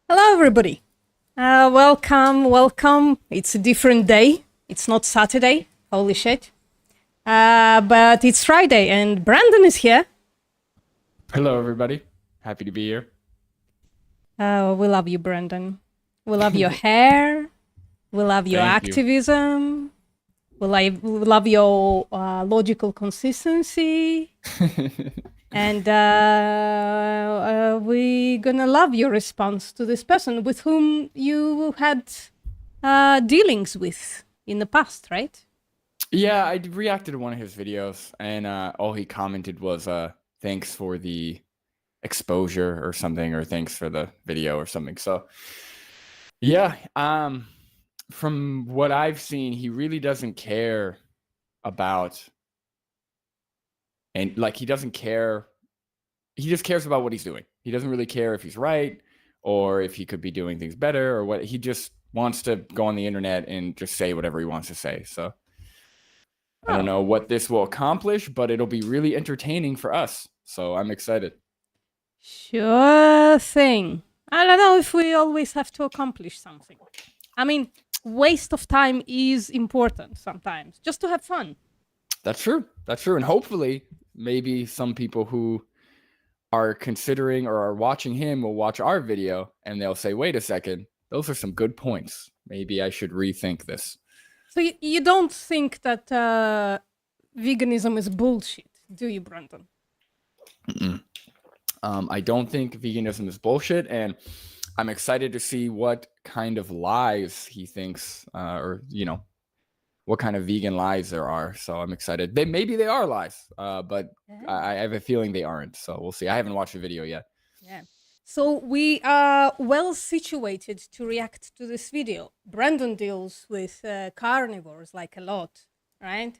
Hello, everybody. Welcome. It's a different day. It's not Saturday. Holy shit. But it's Friday, and Brandon is here. Hello, everybody. Happy to be here. We love you, Brandon. We love your hair. We love your Thank you. activism. We love your logical consistency. And we're gonna love your response to this person with whom you had dealings with in the past, right? Yeah, I reacted to one of his videos, and all he commented was thanks for the exposure or something, or thanks for the video or something. So yeah, from what I've seen, he really doesn't care about, and like he doesn't care. He just cares about what he's doing. He doesn't really care if he's right or if he could be doing things better or what. He just wants to go on the internet and just say whatever he wants to say. So I don't know what this will accomplish, but it'll be really entertaining for us. So I'm excited. Sure thing. I don't know if we always have to accomplish something. I mean, waste of time is important sometimes, just to have fun. That's true. That's true. And hopefully, maybe some people who are considering or are watching him will watch our video and they'll say, wait a second, those are some good points. Maybe I should rethink this. So you don't think that veganism is bullshit, do you, Brandon? I don't think veganism is bullshit, and I'm excited to see what kind of lies he thinks, or what kind of vegan lies there are. So I'm excited. Maybe they are lies, but I have a feeling they aren't. So we'll see. I haven't watched the video yet. Yeah. So we are well situated to react to this video. Brandon deals with carnivores like a lot, right?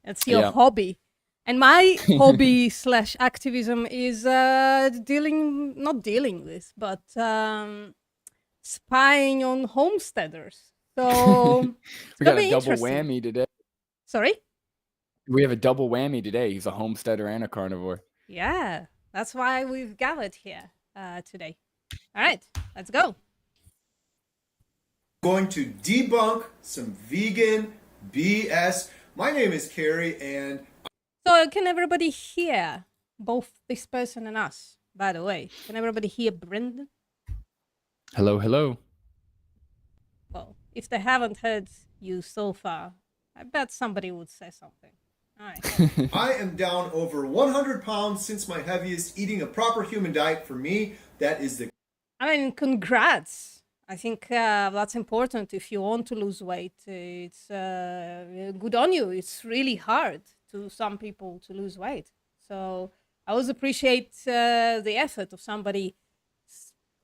That's your hobby. And my hobby / activism is not dealing with, but spying on homesteaders. So we got a double whammy today. Sorry? We have a double whammy today. He's a homesteader and a carnivore. Yeah, that's why we've gathered here today. All right, let's go. Going to debunk some vegan BS. My name is Carrie, and so can everybody hear both this person and us, by the way? Can everybody hear Brendan? Hello, hello. Well, if they haven't heard you so far, I bet somebody would say something. All right. I am down over 100 pounds since my heaviest. Eating a proper human diet for me, that is the. I mean, congrats. I think that's important if you want to lose weight. It's good on you. It's really hard to some people to lose weight. So I always appreciate the effort of somebody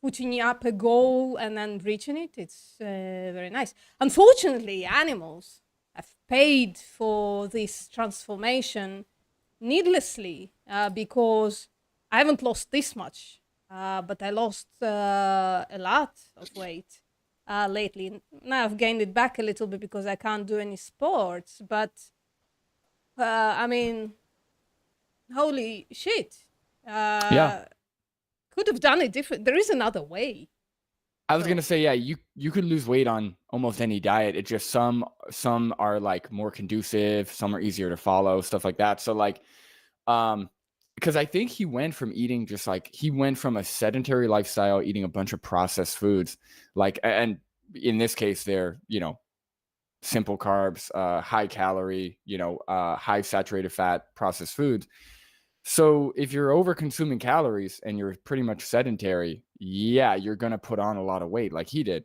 putting up a goal and then reaching it. It's very nice. Unfortunately, animals have paid for this transformation needlessly because I haven't lost this much. But I lost a lot of weight lately. Now I've gained it back a little bit because I can't do any sports. But I mean, holy shit! Yeah. Could have done it different. There is another way. I was gonna say, yeah, you could lose weight on almost any diet. It's just some are like more conducive, some are easier to follow, stuff like that. So like, because I think he went from eating just like he went from a sedentary lifestyle, eating a bunch of processed foods, like, and in this case, they're simple carbs, high calorie, high saturated fat processed foods. So if you're over consuming calories and you're pretty much sedentary, yeah, you're going to put on a lot of weight like he did.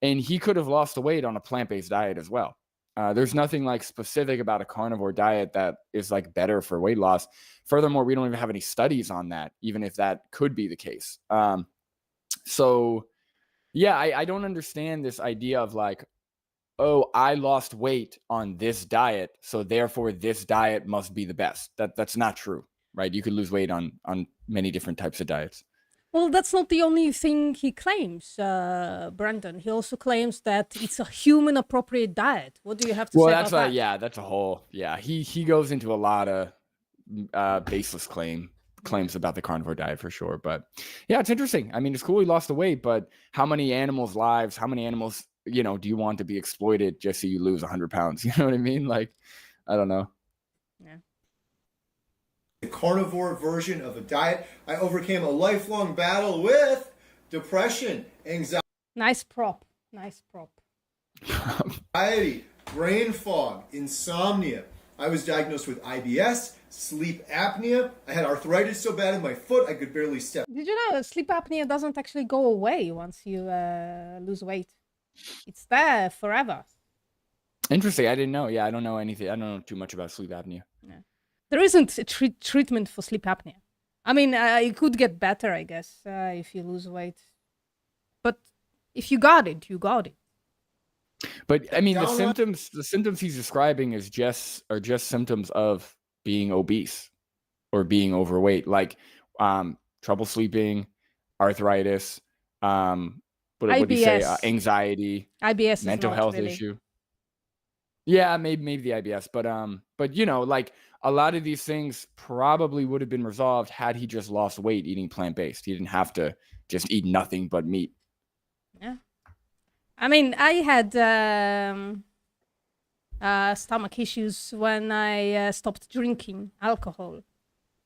And he could have lost the weight on a plant-based diet as well. There's nothing like specific about a carnivore diet that is like better for weight loss. Furthermore, we don't even have any studies on that, even if that could be the case. So yeah, I don't understand this idea of like, oh, I lost weight on this diet, so therefore this diet must be the best. That's not true, right? You could lose weight on many different types of diets. Well, that's not the only thing he claims, Brandon. He also claims that it's a human appropriate diet. What do you have to say about that? Yeah, that's a whole, yeah. He goes into a lot of baseless claims about the carnivore diet for sure. But yeah, it's interesting. I mean, it's cool he lost the weight, but how many animals' lives, how many animals, do you want to be exploited just so you lose 100 pounds? You know what I mean? Like, I don't know. Yeah. The carnivore version of a diet. I overcame a lifelong battle with depression, anxiety. Nice prop. Nice prop. Brain fog, insomnia. I was diagnosed with IBS, sleep apnea. I had arthritis so bad in my foot I could barely step. Did you know sleep apnea doesn't actually go away once you lose weight? It's there forever. Interesting. I didn't know. Yeah, I don't know anything. I don't know too much about sleep apnea. Yeah. There isn't a treatment for sleep apnea. I mean, it could get better, I guess, if you lose weight. But if you got it, you got it. But I mean, the symptoms he's describing are just symptoms of being obese or being overweight, like trouble sleeping, arthritis, what do you say? Anxiety, IBS, mental is health really. issue. Yeah, maybe the IBS, but like a lot of these things probably would have been resolved had he just lost weight eating plant-based. He didn't have to just eat nothing but meat. Yeah. I mean, I had stomach issues when I stopped drinking alcohol.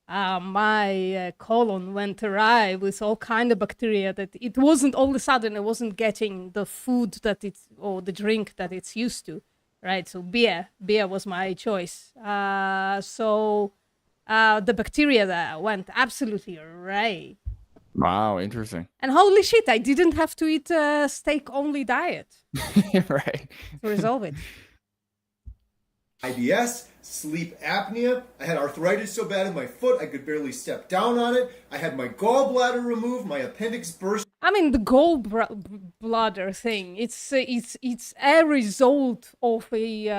My colon went awry with all kind of bacteria that it wasn't all of a sudden I wasn't getting the food that or the drink that it's used to, right? So beer was my choice. So the bacteria there went absolutely awry. Wow, interesting. And holy shit, I didn't have to eat a steak-only diet. Right. To resolve it. IBS, sleep apnea. I had arthritis so bad in my foot I could barely step down on it. I had my gallbladder removed, my appendix burst. I mean, the gallbladder thing, it's a result of a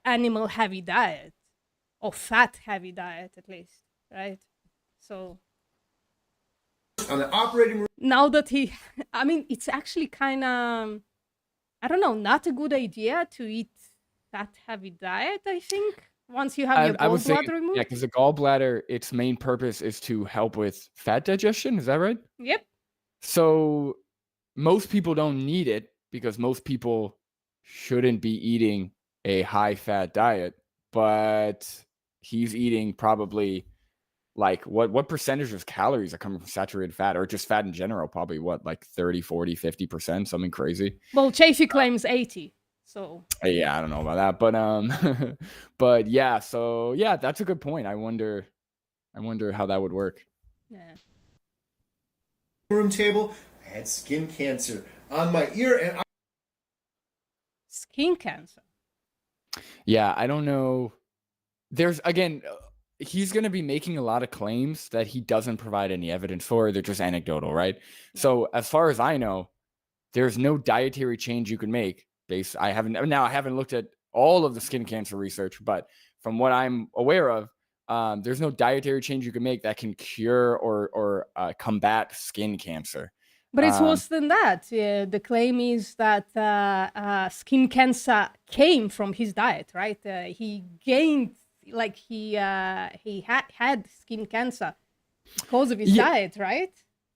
animal heavy diet, or fat heavy diet at least, right? So on the operating room. Now that it's actually kind of, I don't know, not a good idea to eat fat heavy diet, I think, once you have your gallbladder removed. Yeah, because the gallbladder, its main purpose is to help with fat digestion. Is that right? Yep. So most people don't need it because most people shouldn't be eating a high fat diet, but he's eating probably like what percentage of calories are coming from saturated fat or just fat in general? Probably what, like 30, 40, 50%, something crazy. Well, Chafee claims 80. So yeah, I don't know about that, but but yeah, so yeah, that's a good point. I wonder how that would work. yeah. room table. I had skin cancer on my ear, and Skin cancer. Yeah, I don't know. There's again, he's going to be making a lot of claims that he doesn't provide any evidence for. They're just anecdotal, right? Yeah. So as far as I know, there's no dietary change you can make. I haven't looked at all of the skin cancer research, but from what I'm aware of, there's no dietary change you can make that can cure or combat skin cancer. But it's worse than that. The claim is that skin cancer came from his diet, right? He gained, like he had skin cancer because of his diet, right?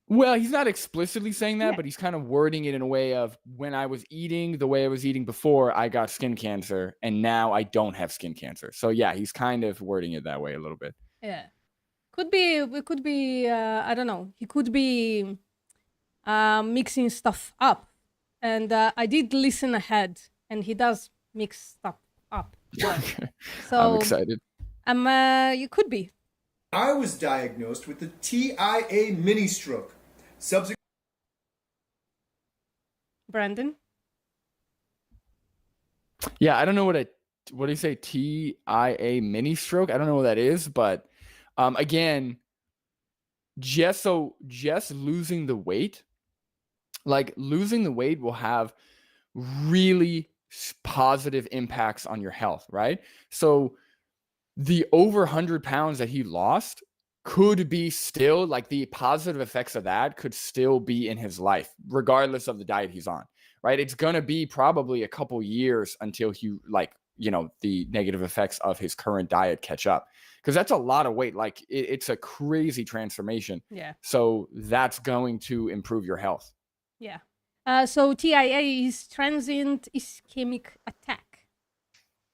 Well, he's not explicitly saying that, Yeah. but he's kind of wording it in a way of, when I was eating the way I was eating before, I got skin cancer, and now I don't have skin cancer. So yeah, he's kind of wording it that way a little bit. Yeah. Could be, I don't know. He could be mixing stuff up. And I did listen ahead, and he does mix stuff up. So I'm excited. You could be. I was diagnosed with the TIA mini stroke. Subsequent Brandon? Yeah, I don't know what do you say, TIA mini stroke? I don't know what that is, but again, just losing the weight, like losing the weight will have really positive impacts on your health, right? So the over 100 pounds that he lost could be still, like, the positive effects of that could still be in his life, regardless of the diet he's on, right? It's going to be probably a couple years until he, like, the negative effects of his current diet catch up, because that's a lot of weight. Like, it's a crazy transformation. Yeah. So that's going to improve your health. Yeah. So TIA is transient ischemic attack.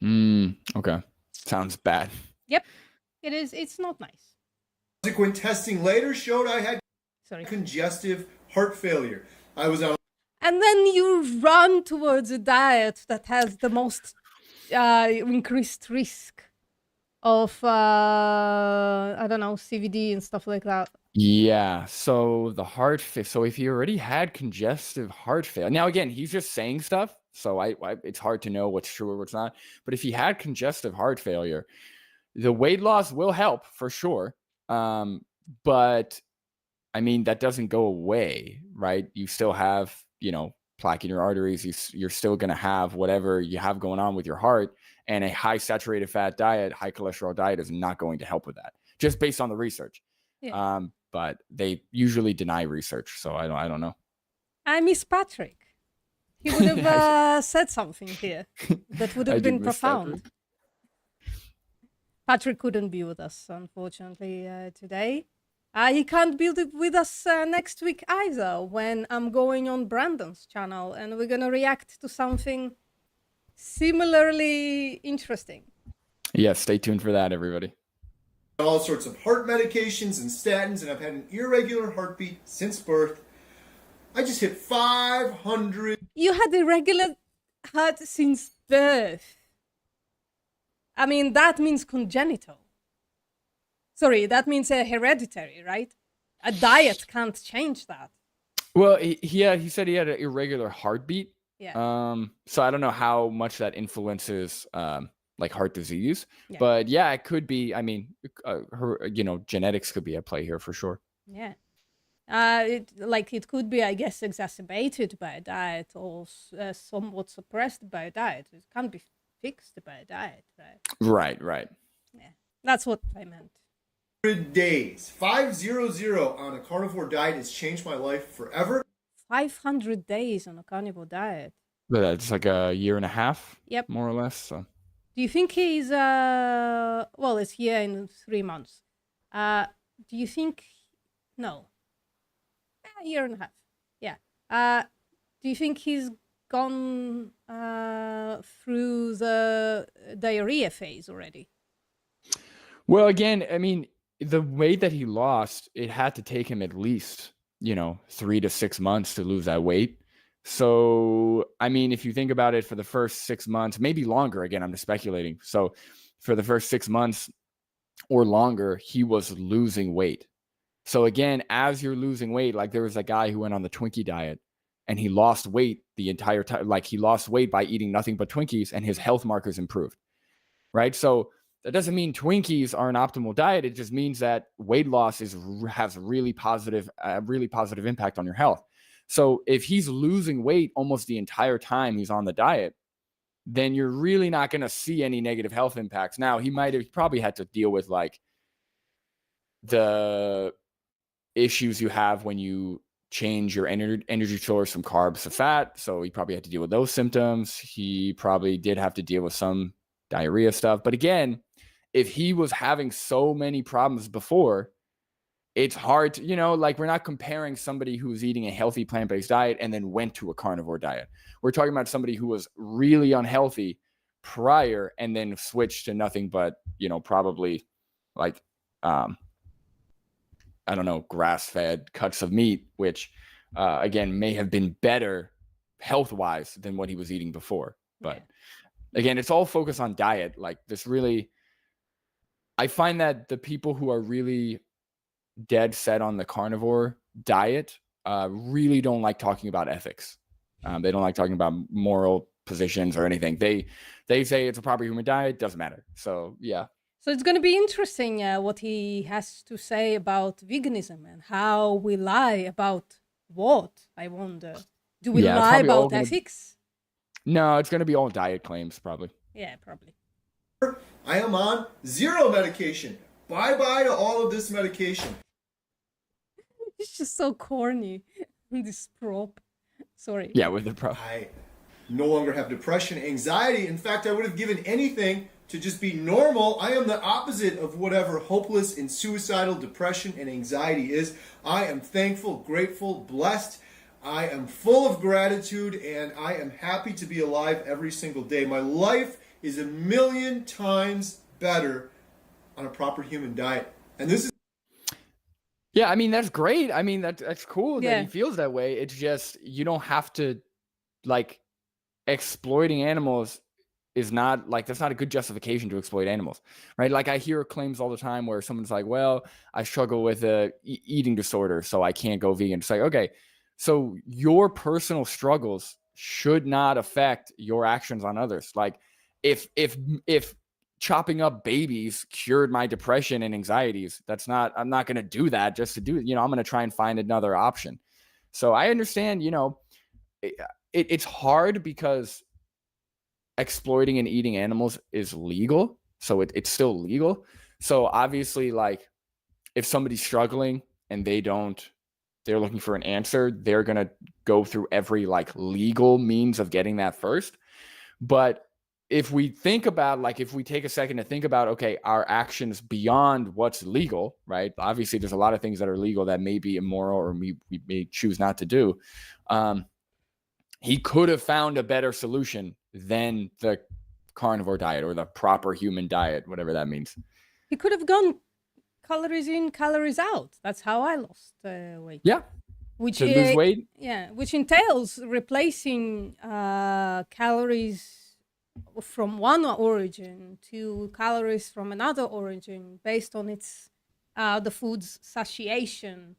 Okay. Sounds bad. Yep. It is. It's not nice. Subsequent testing later showed I had congestive heart failure. I was on. And then you run towards a diet that has the most increased risk of I don't know, CVD and stuff like that. Yeah. So so if he already had congestive heart failure, now again, he's just saying stuff, so it's hard to know what's true or what's not. But if he had congestive heart failure, the weight loss will help for sure. But I mean, that doesn't go away, right? You still have, plaque in your arteries. You're still going to have whatever you have going on with your heart, and a high saturated fat diet, high cholesterol diet is not going to help with that, just based on the research. Yeah. But they usually deny research, so I don't know. I miss Patrick. He would have said something here that would have been profound. Patrick couldn't be with us, unfortunately, today. He can't be with us next week either, when I'm going on Brandon's channel and we're going to react to something similarly interesting. Yeah, stay tuned for that, everybody. All sorts of heart medications and statins, and I've had an irregular heartbeat since birth. I just hit 500. You had irregular heart since birth. I mean, that means congenital. Sorry, that means hereditary, right? A diet can't change that. Well, he said he had an irregular heartbeat. Yeah. So I don't know how much that influences like heart disease, Yeah. but yeah, it could be. I mean, genetics could be at play here for sure. Yeah. It could be, I guess, exacerbated by a diet or somewhat suppressed by a diet. It can't be fixed by a diet, right? Right. Yeah, that's what I meant. 100 days. 500 on a carnivore diet has changed my life forever. 500 days on a carnivore diet. But that's like a year and a half. Yep. More or less. So. Do you think he's well, it's here in 3 months. Do you think no? A year and a half. Yeah. Do you think he's gone through the diarrhea phase already? Well, again, I mean, the weight that he lost, it had to take him at least, 3 to 6 months to lose that weight. So, I mean, if you think about it, for the first 6 months, maybe longer, again, I'm just speculating. So, for the first 6 months or longer, he was losing weight. So, again, as you're losing weight, like there was a guy who went on the Twinkie diet and he lost weight the entire time. Like he lost weight by eating nothing but Twinkies and his health markers improved, right? So, that doesn't mean Twinkies are an optimal diet. It just means that weight loss has really positive impact on your health. So if he's losing weight almost the entire time he's on the diet, then you're really not going to see any negative health impacts. Now, he probably had to deal with like the issues you have when you change your energy source from carbs to fat. So he probably had to deal with those symptoms. He probably did have to deal with some diarrhea stuff. But again, if he was having so many problems before, it's hard to, like we're not comparing somebody who's eating a healthy plant-based diet and then went to a carnivore diet. We're talking about somebody who was really unhealthy prior and then switched to nothing but, probably like, I don't know, grass-fed cuts of meat, which again, may have been better health-wise than what he was eating before. But again, it's all focused on diet. Like this really, I find that the people who are really dead set on the carnivore diet really don't like talking about ethics. They don't like talking about moral positions or anything. They say it's a proper human diet, doesn't matter. So yeah. So it's going to be interesting what he has to say about veganism and how we lie about what, I wonder. Do we lie about ethics? No, it's going to be all diet claims, probably. Yeah, probably. I am on 0 medication. Bye-bye to all of this medication. It's just so corny, this prop. Sorry. Yeah, with the prop. I no longer have depression, anxiety. In fact, I would have given anything to just be normal. I am the opposite of whatever hopeless and suicidal depression and anxiety is. I am thankful, grateful, blessed. I am full of gratitude, and I am happy to be alive every single day. My life is 1,000,000 times better on a proper human diet. And this is... Yeah, I mean, that's great. I mean, that's cool that he feels that way. It's just, you don't have to, like, exploiting animals is not, like, that's not a good justification to exploit animals, right? Like, I hear claims all the time where someone's like, well, I struggle with a eating disorder, so I can't go vegan. It's like, okay, so your personal struggles should not affect your actions on others. Like, if chopping up babies cured my depression and anxieties, I'm not going to do that just to do it. I'm going to try and find another option. So I understand, it's hard because exploiting and eating animals is legal. So it's still legal. So obviously, like, if somebody's struggling and they're looking for an answer, they're going to go through every like legal means of getting that first. But if we think about, like, if we take a second to think about, okay, our actions beyond what's legal, right? Obviously, there's a lot of things that are legal that may be immoral or we may choose not to do. He could have found a better solution than the carnivore diet or the proper human diet, whatever that means. He could have gone calories in, calories out. That's how I lost weight. Yeah. To lose weight? Yeah, which entails replacing calories from one origin to calories from another origin based on its the food's satiation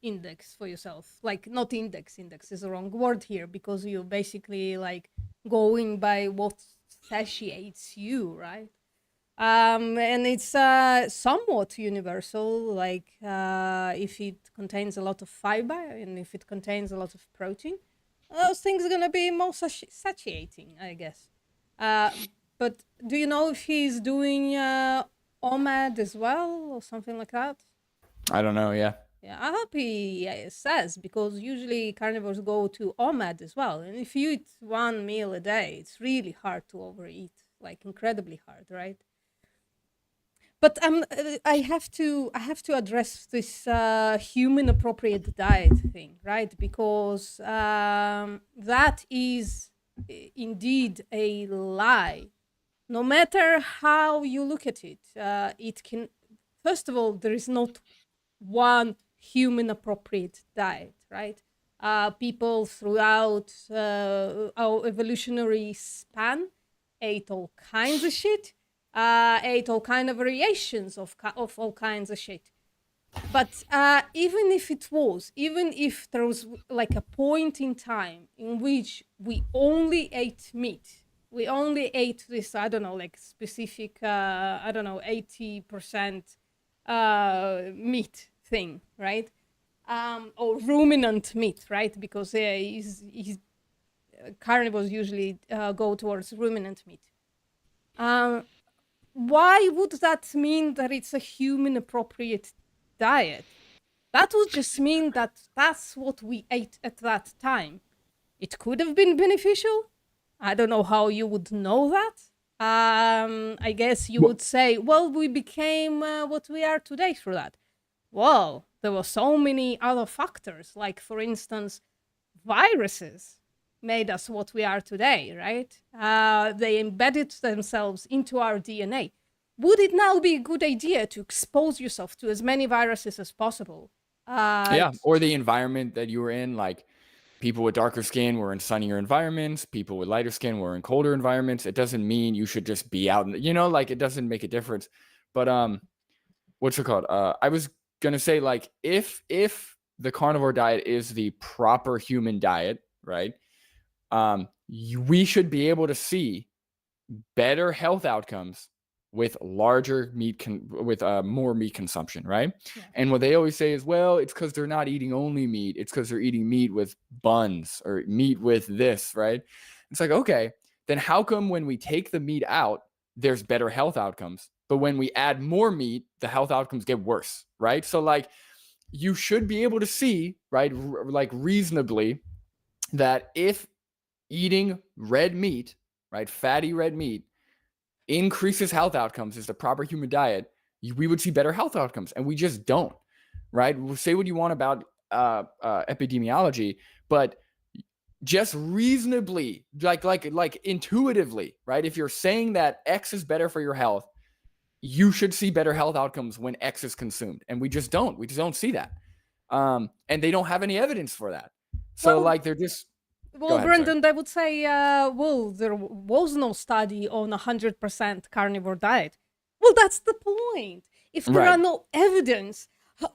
index for yourself. Like, not index is the wrong word here, because you're basically like going by what satiates you, right? And it's somewhat universal, like if it contains a lot of fiber and if it contains a lot of protein, those things are going to be more satiating, I guess. But do you know if he's doing OMAD as well or something like that? I don't know, yeah. Yeah, I hope he says, because usually carnivores go to OMAD as well. And if you eat one meal a day, it's really hard to overeat, like incredibly hard, right? But I have to address this human appropriate diet thing, right? Because that is indeed a lie. No matter how you look at it, it can. First of all, there is not one human appropriate diet, right? People throughout our evolutionary span ate all kinds of shit, ate all kind of variations of all kinds of shit. But even if there was like a point in time in which we only ate meat, we only ate this, I don't know, like specific, 80% meat thing, right? Or ruminant meat, right? Because carnivores usually go towards ruminant meat. Why would that mean that it's a human appropriate diet? That would just mean that that's what we ate at that time. It could have been beneficial. I don't know how you would know that. I guess you would say, well, we became what we are today through that. Well, there were so many other factors, like, for instance, viruses made us what we are today, right? They embedded themselves into our DNA. Would it now be a good idea to expose yourself to as many viruses as possible? Yeah, or the environment that you were in, like people with darker skin were in sunnier environments, people with lighter skin were in colder environments. It doesn't mean you should just be out, like it doesn't make a difference. But what's it called? I was gonna say, like, if the carnivore diet is the proper human diet, right? We should be able to see better health outcomes with larger meat with more meat consumption, right? Yeah. And what they always say is, well, it's because they're not eating only meat, it's because they're eating meat with buns or meat with this, right? It's like, okay, then how come when we take the meat out there's better health outcomes, but when we add more meat the health outcomes get worse, right? So like you should be able to see, right, like reasonably, that if eating red meat, right, fatty red meat increases health outcomes as the proper human diet, we would see better health outcomes, and we just don't, right? Say what you want about epidemiology, but just reasonably, like intuitively, right? If you're saying that X is better for your health, you should see better health outcomes when X is consumed, and we just don't. We just don't see that, and they don't have any evidence for that. So Well, like they're just. Well, ahead, Brendan, I would say, well, there was no study on 100% carnivore diet. Well, that's the point. If there are Right. no evidence,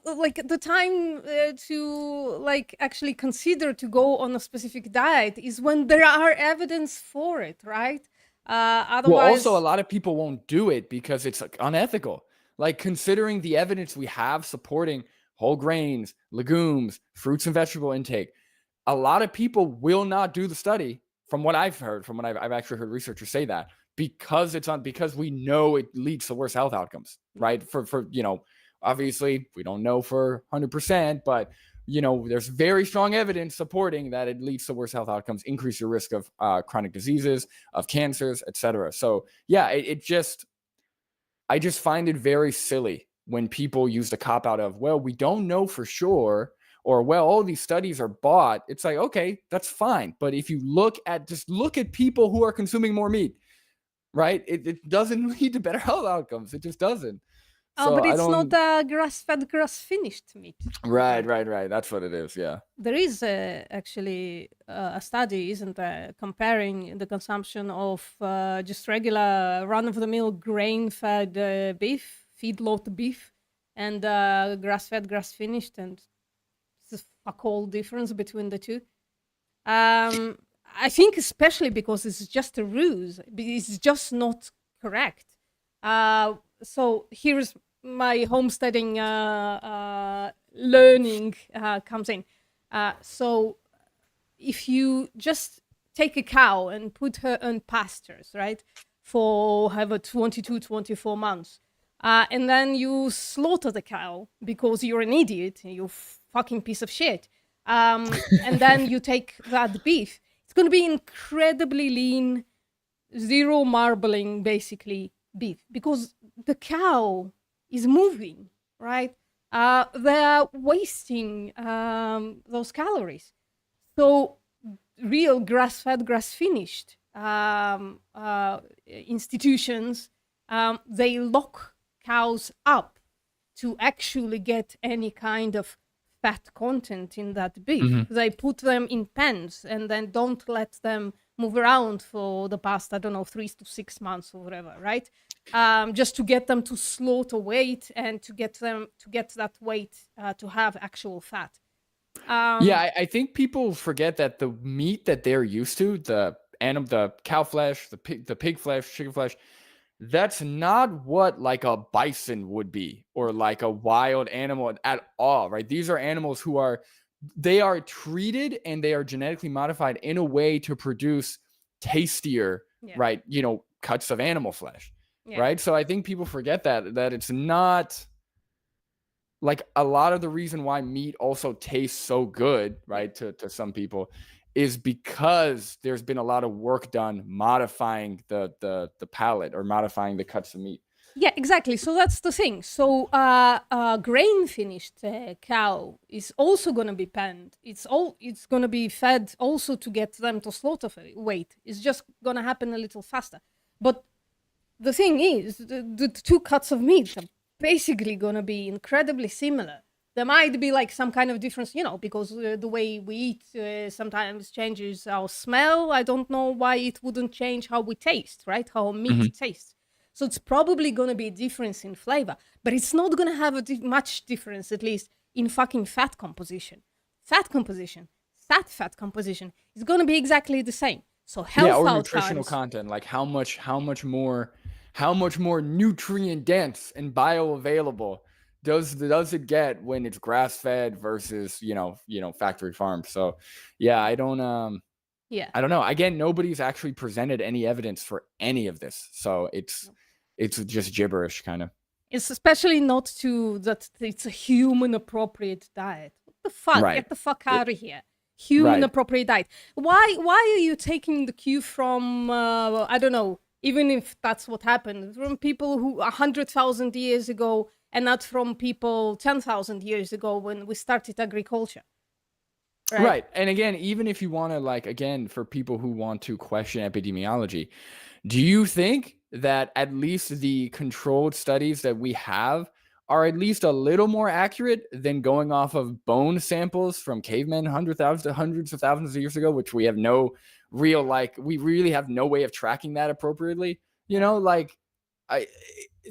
like the time to like actually consider to go on a specific diet is when there are evidence for it, right? Well, Otherwise, also a lot of people won't do it because it's like, unethical. Like considering the evidence we have supporting whole grains, legumes, fruits and vegetable intake, a lot of people will not do the study. From what I've heard, from what I've actually heard researchers say that, because because we know it leads to worse health outcomes, right? For obviously we don't know for 100%, but there's very strong evidence supporting that it leads to worse health outcomes, increase your risk of chronic diseases, of cancers, etc. So yeah, I just find it very silly when people use the cop out of, well, we don't know for sure, or well, all these studies are bought. It's like, okay, that's fine. But if you look at people who are consuming more meat, right? It doesn't lead to better health outcomes. It just doesn't. So but I it's not don't. grass-fed, grass-finished meat. Right. That's what it is. Yeah. There is actually a study, isn't there, comparing the consumption of just regular run-of-the-mill grain-fed beef, feedlot beef, and grass-fed, grass-finished, and it's a fuck all difference between the two. I think especially because it's just a ruse. It's just not correct. So here's my homesteading learning comes in. So if you just take a cow and put her on pastures, right, for however 22, 24 months, and then you slaughter the cow because you're an idiot, you fucking piece of shit, and then you take that beef, it's going to be incredibly lean, zero marbling, basically, beef, because the cow is moving, right? They're wasting those calories. So real grass-fed, grass-finished institutions, they lock cows up to actually get any kind of fat content in that beef. Mm-hmm. They put them in pens and then don't let them move around for the past, I don't know, 3 to 6 months or whatever, right? Just to get them to slaughter weight and to get that weight to have actual fat. I think people forget that the meat that they're used to, the cow flesh, the pig flesh, chicken flesh, that's not what like a bison would be or like a wild animal at all, right? These are animals who are treated and they are genetically modified in a way to produce tastier, right? Cuts of animal flesh, right? So I think people forget that it's not like a lot of the reason why meat also tastes so good, right, to some people is because there's been a lot of work done modifying the palate or modifying the cuts of meat. Yeah, exactly. So that's the thing. So grain finished cow is also going to be penned. It's going to be fed also to get them to slaughter weight. It's just going to happen a little faster. But the thing is, the two cuts of meat are basically going to be incredibly similar. There might be like some kind of difference, because the way we eat sometimes changes our smell. I don't know why it wouldn't change how we taste, right? How meat tastes. So it's probably going to be a difference in flavor, but it's not going to have much difference, at least in fucking fat composition. Fat composition is going to be exactly the same. So health or outcomes, nutritional content, like how much more nutrient dense and bioavailable does it get when it's grass fed versus factory farmed. So I don't I don't know. Again, nobody's actually presented any evidence for any of this, so it's just gibberish, kind of. It's especially not that it's a human appropriate diet. What the fuck? Right. Get the fuck out of here. Human appropriate diet. Why are you taking the cue from I don't know, even if that's what happened, from people who 100,000 years ago and not from people 10,000 years ago when we started agriculture? Right. And again, even if you want to again, for people who want to question epidemiology, do you think that at least the controlled studies that we have are at least a little more accurate than going off of bone samples from cavemen hundreds of thousands of years ago, which we have no real, we really have no way of tracking that appropriately?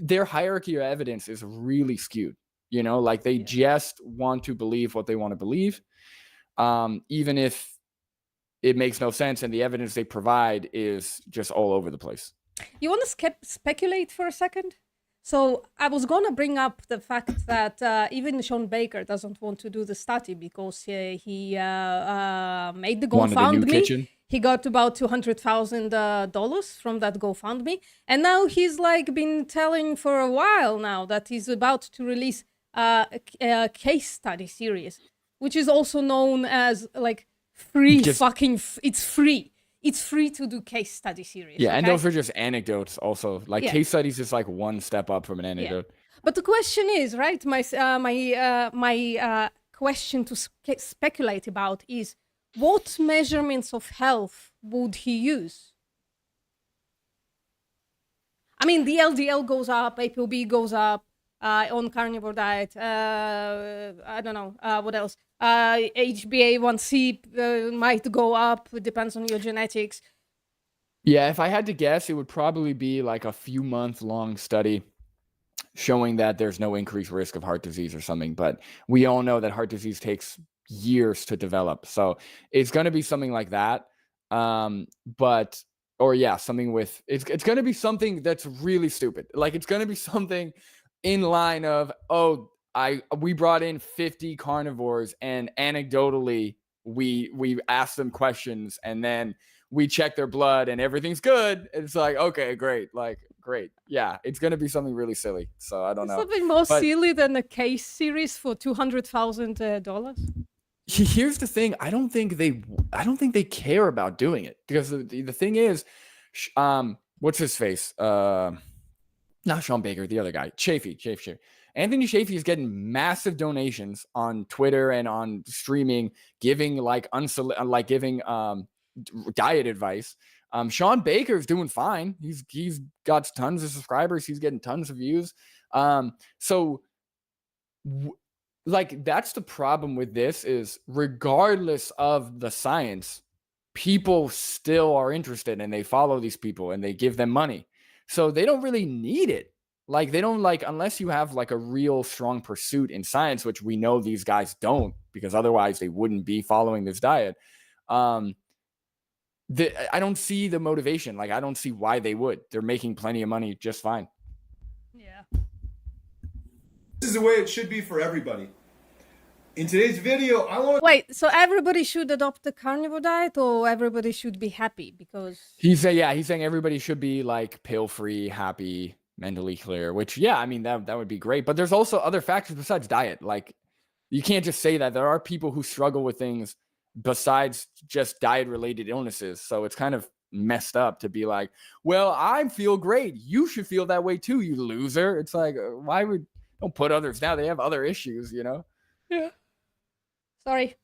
Their hierarchy of evidence is really skewed, they just want to believe what they want to believe. Even if it makes no sense and the evidence they provide is just all over the place. You want to speculate for a second? So I was going to bring up the fact that even Sean Baker doesn't want to do the study because he made the GoFundMe. He got about $200,000 from that GoFundMe. And now he's been telling for a while now that he's about to release a case study series, which is also known as free it's free. It's free to do case study series. Yeah, okay? And those are just anecdotes also. Case studies is one step up from an anecdote. Yeah. But the question is, right, my question to speculate about is, what measurements of health would he use? I mean, the LDL goes up, ApoB goes up on carnivore diet. I don't know, what else? HbA1c might go up. It depends on your genetics. Yeah, if I had to guess, it would probably be a few month long study showing that there's no increased risk of heart disease or something. But we all know that heart disease takes years to develop. So it's going to be something like that. Something with, it's going to be something that's really stupid. It's going to be something in line of, we brought in 50 carnivores and anecdotally we asked them questions and then we check their blood and everything's good. It's okay, great. Great. Yeah, it's going to be something really silly. So I don't know. Something more silly than a case series for $200,000. Here's the thing. I don't think they care about doing it because the thing is, what's his face? Not Sean Baker, the other guy, Chafee. Anthony Chafee is getting massive donations on Twitter and on streaming, giving giving diet advice. Sean Baker is doing fine. He's got tons of subscribers. He's getting tons of views. So like, that's the problem with this, is regardless of the science, people still are interested and they follow these people and they give them money. So they don't really need it. Like, they don't, like, unless you have like a real strong pursuit in science, which we know these guys don't, because otherwise they wouldn't be following this diet. I don't see the motivation. Like, I don't see why they would. They're making plenty of money just fine. Yeah. This is the way it should be for everybody. In today's video, I want to... Wait, so everybody should adopt the carnivore diet, or everybody should be happy? Because he's saying everybody should be like pill-free, happy, mentally clear, which, yeah, I mean, that would be great. But there's also other factors besides diet. Like, you can't just say that. There are people who struggle with things besides just diet-related illnesses. So it's kind of messed up to be like, well, I feel great, you should feel that way too, you loser. It's like, why would... don't put others down. They have other issues, you know? Yeah. sorry.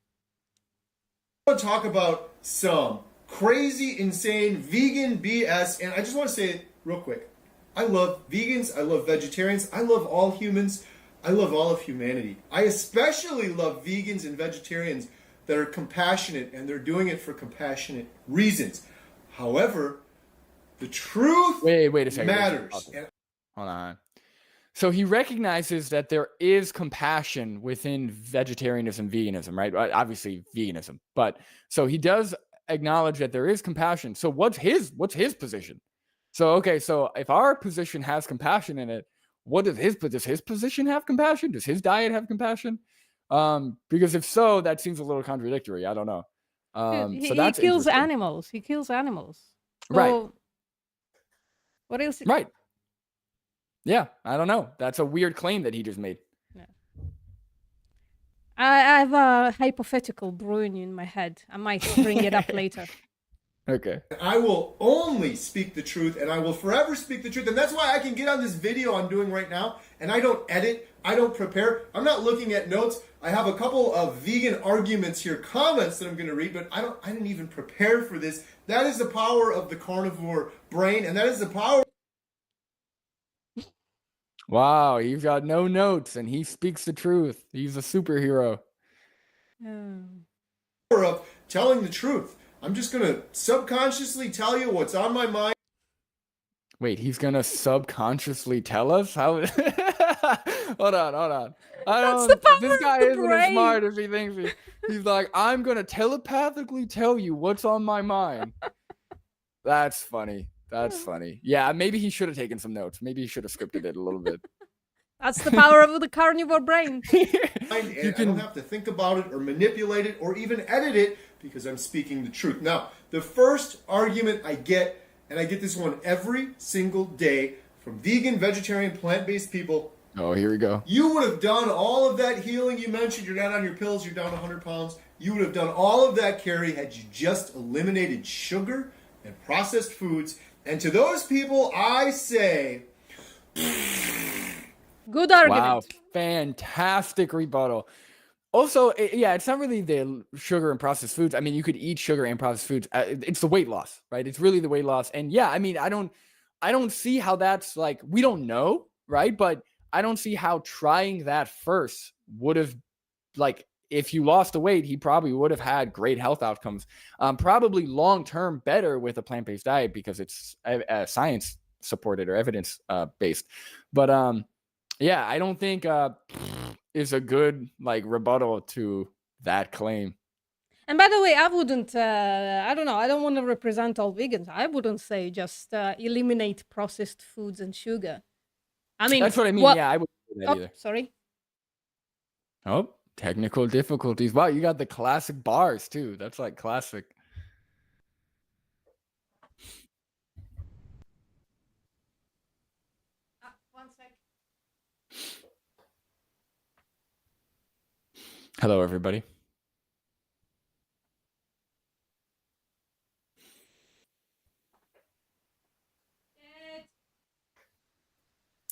I want to talk about some crazy, insane vegan BS, and I just want to say it real quick. I love vegans, I love vegetarians, I love all humans, I love all of humanity. I especially love vegans and vegetarians that are compassionate, and they're doing it for compassionate reasons. However, the truth wait a second. matters. Hold on. So he recognizes that there is compassion within vegetarianism, veganism, right? Obviously veganism, but so he does acknowledge that there is compassion. So what's his position? So, okay, so if our position has compassion in it, what does his position have compassion? Does his diet have compassion? Because if so, that seems a little contradictory. I don't know. So that's he kills animals. He kills animals. So right. What else? Right. Yeah, I don't know. That's a weird claim that he just made. Yeah. I have a hypothetical brewing in my head. I might bring it up later. Okay. I will only speak the truth, and I will forever speak the truth. And that's why I can get on this video I'm doing right now, and I don't edit, I don't prepare. I'm not looking at notes. I have a couple of vegan arguments here, comments that I'm going to read, but I didn't even prepare for this. That is the power of the carnivore brain, and that is the power... Wow, he's got no notes and he speaks the truth. He's a superhero. Of telling the truth. I'm just going to subconsciously tell you what's on my mind. Wait, he's going to subconsciously tell us? How? Hold on. This guy isn't as smart as he thinks. He's like, I'm going to telepathically tell you what's on my mind. That's funny. That's funny. Yeah, maybe he should have taken some notes. Maybe he should have scripted it a little bit. That's the power of the carnivore brain. I don't have to think about it or manipulate it or even edit it because I'm speaking the truth. Now, the first argument I get, and I get this one every single day from vegan, vegetarian, plant-based people. Oh, here we go. You would have done all of that healing you mentioned. You're not on your pills. You're down 100 pounds. You would have done all of that, Carrie, had you just eliminated sugar and processed foods. And to those people, I say... Good argument. Wow, fantastic rebuttal. Also, yeah, it's not really the sugar and processed foods. I mean, you could eat sugar and processed foods. It's the weight loss, right? It's really the weight loss. And yeah, I mean, I don't see how that's like, we don't know, right? But I don't see how trying that first would have, like, if you lost the weight, he probably would have had great health outcomes. Probably long-term better with a plant-based diet because it's science supported or evidence based. But yeah, I don't think is a good like rebuttal to that claim. And by the way, I wouldn't, I don't know, I don't want to represent all vegans. I wouldn't say just eliminate processed foods and sugar. I mean, that's what I mean. Yeah, I wouldn't say that either. Sorry. Oh, technical difficulties. Wow, you got the classic bars too. That's like classic. One sec. Hello, everybody.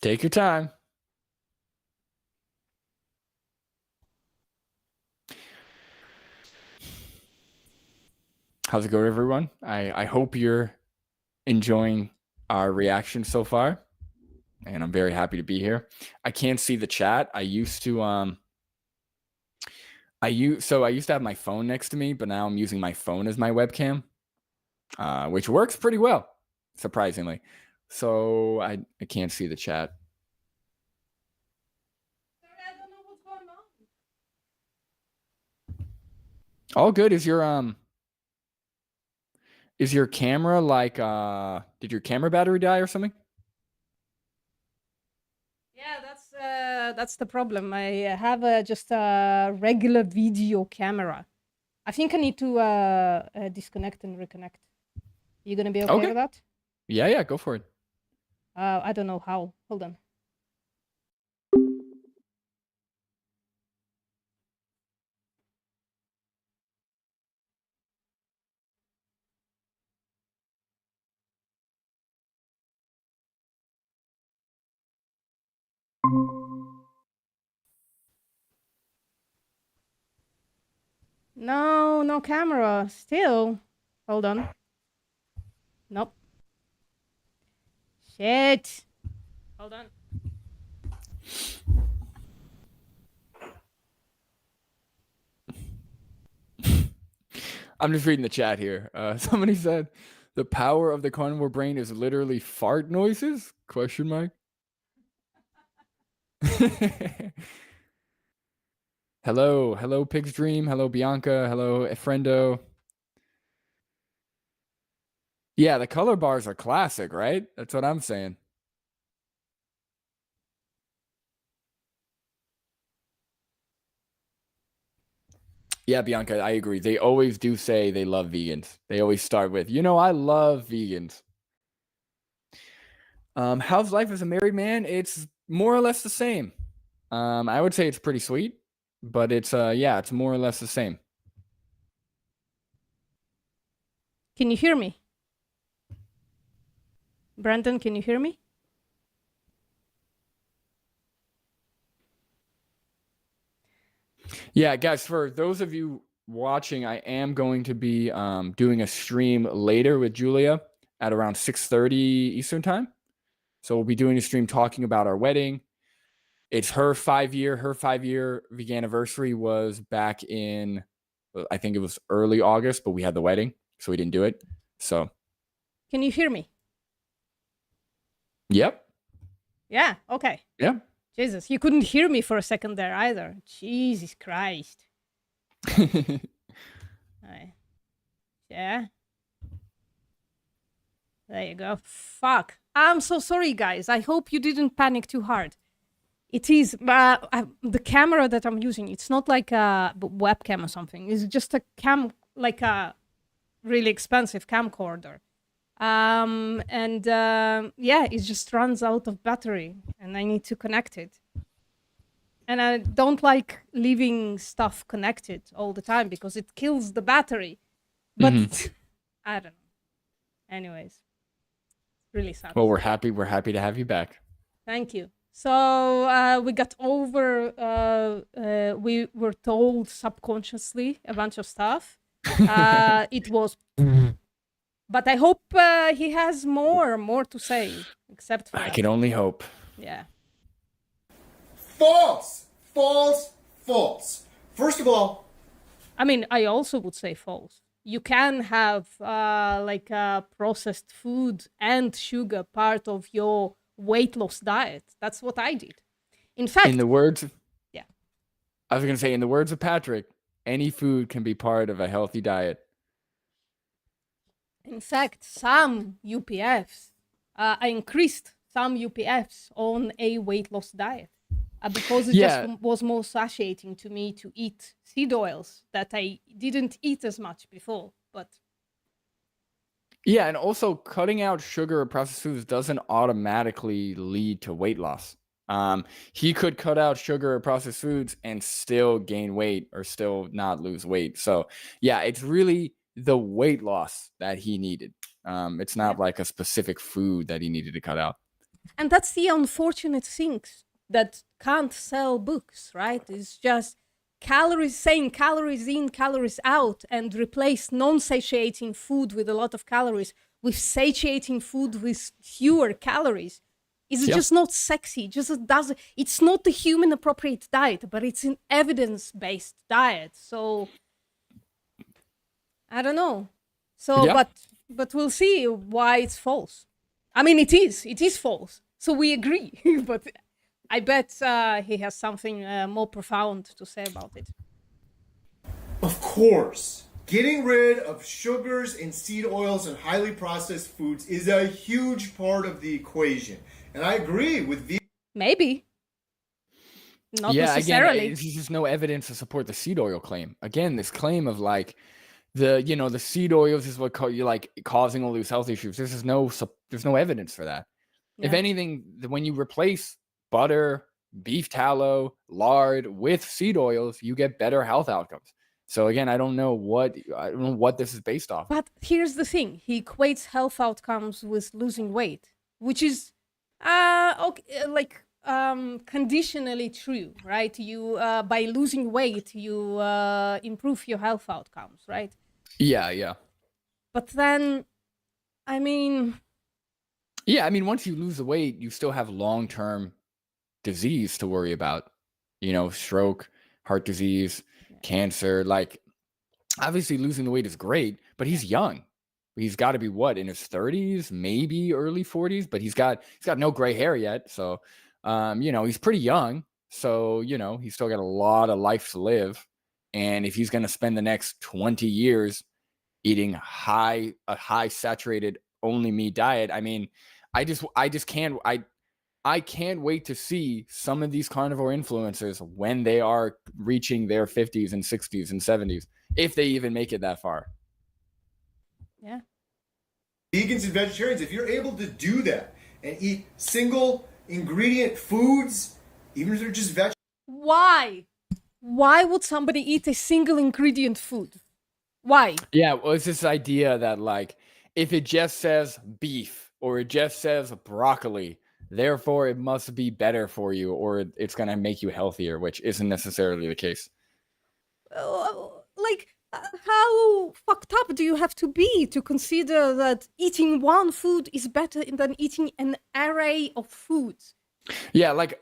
Take your time. How's it going, everyone? I hope you're enjoying our reaction so far, and I'm very happy to be here. I can't see the chat. I used to I used to have my phone next to me, but now I'm using my phone as my webcam, which works pretty well, surprisingly. So I can't see the chat. Sorry, I don't know what's going on. All good. Is your camera like did your camera battery die or something? Yeah, that's the problem. I have just a regular video camera. I think I need to disconnect and reconnect. You gonna be okay with that? Yeah, go for it. I don't know how. Hold on. No, no camera. Still. Hold on. Nope. Shit. Hold on. I'm just reading the chat here. Somebody said the power of the carnivore brain is literally fart noises? Question mark. Hello, Pig's Dream. Hello, Bianca. Hello, Efrendo. Yeah, the color bars are classic, right? That's what I'm saying. Yeah, Bianca, I agree. They always do say they love vegans. They always start with, I love vegans. How's life as a married man? It's more or less the same. I would say it's pretty sweet, but it's it's more or less the same. Can you hear me? Brandon, can you hear me? Yeah, guys, for those of you watching, I am going to be doing a stream later with Julia at around 6:30 Eastern time. So we'll be doing a stream talking about our wedding. It's her 5-year anniversary was back in, I think it was early August, but we had the wedding, so we didn't do it. So. Can you hear me? Yep. Yeah, okay. Yeah. Jesus, you couldn't hear me for a second there either. Jesus Christ. Yeah. There you go. Fuck. I'm so sorry, guys. I hope you didn't panic too hard. It is the camera that I'm using. It's not like a webcam or something. It's just a like a really expensive camcorder. It just runs out of battery and I need to connect it. And I don't like leaving stuff connected all the time because it kills the battery. But I don't know. Anyways, really sad. Well, we're happy to have you back. Thank you. So we got over, we were told subconsciously a bunch of stuff. It was, but I hope he has more to say, except for I can only hope. Yeah. False! First of all, I mean, I also would say false. You can have processed food and sugar part of your weight loss diet. That's what I did. In fact, in the words of Patrick, any food can be part of a healthy diet. In fact, some UPFs, I increased some UPFs on a weight loss diet because it just was more satiating to me to eat seed oils that I didn't eat as much before. But yeah, and also cutting out sugar or processed foods doesn't automatically lead to weight loss. He could cut out sugar or processed foods and still gain weight or still not lose weight. So yeah, it's really the weight loss that he needed. It's not like a specific food that he needed to cut out. And that's the unfortunate things that can't sell books, right? It's just saying calories in, calories out, and replace non-satiating food with a lot of calories with satiating food with fewer calories. It's just not sexy. Just doesn't. It's not the human appropriate diet, but it's an evidence-based diet. So I don't know. So, but we'll see why it's false. I mean, it is false. So we agree. But I bet he has something more profound to say about it. Of course, getting rid of sugars and seed oils and highly processed foods is a huge part of the equation. And I agree with maybe. Not necessarily. Again, there's just no evidence to support the seed oil claim. Again, this claim of like the seed oils is what causing all these health issues. There's no evidence for that. Yeah. If anything, when you replace butter, beef tallow, lard with seed oils, you get better health outcomes. So again, I don't know what this is based off. But here's the thing: he equates health outcomes with losing weight, which is conditionally true, right? You by losing weight, you improve your health outcomes, right? Yeah. But then, I mean, once you lose the weight, you still have long-term disease to worry about. Stroke, heart disease, cancer. Like, obviously losing the weight is great, but he's young. He's got to be in his 30s, maybe early 40s, but he's got no gray hair yet. So, he's pretty young. So, he's still got a lot of life to live. And if he's going to spend the next 20 years eating a high saturated only meat diet, I mean, I can't wait to see some of these carnivore influencers when they are reaching their 50s and 60s and 70s, if they even make it that far. Yeah. Vegans and vegetarians, if you're able to do that and eat single ingredient foods, even if they're just vegetables. Why would somebody eat a single ingredient food? Why? Yeah, well, it's this idea that like if it just says beef or it just says broccoli, therefore it must be better for you or it's going to make you healthier, which isn't necessarily the case. How fucked up do you have to be to consider that eating one food is better than eating an array of foods? Yeah, like,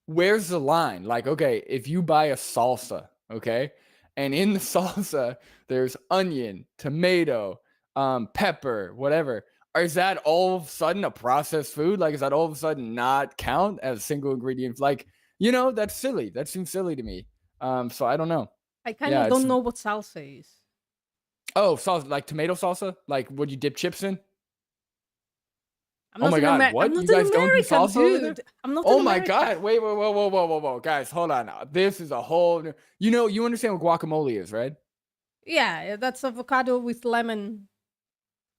where's the line? Like, okay, if you buy a salsa, okay, and in the salsa there's onion, tomato, pepper, whatever, is that all of a sudden a processed food? Like, is that all of a sudden not count as single ingredient? Like, that's silly. That seems silly to me. So I don't know. I kind of don't know what salsa is. Oh, salsa, like tomato salsa? Like, would you dip chips in? Oh my God, what? You guys don't do salsa over there? I'm not Oh my God, wait, whoa. Guys, hold on now. This is a whole new... You understand what guacamole is, right? Yeah, that's avocado with lemon.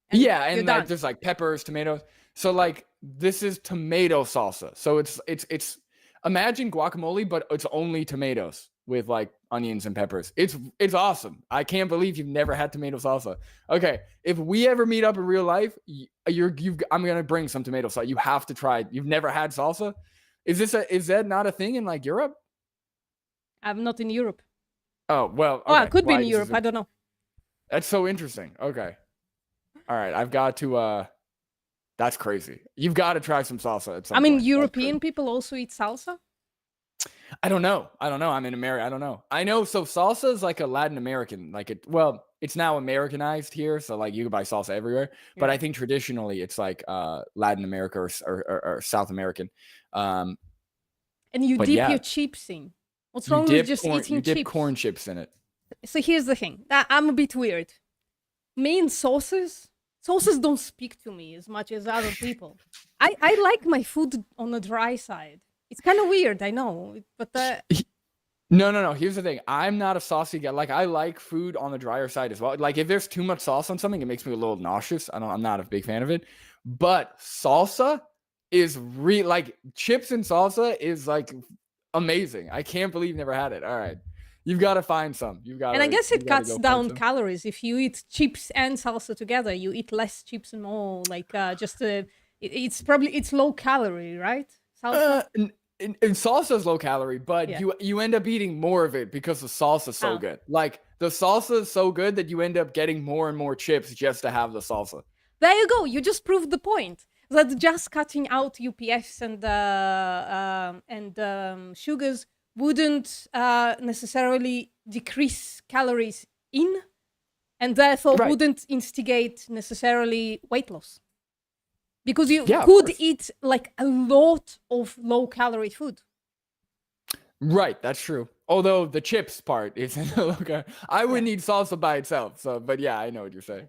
And like there's like peppers, tomatoes. So like this is tomato salsa. So it's imagine guacamole, but it's only tomatoes with like onions and peppers. It's awesome. I can't believe you've never had tomato salsa. Okay, if we ever meet up in real life, I'm gonna bring some tomato salsa. You have to try it. You've never had salsa? Is that not a thing in like Europe? I'm not in Europe. Oh well. Okay. Oh, I could be in Europe. I don't know. That's so interesting. Okay. All right, I've got to. That's crazy. You've got to try some salsa at some point. European people also eat salsa? I don't know. I'm in America. I don't know. I know. So salsa is like a Latin American, it's now Americanized here. So like you can buy salsa everywhere, but I think traditionally it's like Latin America or South American. And you dip your chips in. What's wrong with just eating chips? You dip corn chips in it. So here's the thing. I'm a bit weird. Me and sauces don't speak to me as much as other people. I like my food on the dry side. It's kind of weird, I know, but No. Here's the thing. I'm not a saucy guy. Like, I like food on the drier side as well. Like, if there's too much sauce on something, it makes me a little nauseous. I'm not a big fan of it. But salsa is like chips and salsa is like amazing. I can't believe you've never had it. All right. You've got to find some. And I guess it cuts down calories. If you eat chips and salsa together, you eat less chips and more like it's low calorie, right? Salsa? And salsa is low calorie, but you end up eating more of it because the salsa is so good. Like, the salsa is so good that you end up getting more and more chips just to have the salsa. There you go. You just proved the point. that just cutting out UPFs and sugars wouldn't necessarily decrease calories in, and therefore wouldn't instigate necessarily weight loss. Because you could eat like a lot of low-calorie food. Right, that's true. Although the chips part isn't okay. I wouldn't eat salsa by itself. So, but yeah, I know what you're saying.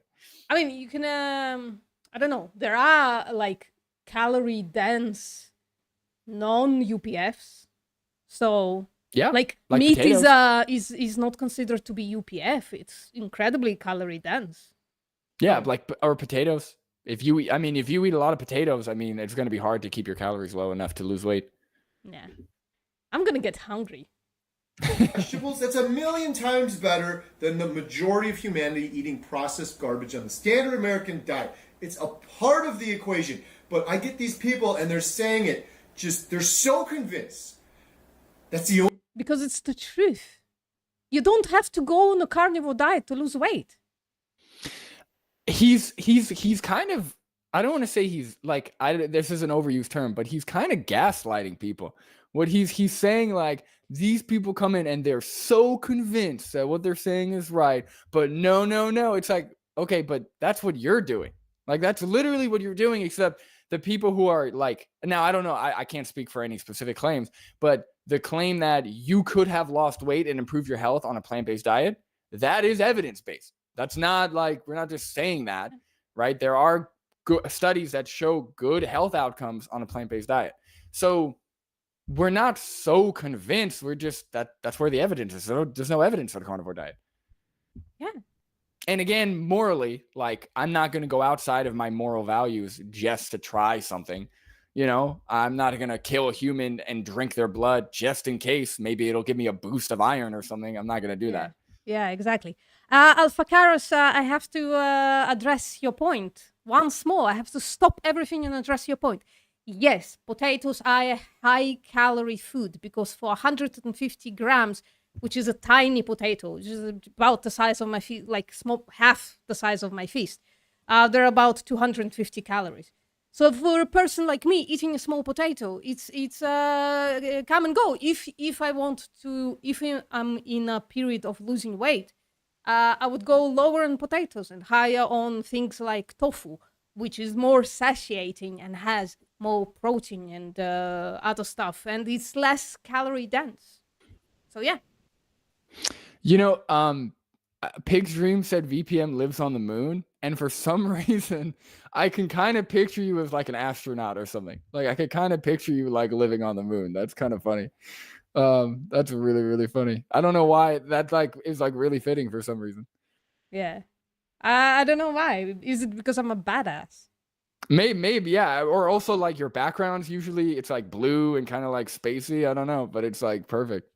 I mean, you can. I don't know. There are like calorie dense non-UPFs. So yeah, like meat is not considered to be UPF. It's incredibly calorie dense. Yeah, or potatoes. If you eat a lot of potatoes, I mean, it's going to be hard to keep your calories low enough to lose weight. Yeah. I'm going to get hungry. Vegetables, that's 1,000,000 times better than the majority of humanity eating processed garbage on the standard American diet. It's a part of the equation. But I get these people and they're saying it, they're so convinced. That's the only... Because it's the truth. You don't have to go on a carnivore diet to lose weight. He's kind of, I don't want to say he's like, this is an overused term, but he's kind of gaslighting people. What he's saying, like, these people come in and they're so convinced that what they're saying is right, but no. It's like, okay, but that's what you're doing. Like, that's literally what you're doing, except the people who are like, now I don't know, I can't speak for any specific claims, but the claim that you could have lost weight and improved your health on a plant-based diet, that is evidence-based. That's not like, we're not just saying that, right? There are studies that show good health outcomes on a plant-based diet. So we're not so convinced. We're just, that's where the evidence is. So there's no evidence for the carnivore diet. Yeah. And again, morally, like, I'm not going to go outside of my moral values just to try something. You know, I'm not going to kill a human and drink their blood just in case. Maybe it'll give me a boost of iron or something. I'm not going to do that. Yeah, exactly. Alpha Karos, I have to address your point once more. I have to stop everything and address your point. Yes, potatoes are a high-calorie food because for 150 grams, which is a tiny potato, which is about the size of my fist, like small, half the size of my fist, they're about 250 calories. So for a person like me, eating a small potato, it's come and go. If I'm in a period of losing weight, I would go lower on potatoes and higher on things like tofu, which is more satiating and has more protein and other stuff, and it's less calorie dense. So yeah. You know, Pig's Dream said VPM lives on the moon, and for some reason, I can kind of picture you as like an astronaut or something. Like, I could kind of picture you like living on the moon. That's kind of funny. That's really, really funny. I don't know why that like is like really fitting for some reason. Yeah. I don't know why. Is it because I'm a badass? Maybe, yeah. Or also like your backgrounds, usually it's like blue and kind of like spacey. I don't know, but it's like perfect.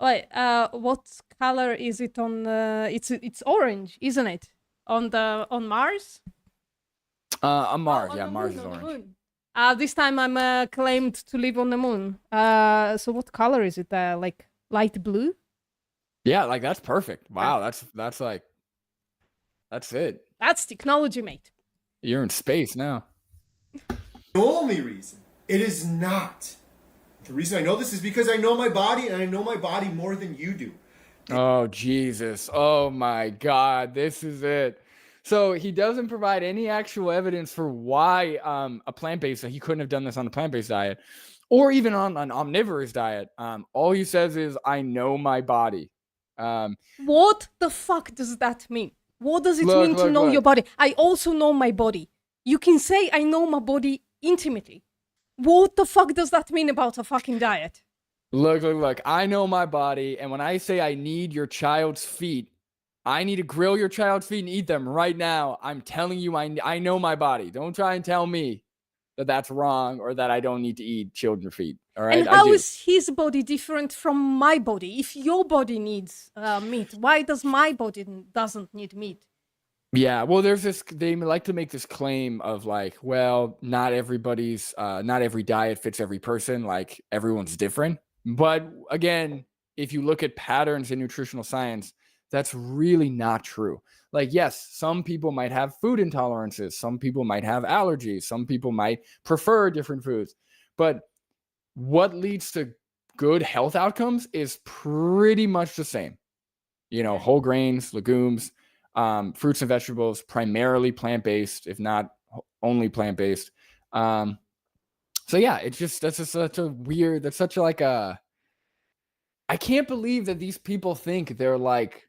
Wait, what color is it on? It's orange, isn't it? On Mars? On Mars, on yeah, the Mars moon, is orange. This time I'm claimed to live on the moon. So what color is it? Like light blue? Yeah, like that's perfect. Wow, that's like, that's it. That's technology, mate. You're in space now. The only reason it is not. The reason I know this is because I know my body, and I know my body more than you do. Oh, Jesus. Oh, my God. This is it. So he doesn't provide any actual evidence for why a plant-based, he couldn't have done this on a plant-based diet or even on an omnivorous diet. All he says is, I know my body. What the fuck does that mean? What does it mean to know your body? I also know my body. You can say I know my body intimately. What the fuck does that mean about a fucking diet? Look. I know my body, and when I say I need your child's feet, I need to grill your child's feet and eat them right now. I'm telling you, I know my body. Don't try and tell me that that's wrong or that I don't need to eat children's feet. All right. And how is his body different from my body? If your body needs meat, why does my body doesn't need meat? Yeah, well, there's this, they like to make this claim of like, well, not every diet fits every person, like everyone's different. But again, if you look at patterns in nutritional science, that's really not true. Like, yes, some people might have food intolerances. Some people might have allergies. Some people might prefer different foods. But what leads to good health outcomes is pretty much the same. Whole grains, legumes, fruits and vegetables, primarily plant-based, if not only plant-based. So yeah, it's just, that's just such a weird, that's such like a, I can't believe that these people think they're like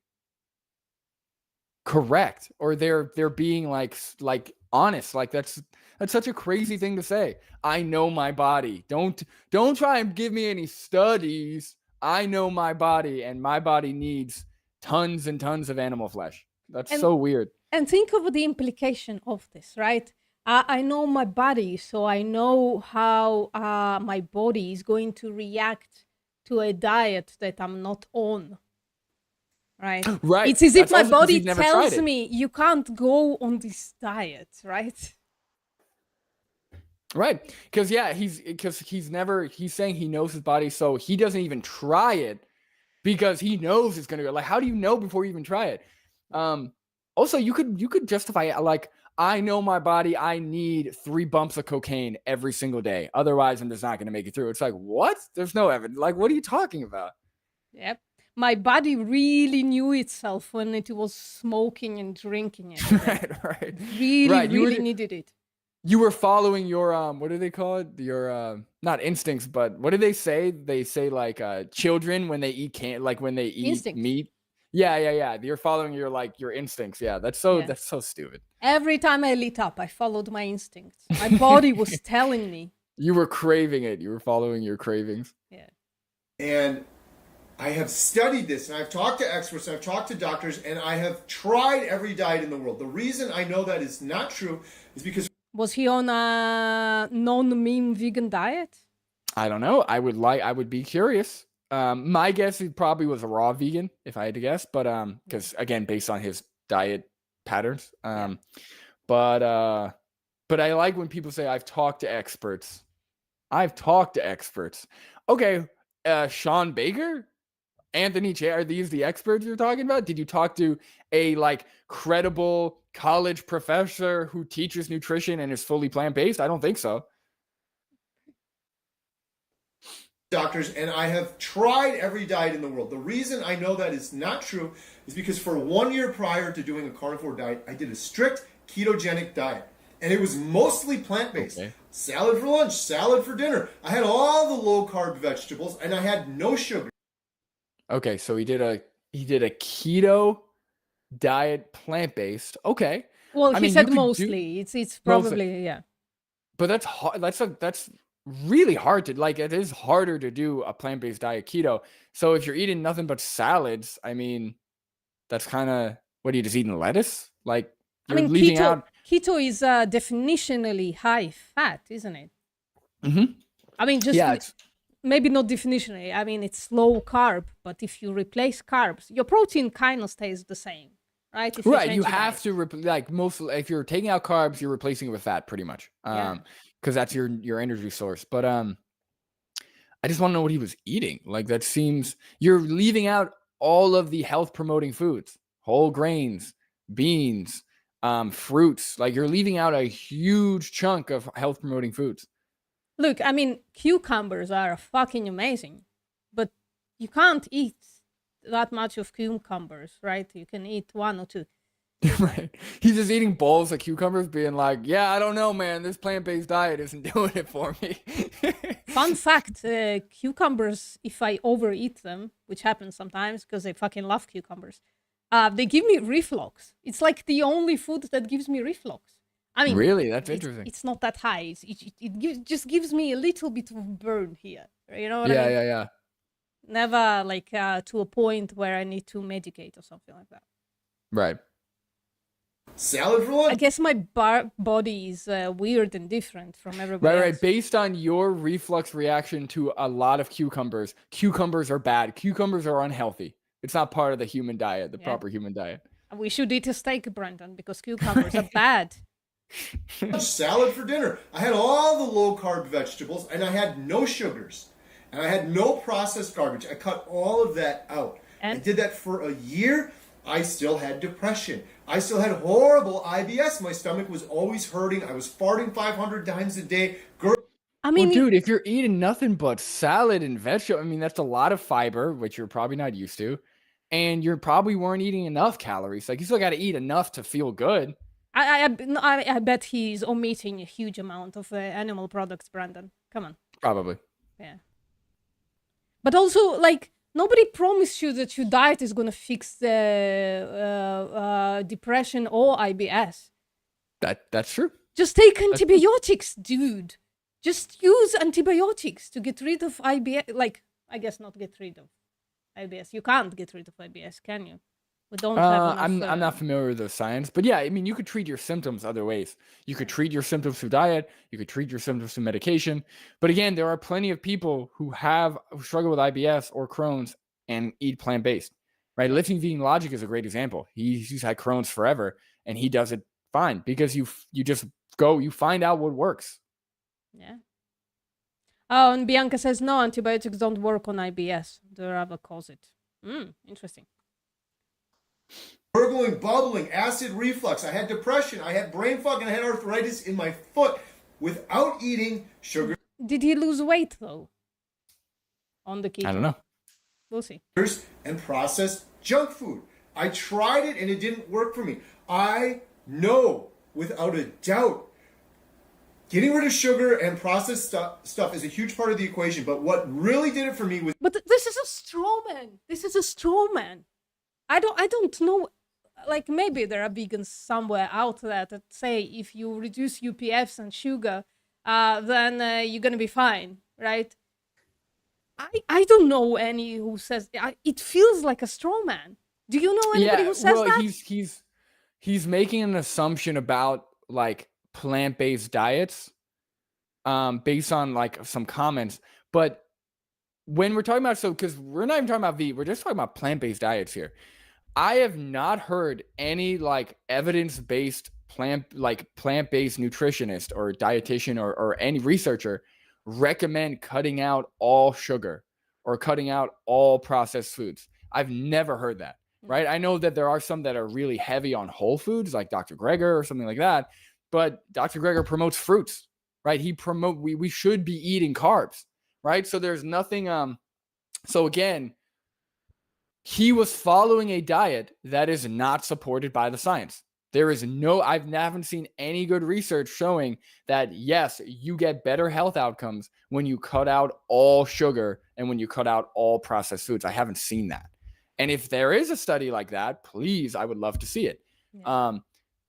correct, or they're being like honest. Like that's such a crazy thing to say. I know my body. Don't try and give me any studies. I know my body, and my body needs tons and tons of animal flesh. That's so weird. And think of the implication of this, right? I know my body, so I know how my body is going to react to a diet that I'm not on. Right. Right. It's as if my body tells me you can't go on this diet, right? Right. Because he's saying he knows his body, so he doesn't even try it because he knows it's gonna go. Like, how do you know before you even try it? Also, you could justify it like, I know my body, I need 3 bumps of cocaine every single day. Otherwise, I'm just not gonna make it through. It's like, what? There's no evidence. Like, what are you talking about? Yep. My body really knew itself when it was smoking and drinking it. Right. Really needed it. You were following your what do they call it? Your not instincts, but what do they say? They say like children when they eat when they eat instincts. Meat. Yeah. You're following your instincts. Yeah, that's so stupid. Every time I lit up, I followed my instincts. My body was telling me. You were craving it. You were following your cravings. Yeah. And I have studied this, and I've talked to experts, and I've talked to doctors, and I have tried every diet in the world. The reason I know that is not true is because... Was he on a non-meat vegan diet? I don't know. I would be curious. My guess, he probably was a raw vegan, if I had to guess, but because again, based on his diet patterns. But I like when people say, I've talked to experts. Okay, Sean Baker, Anthony Che, are these the experts you're talking about? Did you talk to a credible college professor who teaches nutrition and is fully plant-based? I don't think so. Doctors, and I have tried every diet in the world. The reason I know that is not true is because for 1 year prior to doing a carnivore diet, I did a strict ketogenic diet. And it was mostly plant-based. Okay. Salad for lunch, salad for dinner. I had all the low-carb vegetables, and I had no sugar. Okay, so he did a keto diet, plant-based. Okay. Well, he said mostly. It's probably mostly. Yeah. But that's hard. That's really hard to it is harder to do a plant-based diet keto. So if you're eating nothing but salads, I mean, that's kind of, what are you just eating lettuce? Like, you're leaving out. Keto is definitionally high fat, isn't it? Mm-hmm. I mean, maybe not definitionally. I mean, it's low carb, but if you replace carbs, your protein kind of stays the same, right? Right. You have to if you're taking out carbs, you're replacing it with fat, pretty much. Because that's your energy source. But I just want to know what he was eating. Like, that seems, you're leaving out all of the health promoting foods, whole grains, beans, fruits. Like, you're leaving out a huge chunk of health promoting foods. Look, I mean, cucumbers are fucking amazing, but you can't eat that much of cucumbers, right? You can eat 1 or 2. Right. He's just eating bowls of cucumbers, being like, yeah, I don't know, man. This plant-based diet isn't doing it for me. Fun fact, cucumbers, if I overeat them, which happens sometimes because I fucking love cucumbers, they give me reflux. It's like the only food that gives me reflux. I mean, really? That's interesting. It's not that high. It just gives me a little bit of burn here. You know what I mean? Yeah. Never to a point where I need to medicate or something like that. Right. Salad for lunch. I guess my body is weird and different from everybody else. Right. Based on your reflux reaction to a lot of cucumbers are bad. Cucumbers are unhealthy. It's not part of the human diet, the proper human diet. We should eat a steak, Brendan, because cucumbers are bad. Salad for dinner. I had all the low-carb vegetables, and I had no sugars. And I had no processed garbage. I cut all of that out. And I did that for a year. I still had depression. I still had horrible IBS. My stomach was always hurting. I was farting 500 times a day. I mean, well, dude, if you're eating nothing but salad and vegetable, I mean, that's a lot of fiber, which you're probably not used to. And you probably weren't eating enough calories. Like, you still got to eat enough to feel good. I bet he's omitting a huge amount of animal products, Brandon. Come on. Probably. Yeah. But also, like, nobody promised you that your diet is going to fix the depression or IBS. That's true. Just take antibiotics, dude. Just use antibiotics to get rid of IBS. Like, I guess not get rid of IBS. You can't get rid of IBS, can you? We don't have enough. I'm not familiar with the science, but yeah, I mean, you could treat your symptoms other ways. You could treat your symptoms through diet. You could treat your symptoms through medication. But again, there are plenty of people who struggle with IBS or Crohn's and eat plant-based, right? Lifting Vegan Logic is a great example. He's had Crohn's forever, and he does it fine because you just go, you find out what works. Yeah. Oh, and Bianca says no, antibiotics don't work on IBS. They rather cause it. Interesting. Gurgling, bubbling, acid reflux. I had depression. I had brain fog, and I had arthritis in my foot without eating sugar. Did he lose weight though? On the keto? I don't know. We'll see. And processed junk food. I tried it and it didn't work for me. I know without a doubt getting rid of sugar and processed stuff is a huge part of the equation. But what really did it for me was. But this is a straw man. This is a straw man. I don't know. Like, maybe there are vegans somewhere out there that say if you reduce UPFs and sugar, then you're gonna be fine, right? I don't know any who says it. Feels like a straw man. Do you know anybody who says that? He's making an assumption about like plant-based diets, based on like some comments. But when we're talking about, because we're not even talking about vegan, we're just talking about plant-based diets here. I have not heard any like evidence-based plant-based nutritionist or dietitian or any researcher recommend cutting out all sugar or cutting out all processed foods. I've never heard that, right? I know that there are some that are really heavy on whole foods, like Dr. Greger or something like that, but Dr. Greger promotes fruits, right? We should be eating carbs, right? So there's nothing. So again, he was following a diet that is not supported by the science. There is I haven't seen any good research showing that, yes, you get better health outcomes when you cut out all sugar and when you cut out all processed foods. I haven't seen that. And if there is a study like that, please, I would love to see it. Yeah.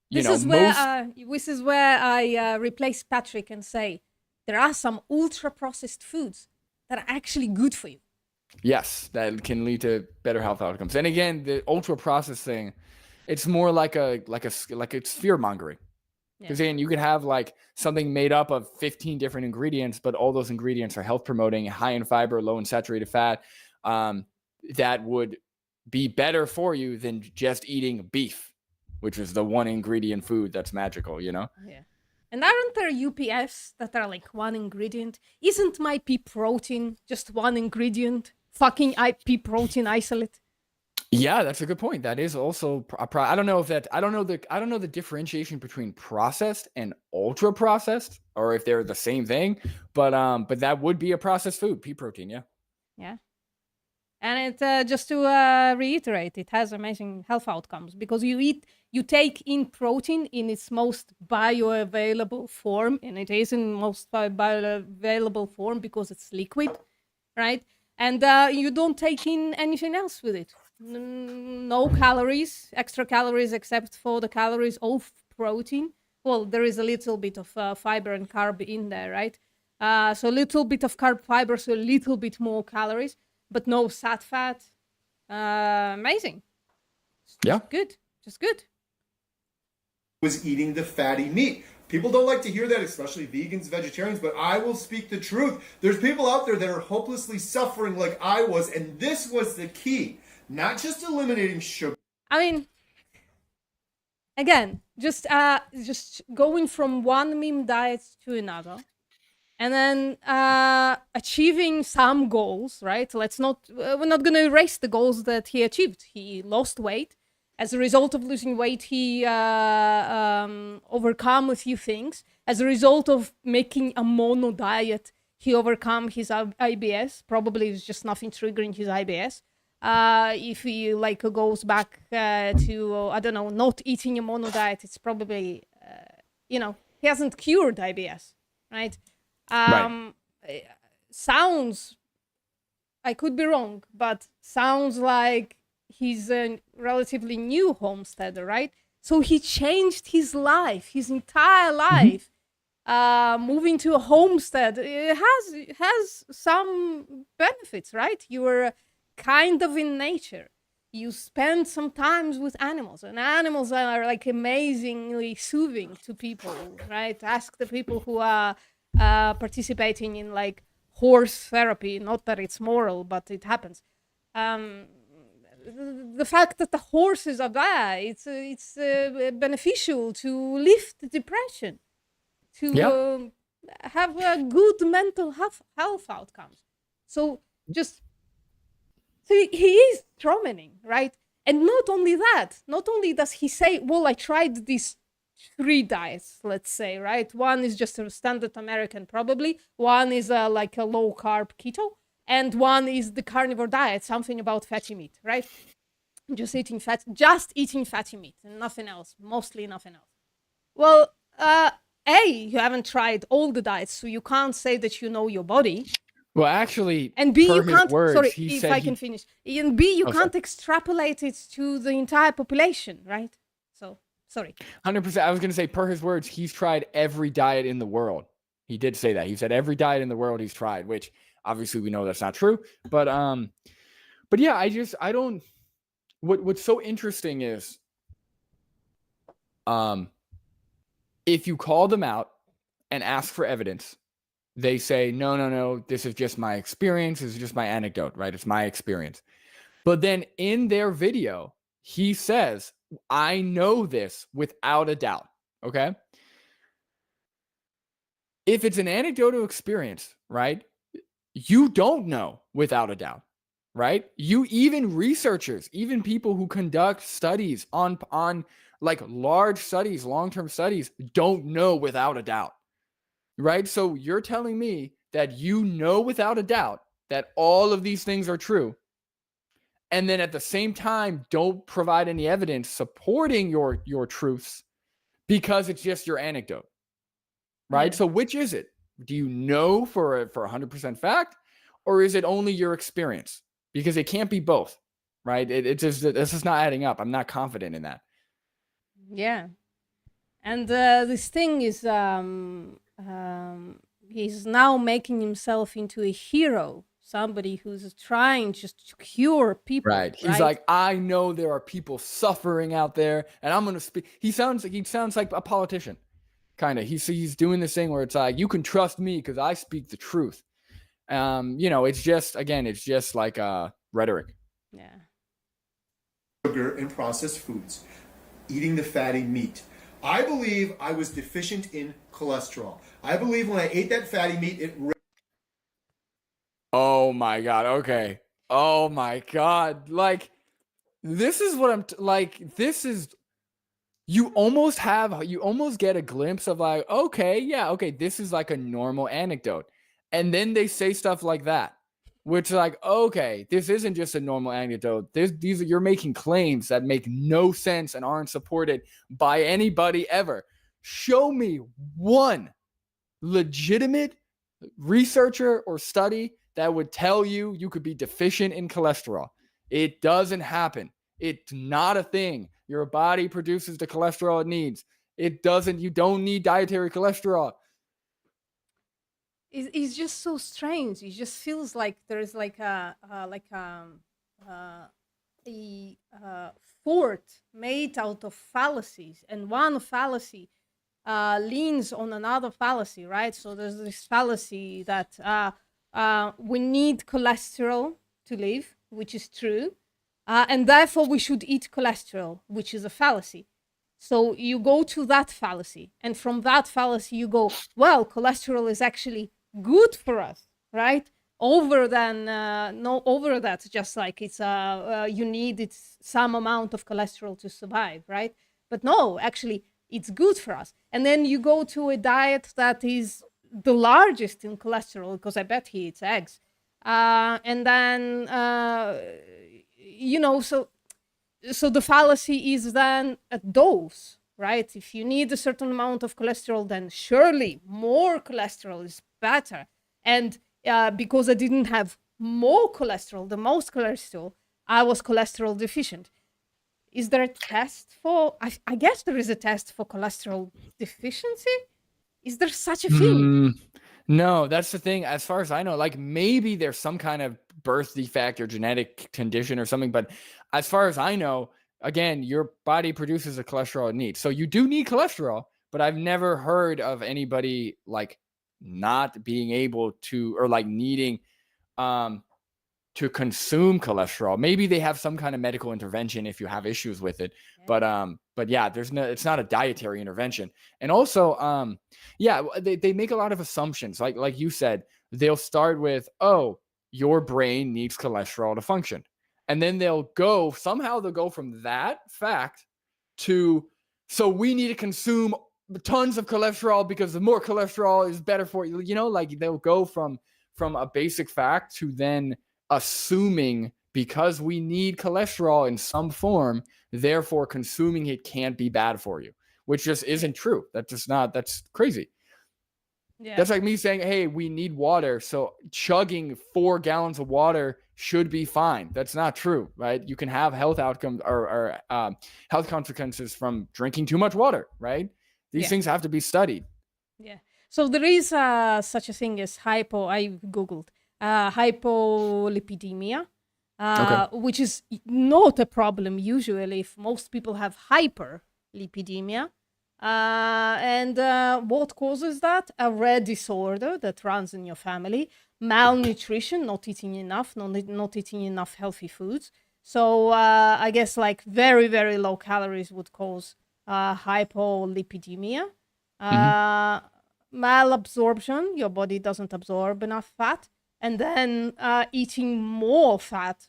This is where I replace Patrick and say, there are some ultra processed foods that are actually good for you. Yes, that can lead to better health outcomes. And again, the ultra processed thing, it's more like it's fear mongering. Because again, you could have like something made up of 15 different ingredients, but all those ingredients are health promoting, high in fiber, low in saturated fat, that would be better for you than just eating beef, which is the one ingredient food that's magical, you know? Yeah. And aren't there UPFs that are like one ingredient? Isn't my pea protein just one ingredient? Fucking pea protein isolate. Yeah, that's a good point. That is also I don't know the differentiation between processed and ultra processed, or if they're the same thing. But that would be a processed food, pea protein. Yeah. Yeah. And it just to reiterate, it has amazing health outcomes because you take in protein in its most bioavailable form, and it is in most bioavailable form because it's liquid, right? And you don't take in anything else with it. No calories, extra calories, except for the calories of protein. Well, there is a little bit of fiber and carb in there, right? So a little bit of carb fiber, so a little bit more calories, but no sat fat. Amazing. Yeah. Just good. Was eating the fatty meat. People don't like to hear that, especially vegans, vegetarians, but I will speak the truth. There's people out there that are hopelessly suffering like I was, and this was the key. Not just eliminating sugar. I mean, again, just going from one meme diet to another, and then achieving some goals, right? We're not going to erase the goals that he achieved. He lost weight. As a result of losing weight, he overcome a few things. As a result of making a mono diet, he overcome his IBS. Probably it's just nothing triggering his IBS. If he like goes back to I don't know, not eating a mono diet, it's probably he hasn't cured IBS, right? Sounds, I could be wrong, but sounds like he's a relatively new homesteader, right? So he changed his life, his entire life. Moving to a homestead, it has some benefits, right? You are kind of in nature. You spend some time with animals, and animals are like amazingly soothing to people, right? Ask the people who are participating in like horse therapy. Not that it's moral, but it happens. The fact that the horses are there, it's beneficial to lift depression, to have a good mental health outcomes. So he is dominating, right? And not only that, not only does he say, well, I tried these 3 diets, let's say, right? One is just a standard American, probably. One is like a low carb keto. And one is the carnivore diet, something about fatty meat, right? Just eating fatty meat and nothing else, mostly nothing else. Well, you haven't tried all the diets, so you can't say that you know your body. Well, actually, and B, you can't. Words, sorry, if I can finish. And B, you can't extrapolate it to the entire population, right? So, sorry. 100%. I was going to say, per his words, he's tried every diet in the world. He did say that. He said every diet in the world he's tried, which obviously we know that's not true. But yeah, I don't. What's so interesting is, if you call them out and ask for evidence, they say, no, this is just my experience. This is just my anecdote, right? It's my experience. But then in their video, he says, I know this without a doubt, okay? If it's an anecdotal experience, right, you don't know without a doubt, right? Even researchers, even people who conduct studies on like large studies, long-term studies, don't know without a doubt. Right? So you're telling me that you know without a doubt that all of these things are true, and then at the same time don't provide any evidence supporting your truths because it's just your anecdote, right? Yeah. So which is it? Do you know for 100% fact, or is it only your experience? Because it can't be both, right? It's just, this is not adding up. I'm not confident in that. Yeah. And this thing is he's now making himself into a hero, somebody who's trying just to cure people. Right. He's like, I know there are people suffering out there, and I'm going to speak. He sounds like a politician, kind of. He's doing this thing where it's like, you can trust me because I speak the truth. It's just like rhetoric. Yeah. Sugar and processed foods, eating the fatty meat. I believe I was deficient in cholesterol. I believe when I ate that fatty meat, it... Oh my God. Okay. Oh my God. Like, this is what I'm you almost get a glimpse of like, okay, this is like a normal anecdote. And then they say stuff like that, which is like, okay, this isn't just a normal anecdote. You're making claims that make no sense and aren't supported by anybody ever. Show me one legitimate researcher or study that would tell you could be deficient in cholesterol. It doesn't happen. It's not a thing. Your body produces the cholesterol it needs. You don't need dietary cholesterol. It's just so strange. It just feels like there's like a fort made out of fallacies, and one fallacy leans on another fallacy, right? So there's this fallacy that we need cholesterol to live, which is true, and therefore we should eat cholesterol, which is a fallacy. So you go to that fallacy, and from that fallacy you go, well, cholesterol is actually good for us, right? over than no over that, just like it's you need it's some amount of cholesterol to survive, right? But no, actually it's good for us. And then you go to a diet that is the largest in cholesterol, because I bet he eats eggs, and then you know, so the fallacy is then a dose, right? If you need a certain amount of cholesterol, then surely more cholesterol is better. And because I didn't have more cholesterol, the most cholesterol, I was cholesterol deficient. Is there a test for, I guess there is a test for cholesterol deficiency? Is there such a thing? No, that's the thing. As far as I know, like maybe there's some kind of birth defect or genetic condition or something. But as far as I know, again, your body produces the cholesterol it needs. So you do need cholesterol, but I've never heard of anybody like not being able to, or like needing to consume cholesterol. Maybe they have some kind of medical intervention if you have issues with it. But yeah, it's not a dietary intervention. And also, yeah, they make a lot of assumptions. Like you said, they'll start with, oh, your brain needs cholesterol to function. And then they'll go from that fact to, so we need to consume tons of cholesterol because the more cholesterol is better for you. You know, like they'll go from a basic fact to then assuming because we need cholesterol in some form, therefore consuming it can't be bad for you, which just isn't true. That's crazy. Yeah. That's like me saying, hey, we need water, so chugging 4 gallons of water should be fine. That's not true, right? You can have health outcomes or health consequences from drinking too much water, right? These things have to be studied. Yeah. So there is such a thing as I Googled, hypolipidemia, which is not a problem usually if most people have hyperlipidemia. And what causes that? A rare disorder that runs in your family, malnutrition, not eating enough, not eating enough healthy foods. So I guess like very, very low calories would cause hypolipidemia. Malabsorption, your body doesn't absorb enough fat. And then eating more fat,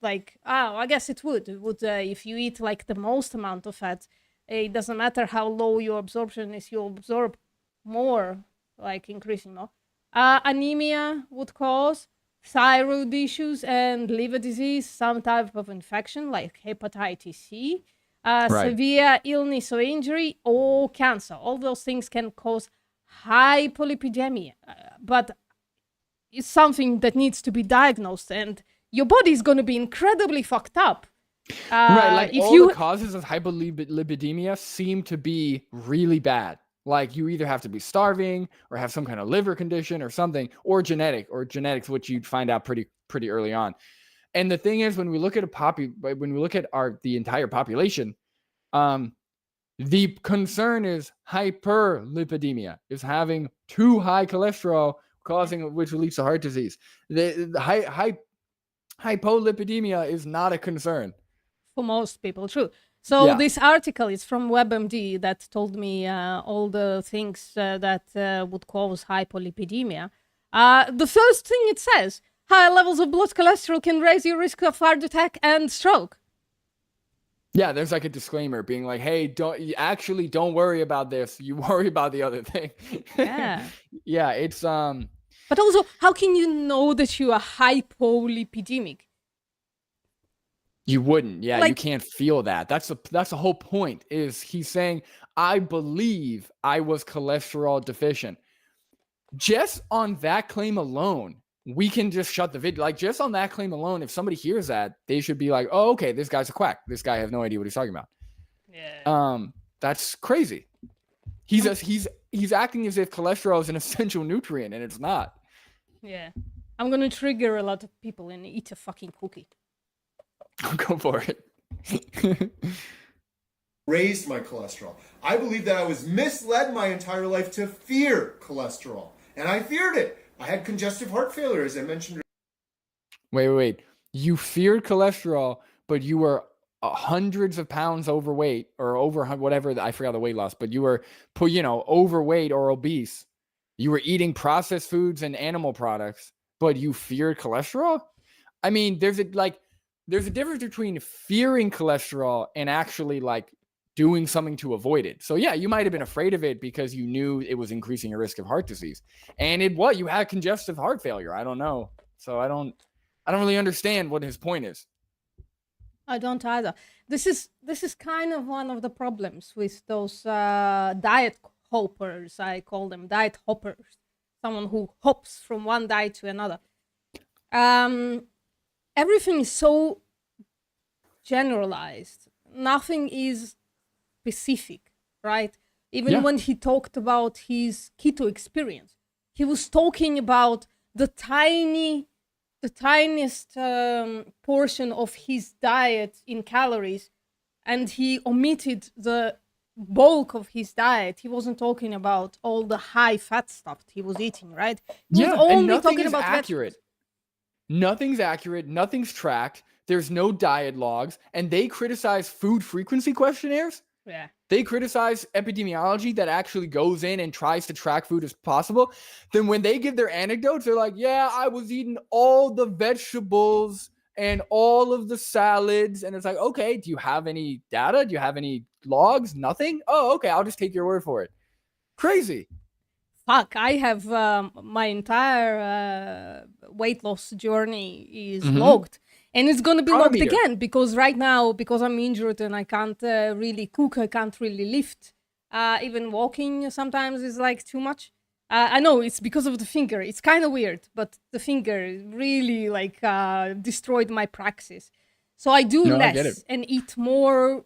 I guess it would. If you eat like the most amount of fat, it doesn't matter how low your absorption is, you'll absorb more, like increasing more. Anemia would cause thyroid issues and liver disease, some type of infection like hepatitis C, severe illness or injury, or cancer. All those things can cause hypolipidemia, but it's something that needs to be diagnosed, and your body is going to be incredibly fucked up. Right, like all the causes of hypolipidemia seem to be really bad. Like you either have to be starving or have some kind of liver condition or something, or genetics, which you'd find out pretty early on. And the thing is, when we look at the entire population, the concern is hyperlipidemia, is having too high cholesterol, which leads to heart disease. The hypolipidemia is not a concern. For most people, true. So this article is from WebMD that told me all the things that would cause hypolipidemia. The first thing it says, high levels of blood cholesterol can raise your risk of heart attack and stroke. Yeah, there's like a disclaimer being like, hey, don't worry about this. You worry about the other thing. Yeah. Yeah, it's But also, how can you know that you are hypolipidemic? You wouldn't. Yeah, you can't feel that. That's the whole point. Is he's saying, I believe I was cholesterol deficient. Just on that claim alone, we can just shut the video. Like just on that claim alone, if somebody hears that, they should be like, oh, okay, this guy's a quack. This guy has no idea what he's talking about. Yeah. That's crazy. He's acting as if cholesterol is an essential nutrient, and it's not. Yeah. I'm gonna trigger a lot of people and eat a fucking cookie. Go for it. Raised my cholesterol. I believe that I was misled my entire life to fear cholesterol. And I feared it. I had congestive heart failure, as I mentioned. Wait. You feared cholesterol, but you were hundreds of pounds overweight or over whatever. I forgot the weight loss, but you were overweight or obese. You were eating processed foods and animal products but you feared cholesterol? I mean, there's a difference between fearing cholesterol and actually like doing something to avoid it. So yeah, you might have been afraid of it because you knew it was increasing your risk of heart disease. And you had congestive heart failure. I don't know. So I don't really understand what his point is. I don't either. This is kind of one of the problems with those diet hoppers. I call them diet hoppers. Someone who hops from one diet to another. Everything is so generalized. Nothing is specific, right? Even when he talked about his keto experience, he was talking about the tiniest portion of his diet in calories, and he omitted the bulk of his diet. He wasn't talking about all the high fat stuff he was eating, right? He was only talking about accurate. Nothing's accurate. Nothing's tracked. There's no diet logs, and they criticize food frequency questionnaires. Yeah. They criticize epidemiology that actually goes in and tries to track food as possible. Then when they give their anecdotes, they're like, yeah, I was eating all the vegetables and all of the salads. And it's like, okay, do you have any data? Do you have any logs? Nothing? Oh, okay, I'll just take your word for it. Crazy. Fuck, I have my entire weight loss journey is logged. And it's going to be logged again because right now, because I'm injured and I can't really cook, I can't really lift. Even walking sometimes is like too much. I know it's because of the finger. It's kind of weird, but the finger really like destroyed my praxis. So I do less and eat more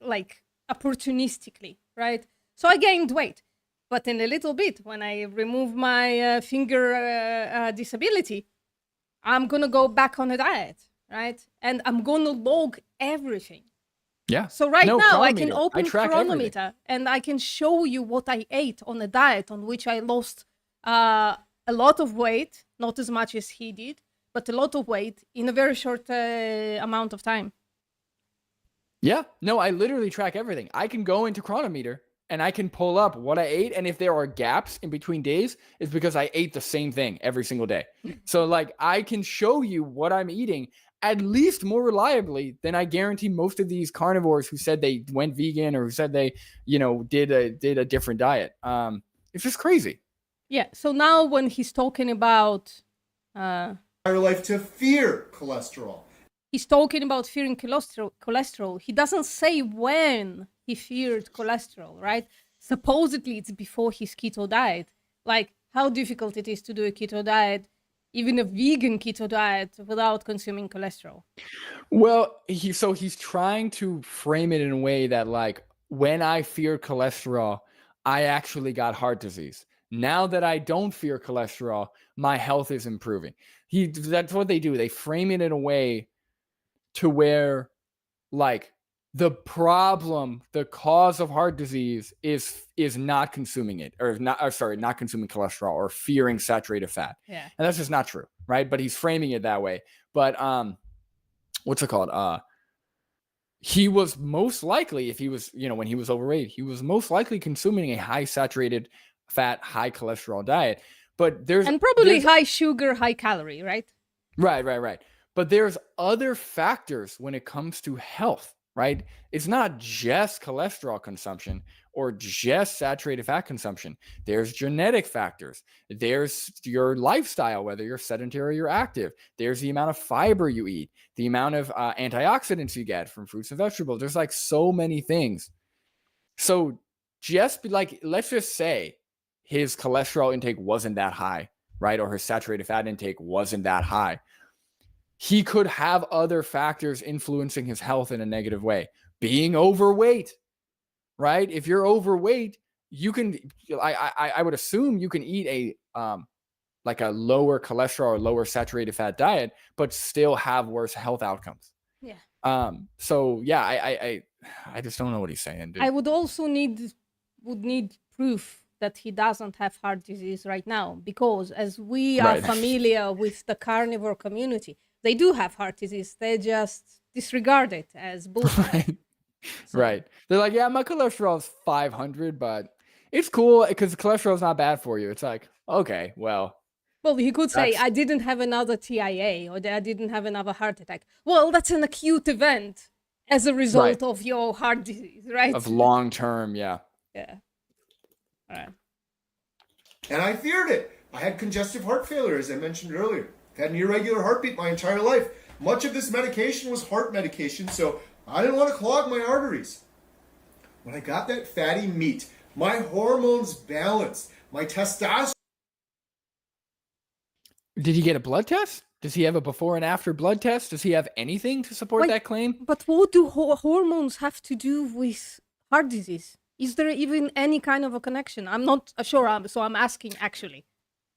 like opportunistically, right? So I gained weight. But in a little bit, when I remove my finger disability, I'm going to go back on a diet, right? And I'm going to log everything. Yeah. So now I can open Chronometer and I can show you what I ate on a diet on which I lost a lot of weight, not as much as he did, but a lot of weight in a very short amount of time. Yeah. No, I literally track everything. I can go into Chronometer and I can pull up what I ate. And if there are gaps in between days, it's because I ate the same thing every single day. So like I can show you what I'm eating at least more reliably than I guarantee most of these carnivores who said they went vegan or who said they, did a different diet. It's just crazy. Yeah. So now when he's talking about entire life to fear cholesterol. He's talking about fearing cholesterol. He doesn't say when he feared cholesterol, right? Supposedly it's before his keto diet. Like how difficult it is to do a keto diet, even a vegan keto diet, without consuming cholesterol. Well, he's trying to frame it in a way that like when I fear cholesterol, I actually got heart disease. Now that I don't fear cholesterol, my health is improving. That's what they do. They frame it in a way to where like the problem, the cause of heart disease is not consuming it not consuming cholesterol or fearing saturated fat. Yeah. And that's just not true, right? But he's framing it that way. But what's it called? He was most likely, if he was, when he was overweight, he was most likely consuming a high saturated fat, high cholesterol diet. But there's probably high sugar, high calorie, right? Right. But there's other factors when it comes to health, right? It's not just cholesterol consumption or just saturated fat consumption. There's genetic factors. There's your lifestyle, whether you're sedentary or you're active. There's the amount of fiber you eat, the amount of antioxidants you get from fruits and vegetables. There's like so many things. So let's just say his cholesterol intake wasn't that high, right? Or his saturated fat intake wasn't that high. He could have other factors influencing his health in a negative way. Being overweight, right? If you're overweight, you can, I would assume you can eat like a lower cholesterol or lower saturated fat diet, but still have worse health outcomes. Yeah. So yeah, I just don't know what he's saying, dude. I would also need proof that he doesn't have heart disease right now, because as we are familiar with the carnivore community, they do have heart disease. They just disregard it as bullshit. Right. They're like, yeah, my cholesterol is 500, but it's cool because cholesterol is not bad for you. It's like, okay, well, Well, he could say, I didn't have another TIA, or I didn't have another heart attack. Well, that's an acute event as a result of your heart disease, right? Of long term, yeah. Yeah. All right. And I feared it. I had congestive heart failure, as I mentioned earlier. I've had an irregular heartbeat my entire life. Much of this medication was heart medication, so I didn't want to clog my arteries. When I got that fatty meat, my hormones balanced. My testosterone. Did he get a blood test? Does he have a before and after blood test? Does he have anything to support that claim? But what do hormones have to do with heart disease? Is there even any kind of a connection? I'm not sure, so I'm asking actually.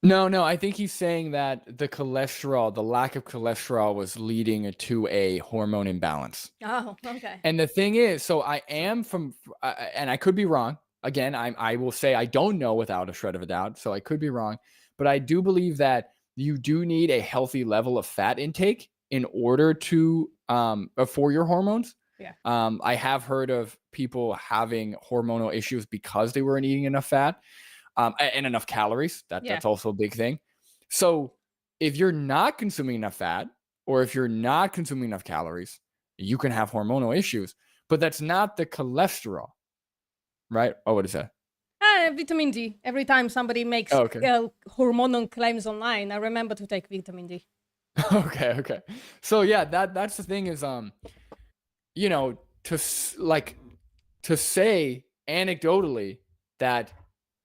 No, I think he's saying that the cholesterol, the lack of cholesterol was leading to a hormone imbalance. Oh, okay. And the thing is, so I am from, and I could be wrong. Again, I will say I don't know without a shred of a doubt, so I could be wrong. But I do believe that you do need a healthy level of fat intake in order to, for your hormones. Yeah. I have heard of people having hormonal issues because they weren't eating enough fat. And enough calories. That's also a big thing. So if you're not consuming enough fat, or if you're not consuming enough calories, you can have hormonal issues. But that's not the cholesterol, right? Oh, what is that? Vitamin D. Every time somebody makes hormonal claims online, I remember to take vitamin D. Okay. So yeah, that's the thing is, you know, to say anecdotally that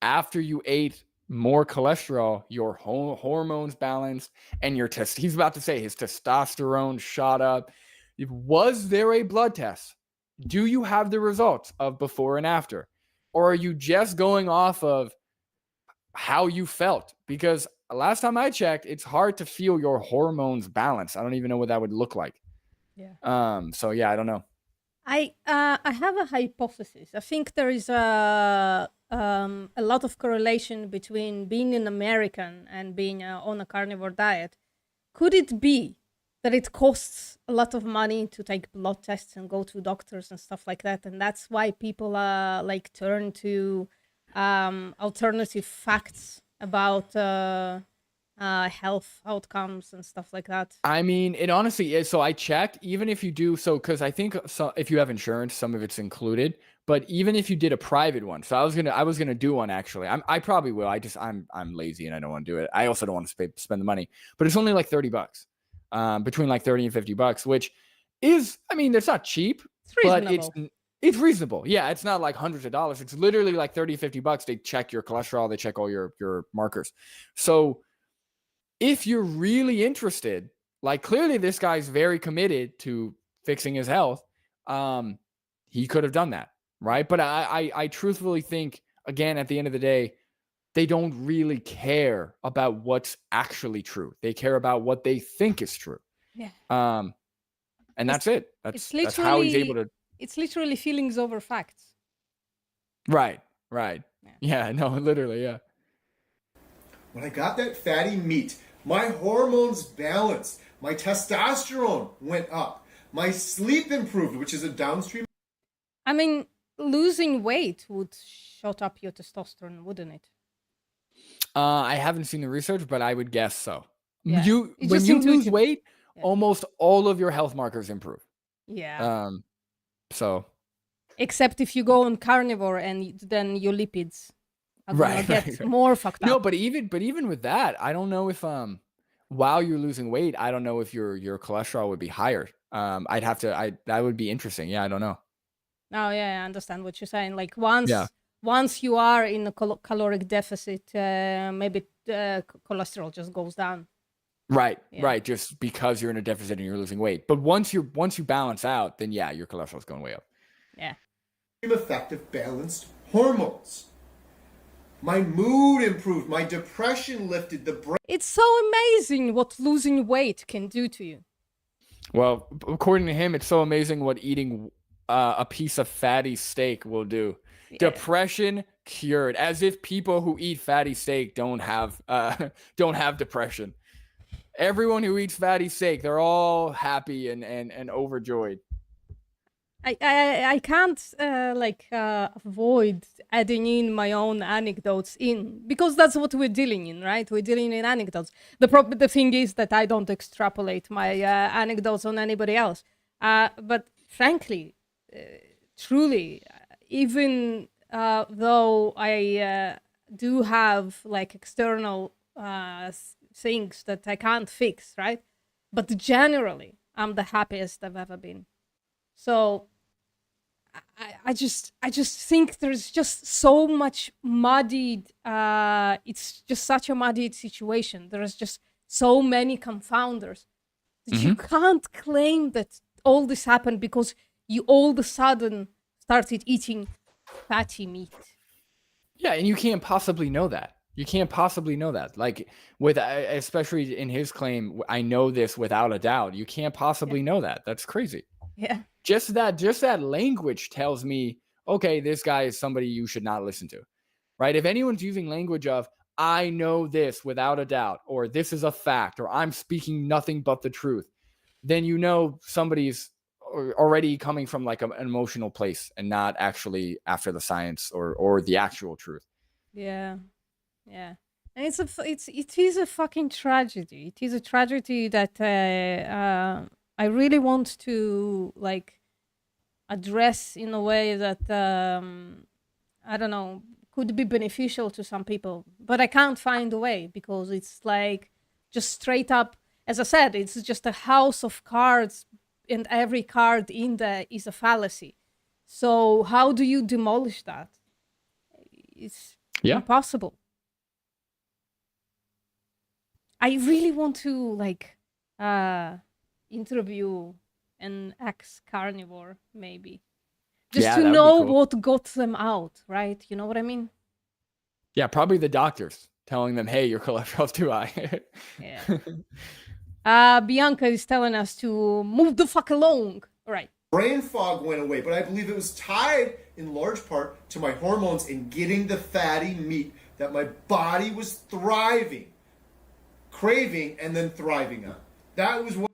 after you ate more cholesterol, your hormones balanced and your he's about to say his testosterone shot up. Was there a blood test? Do you have the results of before and after? Or are you just going off of how you felt? Because last time I checked, it's hard to feel your hormones balanced. I don't even know what that would look like. Yeah. So yeah, I don't know. I have a hypothesis. I think there is a lot of correlation between being an American and being on a carnivore diet. Could it be that it costs a lot of money to take blood tests and go to doctors and stuff like that, and that's why people like turn to alternative facts about health outcomes and stuff like that? I mean, it honestly is. So I checked, even if you do so, because I think if you have insurance, some of it's included. But even if you did a private one, so I was gonna do one actually. I probably will. I'm lazy and I don't want to do it. I also don't want to spend the money. But it's only like $30, between like $30 and $50, which is, I mean, it's not cheap, but it's reasonable. Yeah, it's not like hundreds of dollars. It's literally like $30, $50. They check your cholesterol, they check all your markers. So if you're really interested, like clearly this guy's very committed to fixing his health, he could have done that, right? But I truthfully think, again, at the end of the day, they don't really care about what's actually true. They care about what they think is true. Yeah. And that's it. That's how he's able to. It's literally feelings over facts. Right. Yeah, no, literally, yeah. When I got that fatty meat, my hormones balanced. My testosterone went up. My sleep improved, which is a downstream. I mean, losing weight would shut up your testosterone, wouldn't it? I haven't seen the research, but I would guess so. Yeah. When you lose weight, almost all of your health markers improve. Yeah. So. Except if you go on carnivore and then your lipids are gonna get more fucked up. No, but even with that, I don't know if while you're losing weight, I don't know if your cholesterol would be higher. That would be interesting. Yeah, I don't know. Oh yeah, I understand what you're saying. Like once you are in a caloric deficit, maybe cholesterol just goes down. Right. Just because you're in a deficit and you're losing weight. But once you balance out, then yeah, your cholesterol's going way up. Yeah. Effective balanced hormones. My mood improved. My depression lifted. The brain. It's so amazing what losing weight can do to you. Well, according to him, it's so amazing what eating a piece of fatty steak will do. Yeah. Depression cured, as if people who eat fatty steak don't have depression. Everyone who eats fatty steak, they're all happy and overjoyed. I can't avoid adding in my own anecdotes in, because that's what we're dealing in, right? We're dealing in anecdotes. The thing is that I don't extrapolate my anecdotes on anybody else. But frankly, truly, even though I do have like external things that I can't fix, right? But generally, I'm the happiest I've ever been. So I just think there's just so much muddied. It's just such a muddied situation. There's just so many confounders that you can't claim that all this happened because you all of a sudden started eating fatty meat. Yeah, and you can't possibly know that. You can't possibly know that. Like with, especially in his claim, I know this without a doubt. You can't possibly know that. That's crazy. Yeah. Just that language tells me, okay, this guy is somebody you should not listen to, right? If anyone's using language of, I know this without a doubt, or this is a fact, or I'm speaking nothing but the truth, then you know somebody's already coming from like an emotional place and not actually after the science or the actual truth. Yeah. Yeah. And it is a fucking tragedy. It is a tragedy that I really want to like address in a way that I don't know, could be beneficial to some people, but I can't find a way because it's like just straight up, as I said, it's just a house of cards and every card in there is a fallacy. So how do you demolish that? It's impossible. I really want to like interview an ex-carnivore, maybe. Just to know cool. What got them out, right? You know what I mean? Yeah, probably the doctors telling them, hey, your cholesterol's too high. Yeah. Bianca is telling us to move the fuck along. All right. Brain fog went away, but I believe it was tied in large part to my hormones and getting the fatty meat that my body was thriving, craving, and then thriving on. That was what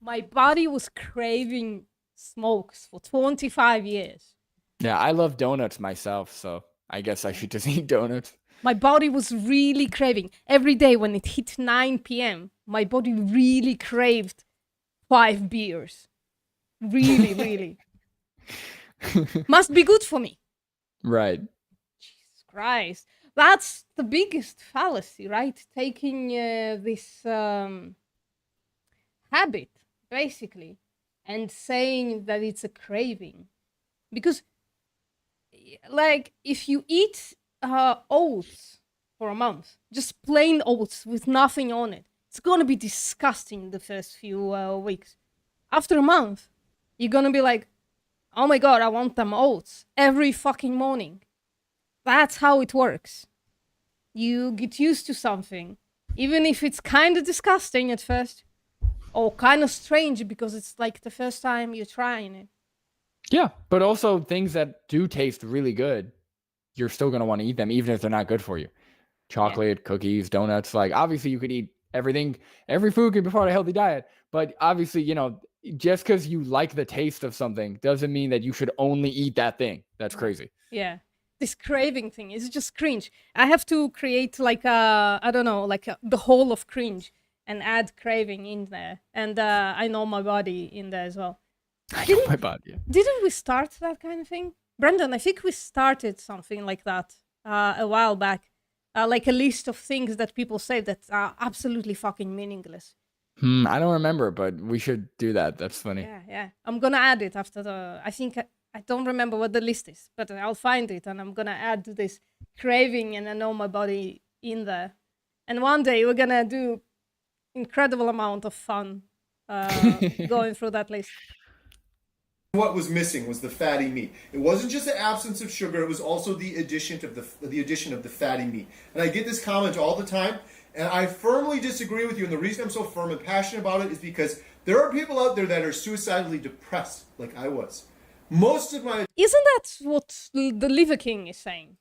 my body was craving smokes for 25 years. Yeah, I love donuts myself, so I guess I should just eat donuts. My body was really craving. Every day when it hit 9 p.m., my body really craved 5 beers. Really, really. Must be good for me. Right. Jesus Christ. That's the biggest fallacy, right? Taking this habit, basically, and saying that it's a craving. Because, like, if you eat oats for a month, just plain oats with nothing on it, it's gonna be disgusting the first few weeks. After a month, you're gonna be like, oh my god, I want them oats every fucking morning. That's how it works. You get used to something, even if it's kind of disgusting at first, or kind of strange because it's like the first time you're trying it. Yeah, but also things that do taste really good, you're still going to want to eat them, even if they're not good for you. Chocolate, cookies, donuts, like obviously you could eat everything, every food could be part of a healthy diet, but obviously, you know, just because you like the taste of something doesn't mean that you should only eat that thing. That's crazy. Yeah. This craving thing is just cringe. I have to create like I don't know, like the whole of cringe and add craving in there. And I know my body in there as well. I know my body. Yeah. Didn't we start that kind of thing? Brendan, I think we started something like that a while back. Like a list of things that people say that are absolutely fucking meaningless. I don't remember, but we should do that. That's funny. Yeah. I'm gonna add it after the. I think I don't remember what the list is, but I'll find it and I'm gonna add this craving and I know my body in there. And one day we're gonna do incredible amount of fun going through that list. What was missing was the fatty meat. It wasn't just the absence of sugar; it was also the addition of the fatty meat. And I get this comment all the time, and I firmly disagree with you. And the reason I'm so firm and passionate about it is because there are people out there that are suicidally depressed, like I was. Most of my isn't that what the Liver King is saying?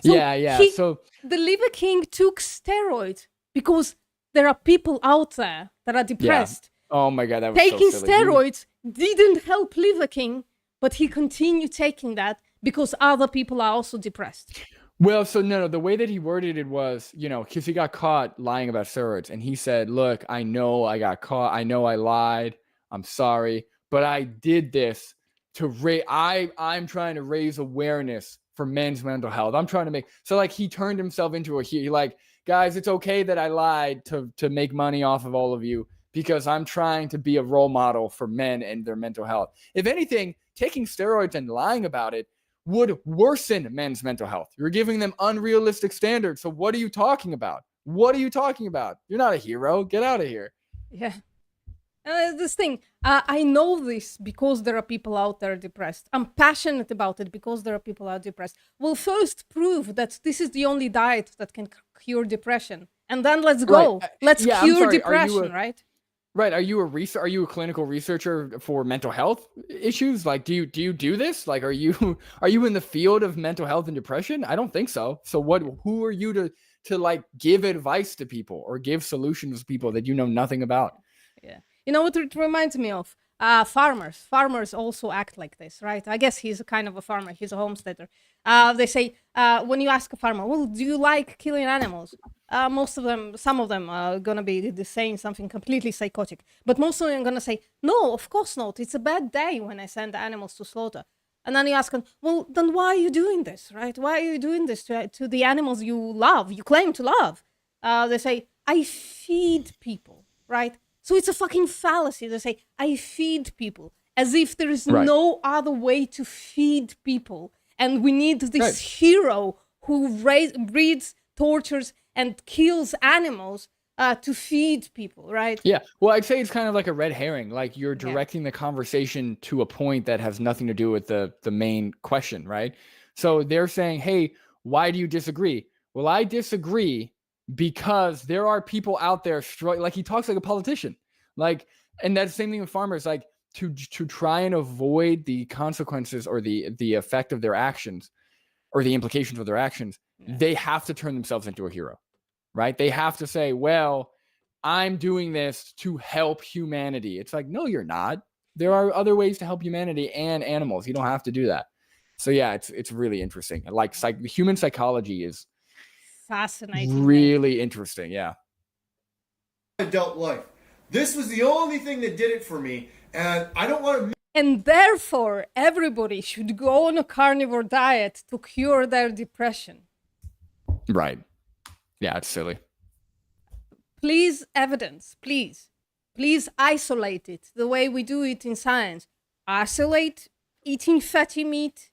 So yeah. So the Liver King took steroids because there are people out there that are depressed. Oh my God, that was Taking so silly. steroids didn't help Liver King, but he continued taking that because other people are also depressed. Well, so no, the way that he worded it was, you know, because he got caught lying about steroids, and he said, "Look, I know I got caught. I know I lied. I'm sorry, but I did this to I'm trying to raise awareness for men's mental health. I'm trying to make so like he turned himself into a hero. Like, guys, it's okay that I lied to make money off of all of you because I'm trying to be a role model for men and their mental health. If anything, taking steroids and lying about it would worsen men's mental health. You're giving them unrealistic standards. So what are you talking about? What are you talking about? You're not a hero. Get out of here." Yeah. This thing, I know this because there are people out there depressed. I'm passionate about it because there are people out depressed. We'll first prove that this is the only diet that can cure depression. And then let's go. Right. Let's Yeah, I'm cure sorry. depression, right? Right. Are you a clinical researcher for mental health issues? Like, do you do this? Like, are you in the field of mental health and depression? I don't think so. So who are you to like give advice to people or give solutions to people that you know nothing about? Yeah. You know what it reminds me of? Farmers. Farmers also act like this, right? I guess he's a kind of a farmer. He's a homesteader. They say, when you ask a farmer, well, do you like killing animals? Some of them are going to be saying something completely psychotic. But most of them are going to say, no, of course not. It's a bad day when I send animals to slaughter. And then you ask them, well, then why are you doing this, right? Why are you doing this to the animals you love, you claim to love? They say, I feed people, right? So it's a fucking fallacy. They say, I feed people, as if there is no other way to feed people. And we need this hero who breeds, tortures, and kills animals to feed people, right? Yeah. Well, I'd say it's kind of like a red herring. Like you're directing the conversation to a point that has nothing to do with the main question, right? So they're saying, hey, why do you disagree? Well, I disagree because there are people out there struggling. Like he talks like a politician. Like, and that's the same thing with farmers. Like to try and avoid the consequences or the effect of their actions or the implications of their actions, they have to turn themselves into a hero, right? They have to say, well, I'm doing this to help humanity. It's like, no, you're not. There are other ways to help humanity and animals. You don't have to do that. So yeah, it's really interesting. Like human psychology is fascinating, really interesting. Yeah. Adult life. This was the only thing that did it for me, and I don't want to. And therefore, everybody should go on a carnivore diet to cure their depression. Right. Yeah, it's silly. Please, evidence, please isolate it the way we do it in science. Isolate eating fatty meat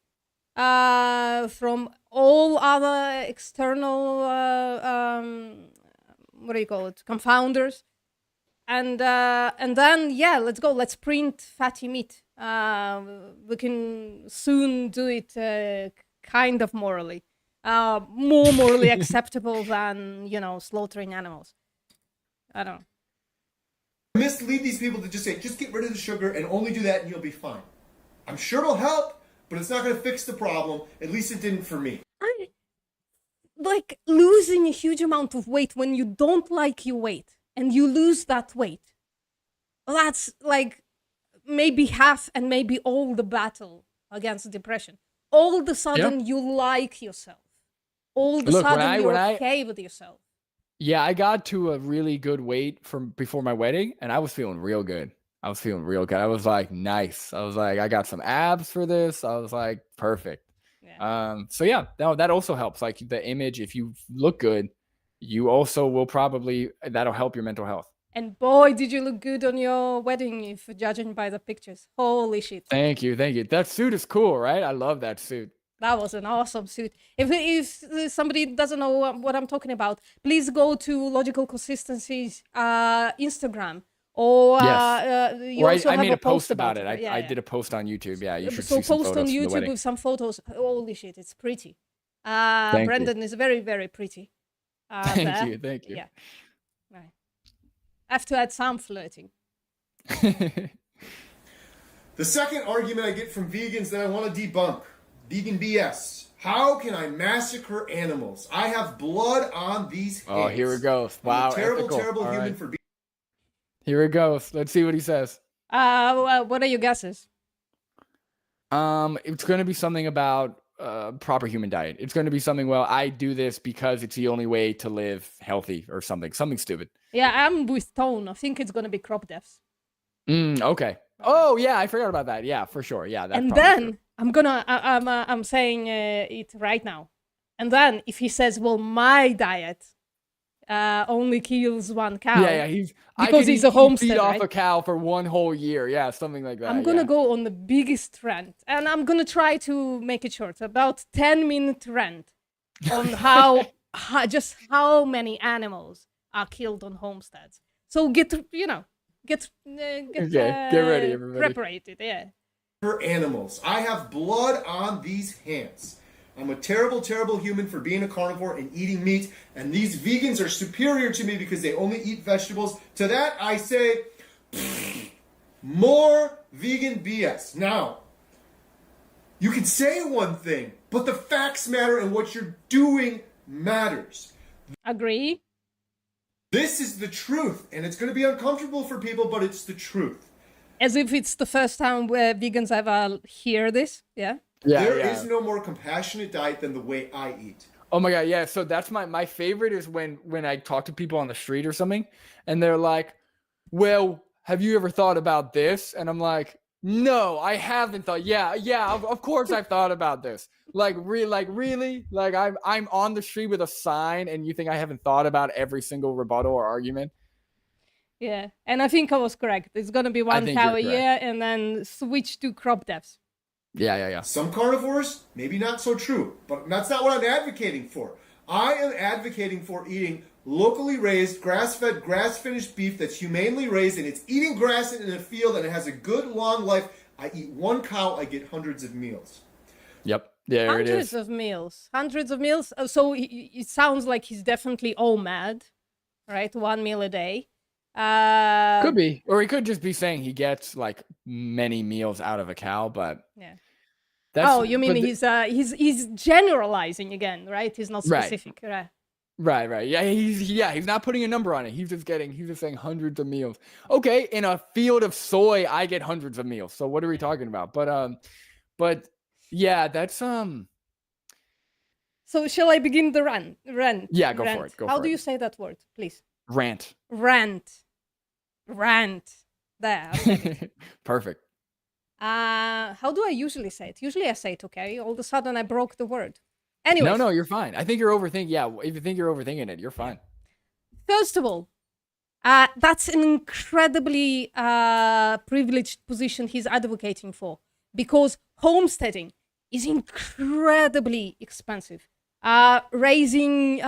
from all other external, confounders. And then, yeah, let's go. Let's print fatty meat. We can soon do it kind of morally. More morally acceptable than, slaughtering animals. I don't know. Mislead these people to just say, just get rid of the sugar and only do that and you'll be fine. I'm sure it'll help, but it's not going to fix the problem. At least it didn't for me. Like losing a huge amount of weight when you don't like your weight and you lose that weight. That's like maybe half and maybe all the battle against depression. All of a sudden you like yourself. All of a sudden you're okay with yourself. Yeah, I got to a really good weight from before my wedding, and I was feeling real good. I was like, nice. I was like, I got some abs for this. I was like, perfect. Yeah. So yeah, that also helps. Like the image, if you look good, you also will that'll help your mental health. And boy, did you look good on your wedding, if judging by the pictures. Holy shit. Thank you. That suit is cool, right? I love that suit. That was an awesome suit. If somebody doesn't know what I'm talking about, please go to Logical Consistency's Instagram. Or you also I have made a post about it. I did a post on YouTube. Yeah, you should so see some post photos on YouTube from the wedding. with some photos. Holy shit, it's pretty. Thank Brendan you. is very, very pretty. Thank you. Yeah. Right. I have to add some flirting. The second argument I get from vegans that I want to debunk. Vegan BS. How can I massacre animals? I have blood on these hands. Oh, here we go. Wow, I'm a terrible, ethical. terrible All human right. for being. Here it goes. Let's see what he says. What are your guesses? It's going to be something about proper human diet. It's going to be something, well, I do this because it's the only way to live healthy or something stupid. Yeah, I'm with Tone. I think it's going to be crop deaths. Okay. Oh, yeah, I forgot about that. Yeah, for sure. Yeah, that's and probably then true. I'm saying it right now. And then if he says, well, my diet only kills one cow. Yeah, because he's a homestead, feed off right? a cow for one whole year. Yeah, something like that. I'm gonna go on the biggest rant, and I'm gonna try to make it short. About 10-minute rant on how many animals are killed on homesteads. So get ready, everybody. Preparated, yeah. For animals, I have blood on these hands. I'm a terrible, terrible human for being a carnivore and eating meat, and these vegans are superior to me because they only eat vegetables. To that, I say, more vegan BS. Now, you can say one thing, but the facts matter and what you're doing matters. Agree. This is the truth, and it's going to be uncomfortable for people, but it's the truth. As if it's the first time where vegans ever hear this, yeah? There is no more compassionate diet than the way I eat. Oh my God, yeah. So that's my favorite is when I talk to people on the street or something, and they're like, well, have you ever thought about this? And I'm like, no, I haven't thought. Yeah, of course I've thought about this. Really? Like I'm on the street with a sign, and you think I haven't thought about every single rebuttal or argument? Yeah, and I think I was correct. It's gonna be one cow a year, and then switch to crop deaths. Yeah. Some carnivores, maybe not so true, but that's not what I'm advocating for. I am advocating for eating locally raised, grass-fed, grass-finished beef that's humanely raised, and it's eating grass in a field, and it has a good, long life. I eat one cow, I get hundreds of meals. Yep, there it is. Hundreds of meals. So it sounds like he's definitely mad, right? 1 meal a day. Could be, or he could just be saying he gets like many meals out of a cow, but yeah. That's, you mean he's generalizing again, right? He's not specific, right? Right. Yeah, he's not putting a number on it. He's just saying hundreds of meals. Okay, in a field of soy, I get hundreds of meals. So what are we talking about? But yeah, that's So shall I begin the rant? Yeah, go for it. How do you say that word, please? Rant. There. Perfect. How do I usually say it? Usually I say it, okay? All of a sudden I broke the word. Anyway. No, you're fine. I think you're overthinking. Yeah, if you think you're overthinking it, you're fine. First of all, that's an incredibly privileged position he's advocating for, because homesteading is incredibly expensive. Raising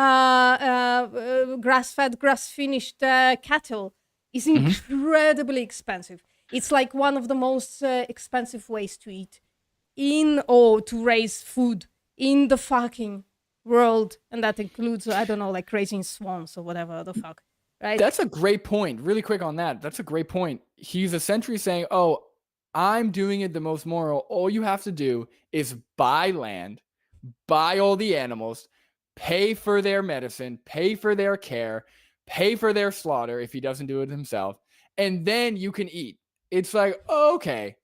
grass-fed, grass-finished cattle is incredibly expensive. It's like one of the most expensive ways to eat to raise food in the fucking world. And that includes, I don't know, like raising swans or whatever the fuck, right? That's a great point. Really quick on that. That's a great point. He's essentially saying, oh, I'm doing it the most moral. All you have to do is buy land, buy all the animals, pay for their medicine, pay for their care, pay for their slaughter if he doesn't do it himself, and then you can eat. It's like, okay,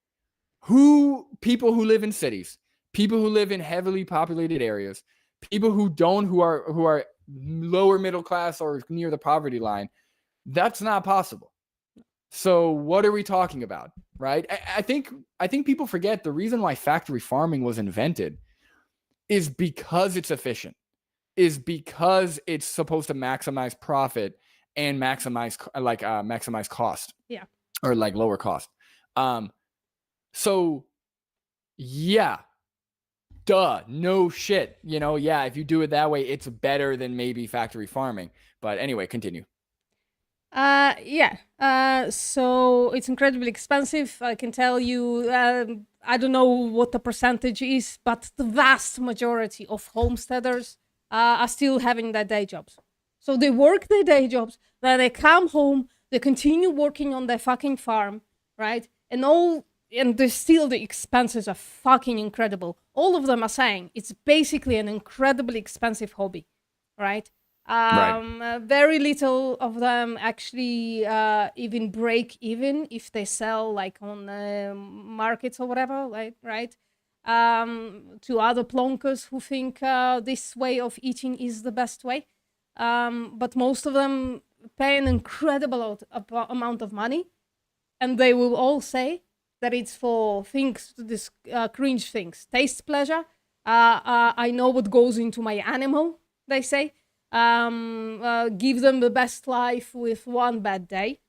people who live in cities, people who live in heavily populated areas, people who are lower middle class or near the poverty line, that's not possible. So what are we talking about, right? I think people forget the reason why factory farming was invented is because it's efficient, is because it's supposed to maximize profit and maximize cost. Yeah. Or like lower cost. So yeah, duh, no shit. If you do it that way, it's better than maybe factory farming. But anyway, continue. So it's incredibly expensive. I can tell you, I don't know what the percentage is, but the vast majority of homesteaders are still having their day jobs. So they work their day jobs, then they come home, they continue working on their fucking farm, right? And the expenses are fucking incredible. All of them are saying it's basically an incredibly expensive hobby, right? Very little of them actually even break even if they sell like on markets or whatever, like, right? To other plonkers who think this way of eating is the best way. But most of them pay an incredible amount of money, and they will all say that it's for things, this cringe things, taste pleasure. I know what goes into my animal, they say. Give them the best life with one bad day,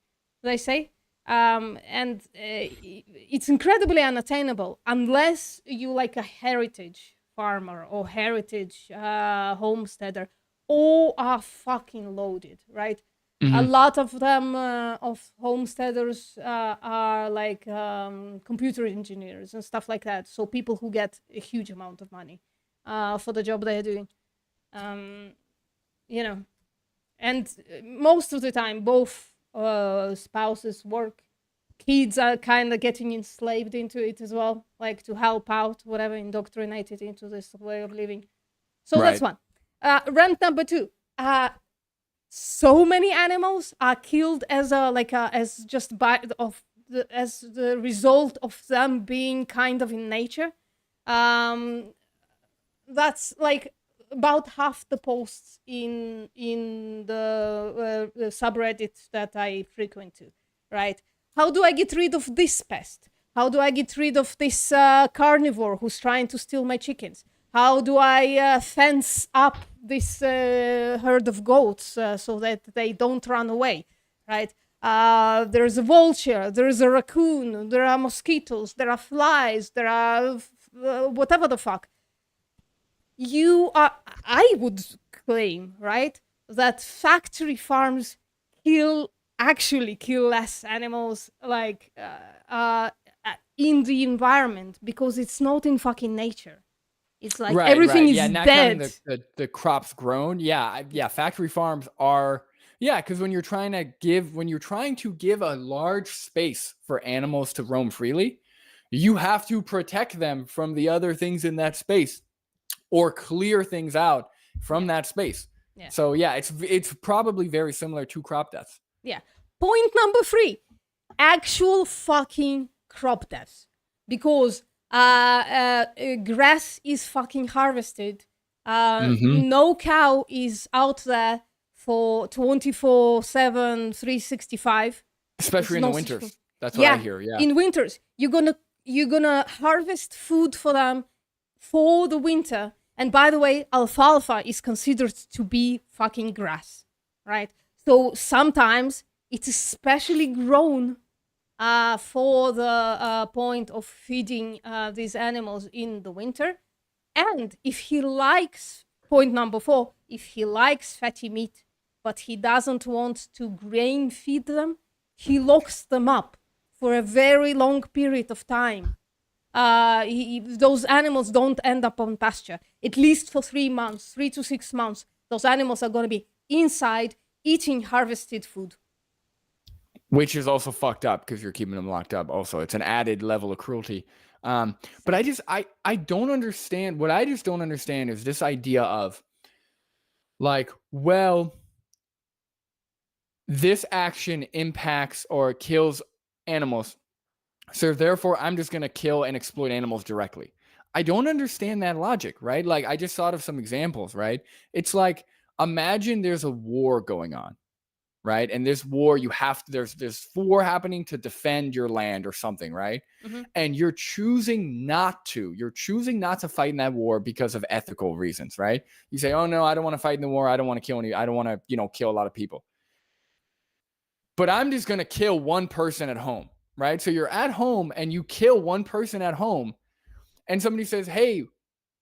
they say. And it's incredibly unattainable unless you like a heritage farmer or heritage homesteader. All are fucking loaded, right? Mm-hmm. A lot of them of homesteaders are like computer engineers and stuff like that. So people who get a huge amount of money for the job they're doing. You know, and most of the time both spouses work. Kids are kind of getting enslaved into it as well, like to help out, whatever, indoctrinated into this way of living. So Right. that's one. Rant number 2. So many animals are killed as as the result of them being kind of in nature. That's like about half the posts in the subreddit that I frequent to, right? How do I get rid of this pest? How do I get rid of this carnivore who's trying to steal my chickens? How do I fence up this herd of goats so that they don't run away, right? There's a vulture, there's a raccoon, there are mosquitoes, there are flies, there are whatever the fuck. I would claim, right, that factory farms actually kill less animals like in the environment because it's not in fucking nature. It's like everything is not dead. counting the crops grown. Yeah. Factory farms are, because when you're trying to give a large space for animals to roam freely, you have to protect them from the other things in that space or clear things out from that space. Yeah. So it's probably very similar to crop deaths. Yeah. Point number 3, actual fucking crop deaths. Because grass is fucking harvested. No cow is out there for 24/7, 365. Especially in the winters. That's what I hear. Yeah. In winters, you're gonna harvest food for them for the winter. And by the way, alfalfa is considered to be fucking grass, right? So sometimes it's especially grown for the point of feeding these animals in the winter. And if he likes, point number 4, if he likes fatty meat, but he doesn't want to grain feed them, he locks them up for a very long period of time. Those animals don't end up on pasture, at least for 3 months, 3 to 6 months. Those animals are going to be inside eating harvested food. Which is also fucked up because you're keeping them locked up. Also, it's an added level of cruelty. But I don't understand. What I just don't understand is this idea of like, well, this action impacts or kills animals, so therefore I'm just going to kill and exploit animals directly. I don't understand that logic, right? Like, I just thought of some examples, right? It's like, imagine there's a war going on, right? And this war, there's war happening to defend your land or something, right? Mm-hmm. And you're choosing not to fight in that war because of ethical reasons, right? You say, oh no, I don't want to fight in the war. I don't want to kill I don't want to, kill a lot of people. But I'm just going to kill one person at home, right? So you're at home and you kill one person at home and somebody says, hey,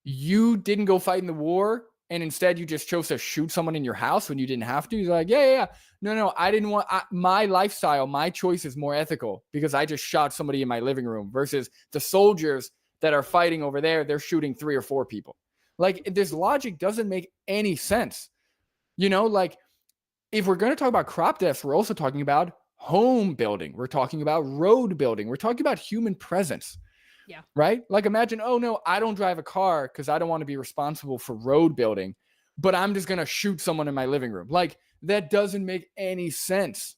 you didn't go fight in the war and instead you just chose to shoot someone in your house when you didn't have to. You're like, yeah. No, I didn't want my lifestyle. My choice is more ethical because I just shot somebody in my living room versus the soldiers that are fighting over there. They're shooting 3 or 4 people. Like, this logic doesn't make any sense. Like, if we're going to talk about crop deaths, we're also talking about home building. We're talking about road building. We're talking about human presence. Yeah. Right? Like, imagine, oh no, I don't drive a car because I don't want to be responsible for road building. but I'm just going to shoot someone in my living room. Like, that doesn't make any sense.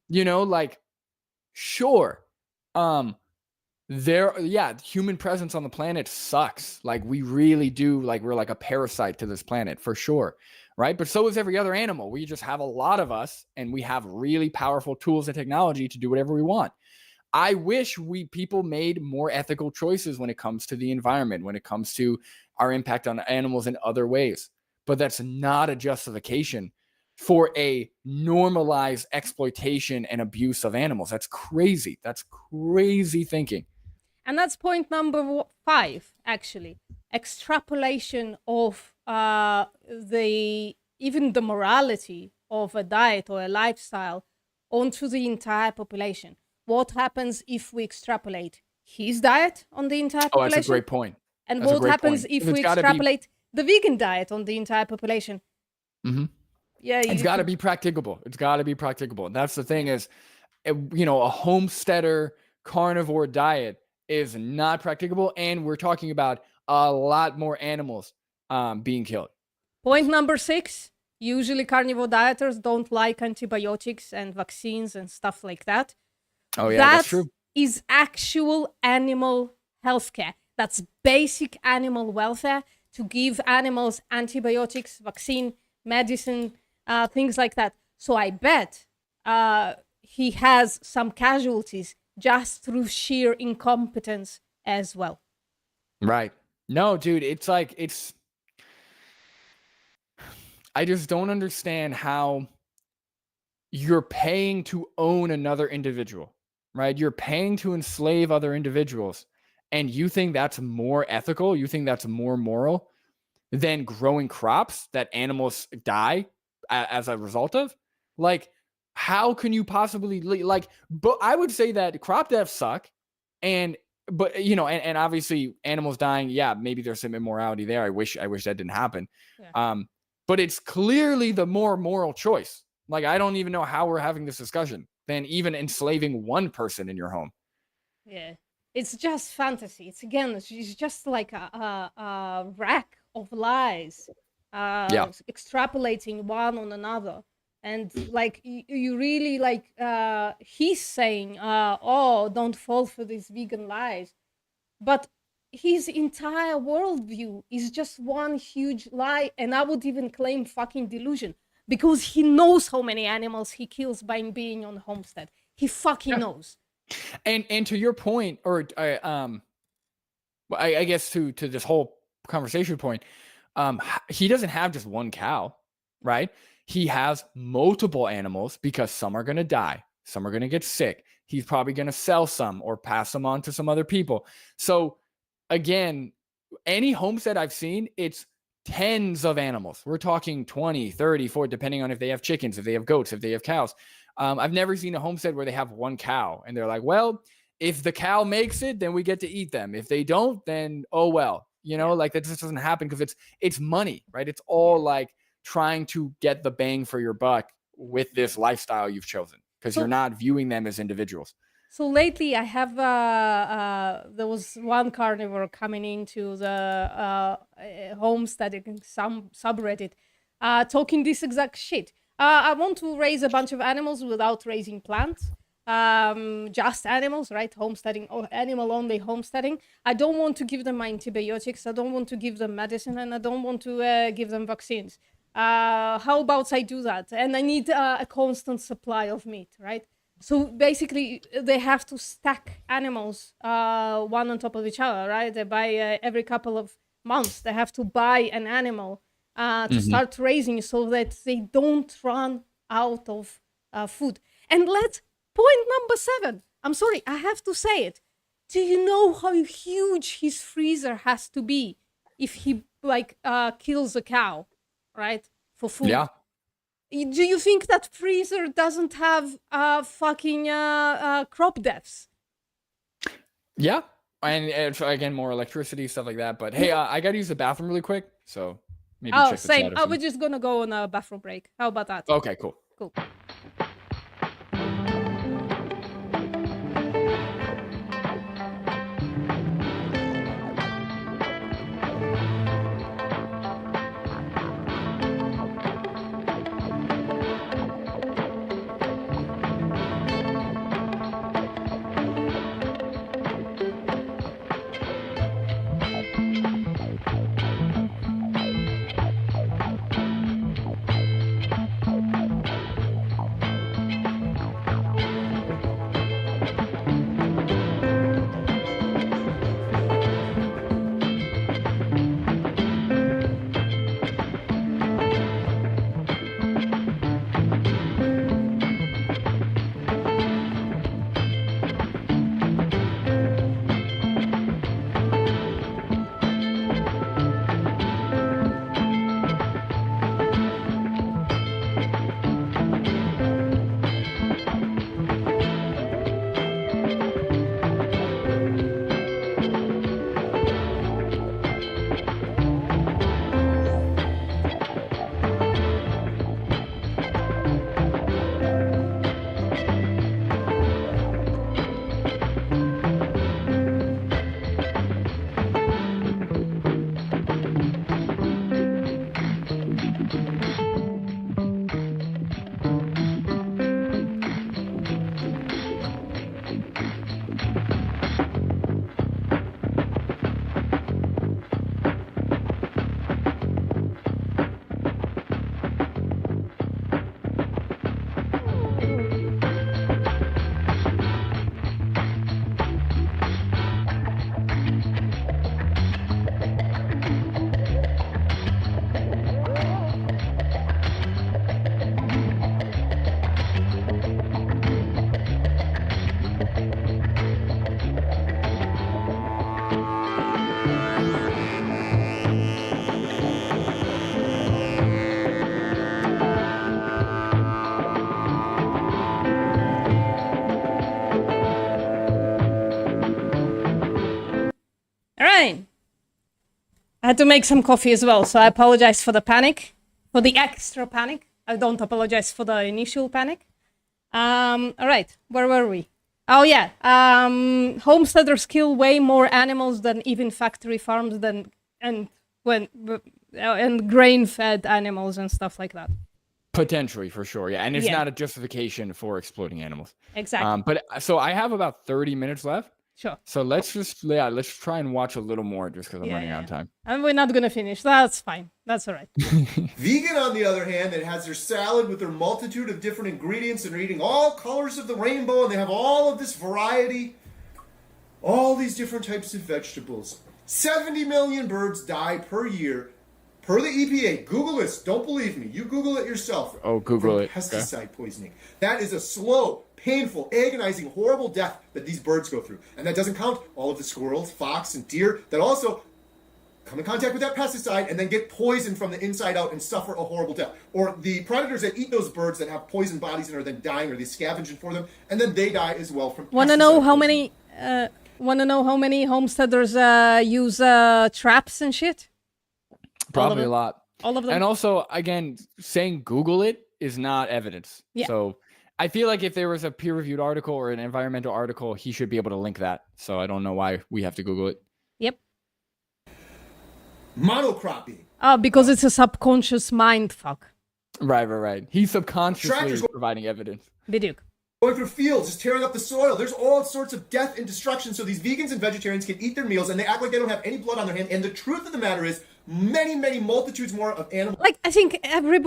You know, like, sure. Human presence on the planet sucks. Like, we really do. Like, we're like a parasite to this planet for sure. Right. But so is every other animal. We just have a lot of us, and we have really powerful tools and technology to do whatever we want. I wish people made more ethical choices when it comes to the environment, when it comes to our impact on animals in other ways. But that's not a justification for a normalized exploitation and abuse of animals. That's crazy. That's crazy thinking. And that's point number 5, actually. Extrapolation of even the morality of a diet or a lifestyle onto the entire population. What happens if we extrapolate his diet on the entire population? Oh, that's a great point. And what happens if we extrapolate the vegan diet on the entire population? Mm-hmm. Yeah, it's got to be practicable. It's got to be practicable. And that's the thing is, you know, a homesteader carnivore diet is not practicable. And we're talking about a lot more animals being killed. Point number 6, usually carnivore dieters don't like antibiotics and vaccines and stuff like that. Oh, yeah, that's true. That is actual animal healthcare. That's basic animal welfare, to give animals antibiotics, vaccine, medicine, things like that. So I bet he has some casualties just through sheer incompetence as well. Right. No, dude, it's like, I just don't understand how you're paying to own another individual, right? You're paying to enslave other individuals, and you think that's more ethical? You think that's more moral than growing crops that animals die as a result of? Like, how can you possibly but I would say that crop deaths suck, but you know, and obviously animals dying, yeah, maybe there's some immorality there. I wish that didn't happen. Yeah. But it's clearly the more moral choice. Like, I don't even know how we're having this discussion than even enslaving one person in your home. Yeah, it's just fantasy. It's just like a rack of lies, extrapolating one on another. And like, you really like, he's saying, oh, don't fall for these vegan lies. But his entire worldview is just one huge lie. And I would even claim fucking delusion, because he knows how many animals he kills by being on homestead. He fucking knows. And to your point, or I guess to this whole conversation point, he doesn't have just one cow, right? He has multiple animals, because some are going to die, some are going to get sick. He's probably going to sell some or pass them on to some other people. So again, any homestead I've seen, it's tens of animals. We're talking 20, 30, 40, depending on if they have chickens, if they have goats, if they have cows. I've never seen a homestead where they have one cow and they're like, well, if the cow makes it, then we get to eat them. If they don't, then oh well. You know, like, that just doesn't happen, because it's money, right? It's all like trying to get the bang for your buck with this lifestyle you've chosen, because you're not viewing them as individuals. So lately I have, there was one carnivore coming into the homesteading subreddit, talking this exact shit. I want to raise a bunch of animals without raising plants. Just animals, right? Homesteading, animal only homesteading. I don't want to give them antibiotics. I don't want to give them medicine, and I don't want to give them vaccines. How about I do that? And I need a constant supply of meat, right? So basically, they have to stack animals one on top of each other, right? They buy every couple of months. They have to buy an animal to start raising, so that they don't run out of food. And point number 7. I'm sorry, I have to say it. Do you know how huge his freezer has to be if he kills a cow, right, for food? Yeah. Do you think that freezer doesn't have fucking crop deaths? Yeah. And again, more electricity, stuff like that. But hey, I got to use the bathroom really quick. So maybe check the chat. We're just going to go on a bathroom break. How about that? Okay, cool. Cool. I had to make some coffee as well, so I apologize for the panic, for the extra panic. I don't apologize for the initial panic. All right, where were we? Oh yeah, homesteaders kill way more animals than even factory farms and grain-fed animals and stuff like that. Potentially, for sure, yeah, and it's Yeah. not a justification for exploiting animals. Exactly. But so I have about 30 minutes left. Sure. So let's try and watch a little more just because I'm running out of time. And we're not gonna finish. That's fine. That's all right. Vegan, on the other hand, that has their salad with their multitude of different ingredients and are eating all colors of the rainbow, and they have all of this variety, all these different types of vegetables. 70 million birds die per year, per the EPA. Google this. Don't believe me. You Google it yourself. Oh, Google from it. Pesticide poisoning. That is a slow, painful, agonizing, horrible death that these birds go through. And that doesn't count all of the squirrels, fox, and deer that also come in contact with that pesticide and then get poisoned from the inside out and suffer a horrible death. Or the predators that eat those birds that have poisoned bodies and are then dying, or they scavenging for them, and then they die as well from Want to pesticide know how poisoning. many? Want to know how many homesteaders use traps and shit? Probably a lot. All of them. And also, again, saying Google it is not evidence. Yeah. So I feel like if there was a peer-reviewed article or an environmental article, he should be able to link that. So I don't know why we have to Google it. Yep. Monocropping. Because it's a subconscious mind fuck. Right. He's subconsciously Tractors- providing evidence. Biduk. Going through fields, just tearing up the soil. There's all sorts of death and destruction, so these vegans and vegetarians can eat their meals and they act like they don't have any blood on their hand. And the truth of the matter is, many multitudes more of animals. Like, I think every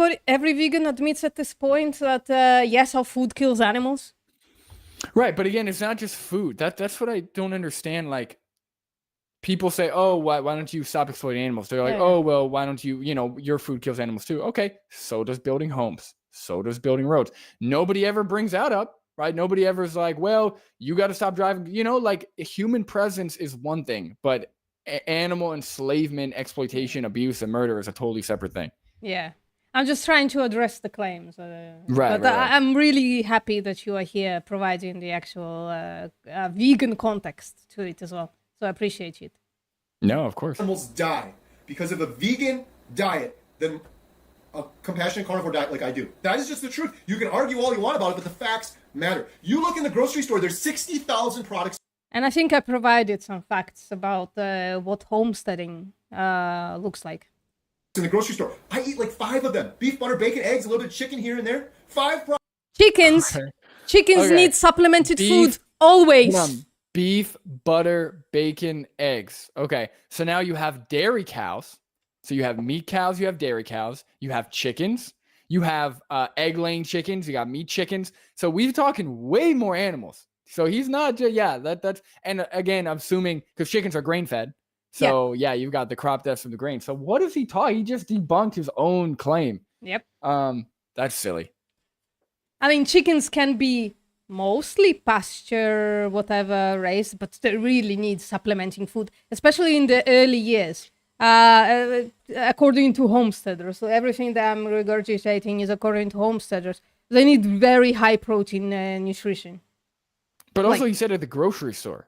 vegan admits at this point that yes, our food kills animals. Right, but again, it's not just food. That's what I don't understand. Like, people say, "Oh, why don't you stop exploiting animals?" They're like, Yeah. "Oh, well, why don't you? Your food kills animals too." Okay, so does building homes. So does building roads. Nobody ever brings that up, right? Nobody ever is like, "Well, you got to stop driving." Like human presence is one thing, but animal enslavement, exploitation, abuse, and murder is a totally separate thing. Yeah. I'm just trying to address the claims. Right. I'm really happy that you are here providing the actual vegan context to it as well. So I appreciate it. No, of course. Animals die because of a vegan diet than a compassionate carnivore diet like I do. That is just the truth. You can argue all you want about it, but the facts matter. You look in the grocery store, there's 60,000 products And I think I provided some facts about what homesteading looks like. in the grocery store. I eat like 5 of them. Beef, butter, bacon, eggs, a little bit of chicken here and there. 5 products. Chickens Okay. need supplemented Beef- food always. Beef, butter, bacon, eggs. Okay, so now you have dairy cows. So you have meat cows, you have dairy cows, you have chickens, you have egg-laying chickens, you got meat chickens. So we're talking way more animals. So he's not just, that's, and again, I'm assuming, because chickens are grain-fed. So yeah, you've got the crop deaths from the grain. So what is he talking? He just debunked his own claim. Yep. That's silly. I mean, chickens can be mostly pasture, whatever, raised, but they really need supplementing food, especially in the early years. According to homesteaders, so everything that I'm regurgitating is according to homesteaders. They need very high protein nutrition. But also, he said at the grocery store.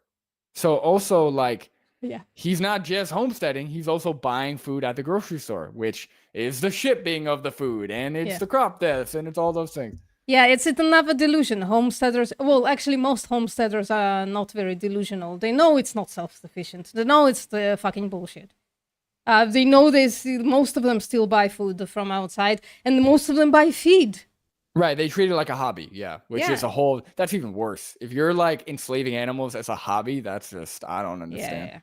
So also, like, Yeah. he's not just homesteading, he's also buying food at the grocery store, which is the shipping of the food, and it's the crop deaths, and it's all those things. Yeah, it's another delusion. Homesteaders, well, actually, most homesteaders are not very delusional. They know it's not self-sufficient. They know it's the fucking bullshit. They know most of them still buy food from outside, and most of them buy feed. Right, they treat it like a hobby, which is that's even worse. If you're like enslaving animals as a hobby, that's just, I don't understand. Yeah.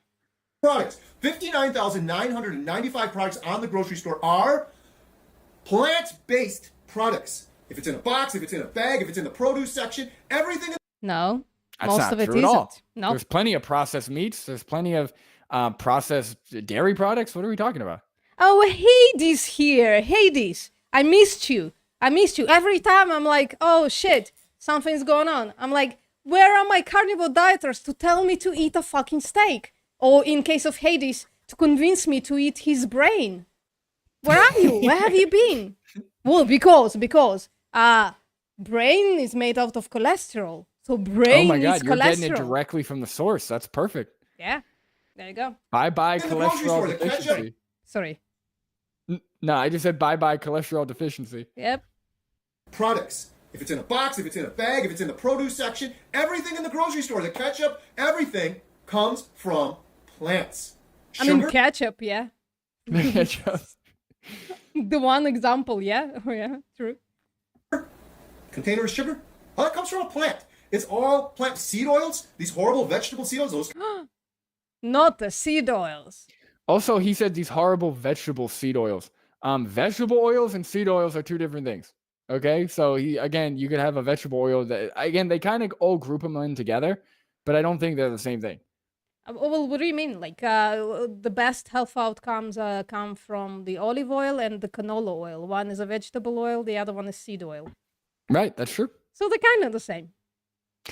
Products. 59,995 products on the grocery store are plant-based products. If it's in a box, if it's in a bag, if it's in the produce section, everything. No, That's most not of it true at all. isn't. No. There's plenty of processed meats. There's plenty of processed dairy products. What are we talking about? Oh, Hades here. Hades. I missed you. Every time I'm like, oh shit, something's going on. I'm like, where are my carnivore dieters to tell me to eat a fucking steak? Or in case of Hades, to convince me to eat his brain. Where are you? Where have you been? Well, because brain is made out of cholesterol. So brain Oh my god, is you're cholesterol. getting it directly from the source. That's perfect. Yeah. There you go. Bye-bye In the grocery store, cholesterol the ketchup. deficiency. Sorry. No, I just said bye-bye cholesterol deficiency. Yep. Products. If it's in a box, if it's in a bag, if it's in the produce section, everything in the grocery store, the ketchup, everything comes from plants. I mean, Sugar, ketchup, yeah. Ketchup. The one example, yeah. Oh, yeah, true. container of sugar, all that comes from a plant. It's all plant seed oils, these horrible vegetable seed oils, those Not the seed oils. Also, he said these horrible vegetable seed oils. Vegetable oils and seed oils are two different things. Okay, so you could have a vegetable oil that, again, they kind of all group them in together, but I don't think they're the same thing. Well, what do you mean? Like, the best health outcomes come from the olive oil and the canola oil. One is a vegetable oil, the other one is seed oil. Right, that's true. So they're kind of the same.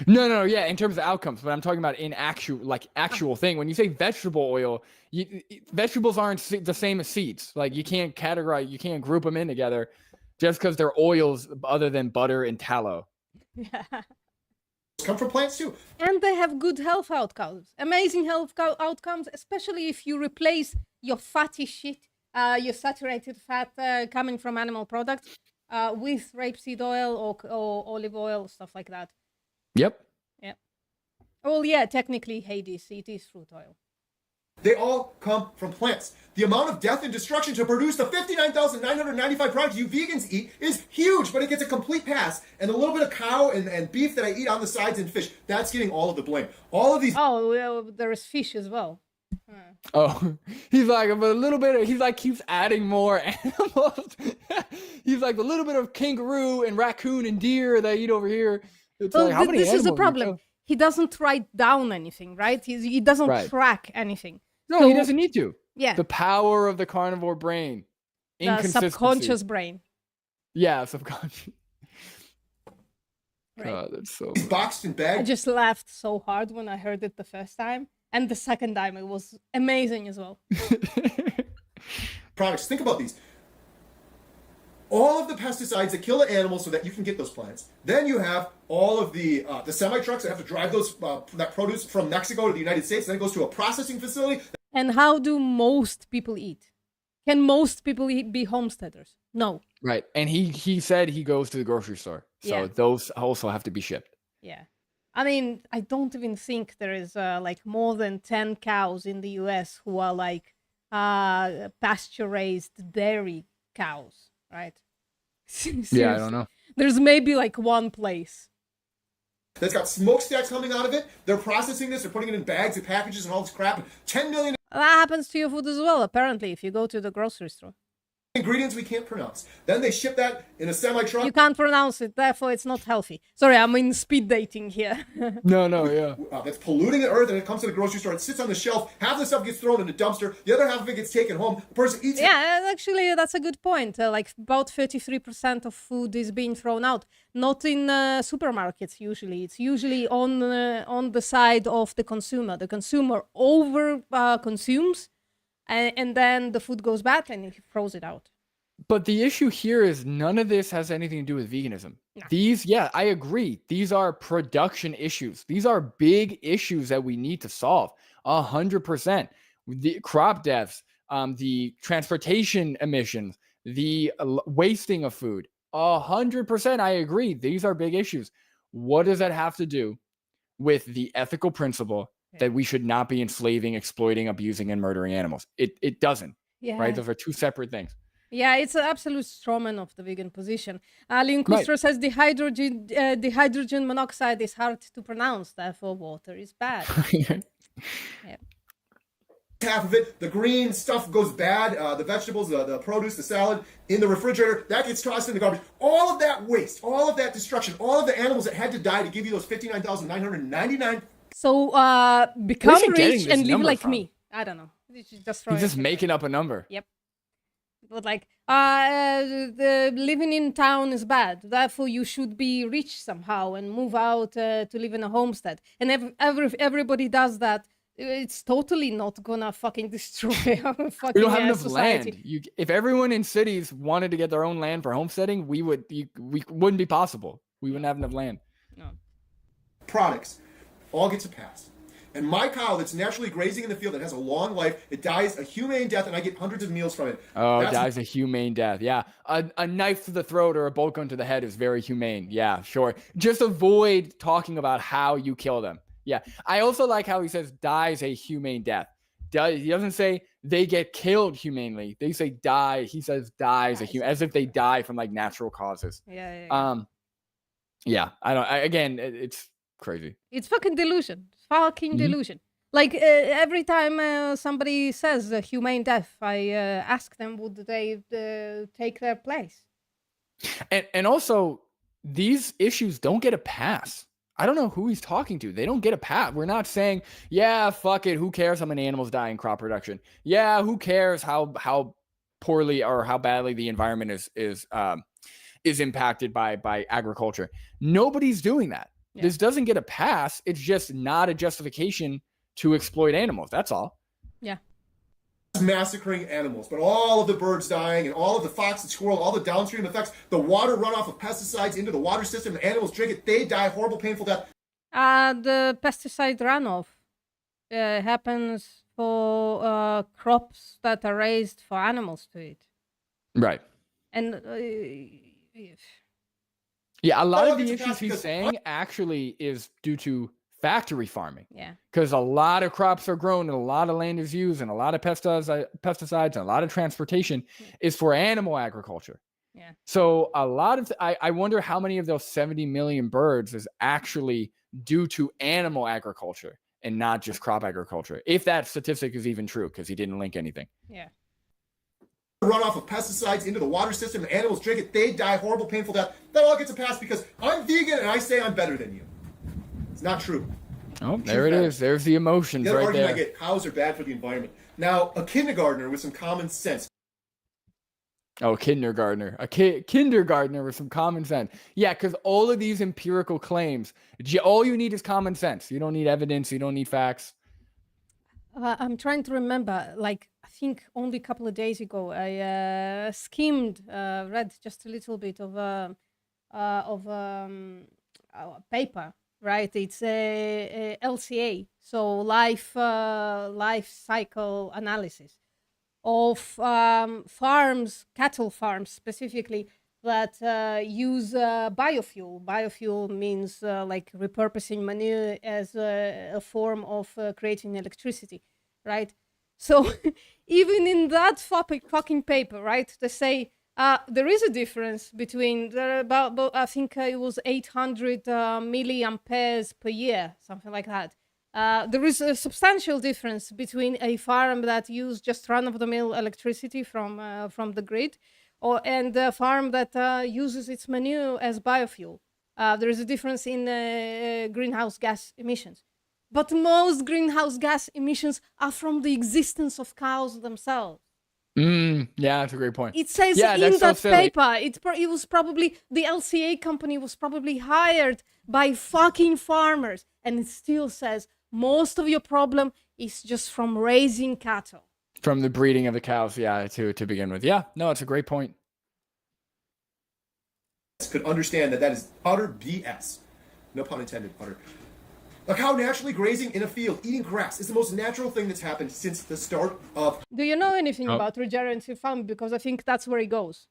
No, yeah, in terms of outcomes, but I'm talking about in actual thing. When you say vegetable oil, vegetables aren't the same as seeds. Like, you can't categorize, you can't group them in together just because they're oils other than butter and tallow. Yeah. come from plants too. And they have good health outcomes, amazing health outcomes, especially if you replace your fatty shit, your saturated fat coming from animal products, with rapeseed oil or olive oil, stuff like that. Yep. Yeah. Well, yeah, technically, Hades, it is fruit oil. They all come from plants. The amount of death and destruction to produce the 59,995 products you vegans eat is huge, but it gets a complete pass. And a little bit of cow and beef that I eat on the sides and fish, that's getting all of the blame. All of these. Oh, well, there is fish as well. Oh, he's like a little bit of, he's like keeps adding more animals. He's like a little bit of kangaroo and raccoon and deer that I eat over here. It's Well, like, how many this is the animals you problem. kill? He doesn't write down anything, right? He doesn't track anything. No, So- he doesn't need to. Yeah, The power of the carnivore brain. the Inconsistency. subconscious brain. Yeah, subconscious. Right. God, that's so. Boxed and I bagged just laughed so hard when I heard it the first time. And the second time, it was amazing as well. products. Think about these. All of the pesticides that kill the animals so that you can get those plants. Then you have all of the semi trucks that have to drive those that produce from Mexico to the United States. Then it goes to a processing facility. And how do most people eat? Can most people be homesteaders? No. Right, and he said he goes to the grocery store, so Yeah. those also have to be shipped. Yeah. I mean, I don't even think there is like more than 10 cows in the US who are like pasture raised dairy cows, right? Yeah, I don't know. There's maybe like one place. That's got smokestacks coming out of it. They're processing this. They're putting it in bags and packages and all this crap. 10 million That happens to your food as well, apparently, if you go to the grocery store. ingredients we can't pronounce. Then they ship that in a semi truck. You can't pronounce it, therefore it's not healthy. Sorry, I'm in speed dating here. No, yeah. That's polluting the earth, and it comes to the grocery store. It sits on the shelf. Half the stuff gets thrown in the dumpster. The other half of it gets taken home. The person eats it. Yeah, actually, that's a good point. Like about 33% of food is being thrown out. Not in supermarkets usually. It's usually on the side of the consumer. The consumer over consumes, and then the food goes bad and he throws it out. But the issue here is none of this has anything to do with veganism. No. Yeah, I agree. These are production issues. These are big issues that we need to solve. 100%. The crop deaths, the transportation emissions, the wasting of food. 100%. I agree. These are big issues. What does that have to do with the ethical principle that we should not be enslaving, exploiting, abusing, and murdering animals? It doesn't. Yeah. Right? Those are two separate things. Yeah, it's an absolute strawman of the vegan position. Leon Kustra says the hydrogen monoxide is hard to pronounce, therefore water is bad. Yeah. Half of it, the green stuff goes bad. The vegetables, the produce, the salad in the refrigerator, that gets tossed in the garbage. All of that waste, all of that destruction, all of the animals that had to die to give you those 59,999. So become Where's he getting rich this and live number like from? me. I don't know. Just He's just making up a number. Yep. But like, the living in town is bad. Therefore, you should be rich somehow and move out to live in a homestead. And everybody does that. It's totally not gonna fucking destroy our fucking We don't have enough society. land. If everyone in cities wanted to get their own land for homesteading, we wouldn't be possible. We wouldn't have enough land. No. Products all gets a pass. And my cow that's naturally grazing in the field that has a long life, it dies a humane death, and I get hundreds of meals from it. Oh, dies a humane death. Yeah. A knife to the throat or a bolt gun to the head is very humane. Yeah, sure. Just avoid talking about how you kill them. Yeah. I also like how he says dies a humane death. He doesn't say they get killed humanely. They say die. He says dies a human, as if they die from like natural causes. Yeah. Yeah. Again, it's crazy. It's fucking delusion. Fucking delusion. Like every time somebody says a humane death, I ask them would they take their place. And also, these issues don't get a pass. I don't know who he's talking to. They don't get a pass. We're not saying, yeah, fuck it. Who cares how many animals die in crop production? Yeah, who cares how poorly or how badly the environment is impacted by agriculture? Nobody's doing that. Yeah. This doesn't get a pass. It's just not a justification to exploit animals. That's all. Yeah. Massacring animals, but all of the birds dying and all of the fox and squirrel, all the downstream effects, the water runoff of pesticides into the water system, the animals drink it, they die horrible, painful death. The pesticide runoff happens for crops that are raised for animals to eat. Right. And yeah, a lot of the issues he's saying actually is due to factory farming. Yeah. Because a lot of crops are grown and a lot of land is used and a lot of pesticides and a lot of transportation is for animal agriculture. Yeah. So a lot of I wonder how many of those 70 million birds is actually due to animal agriculture and not just crop agriculture. If that statistic is even true, because he didn't link anything. Yeah. Runoff of pesticides into the water system, the animals drink it, they die horrible, painful death. That all gets a pass because I'm vegan and I say I'm better than you. It's not true. Oh, there it is. There's the emotions right there. The argument I get, cows are bad for the environment. Now, a kindergartner with some common sense. Oh, kindergartner. A kindergartner with some common sense. Yeah, because all of these empirical claims, all you need is common sense. You don't need evidence. You don't need facts. I'm trying to remember, like, I think only a couple of days ago, I read just a little bit of a paper, right? It's a LCA, so life cycle analysis of farms, cattle farms specifically, that use biofuel. Biofuel means like repurposing manure as a form of creating electricity, right? So even in that fucking paper, right, they say there is a difference between about I think it was 800 milliamperes per year, something like that. There is a substantial difference between a farm that uses just run-of-the-mill electricity from the grid, and a farm that uses its manure as biofuel. There is a difference in greenhouse gas emissions. But most greenhouse gas emissions are from the existence of cows themselves. Yeah, that's a great point. It says in that paper, it was probably, the LCA company was probably hired by fucking farmers. And it still says most of your problem is just from raising cattle. From the breeding of the cows, yeah, to begin with. Yeah, no, it's a great point. Could understand that is utter BS. No pun intended, utter. A cow naturally grazing in a field, eating grass, is the most natural thing that's happened since the start of... Do you know anything about regenerative farming? Because I think that's where it goes.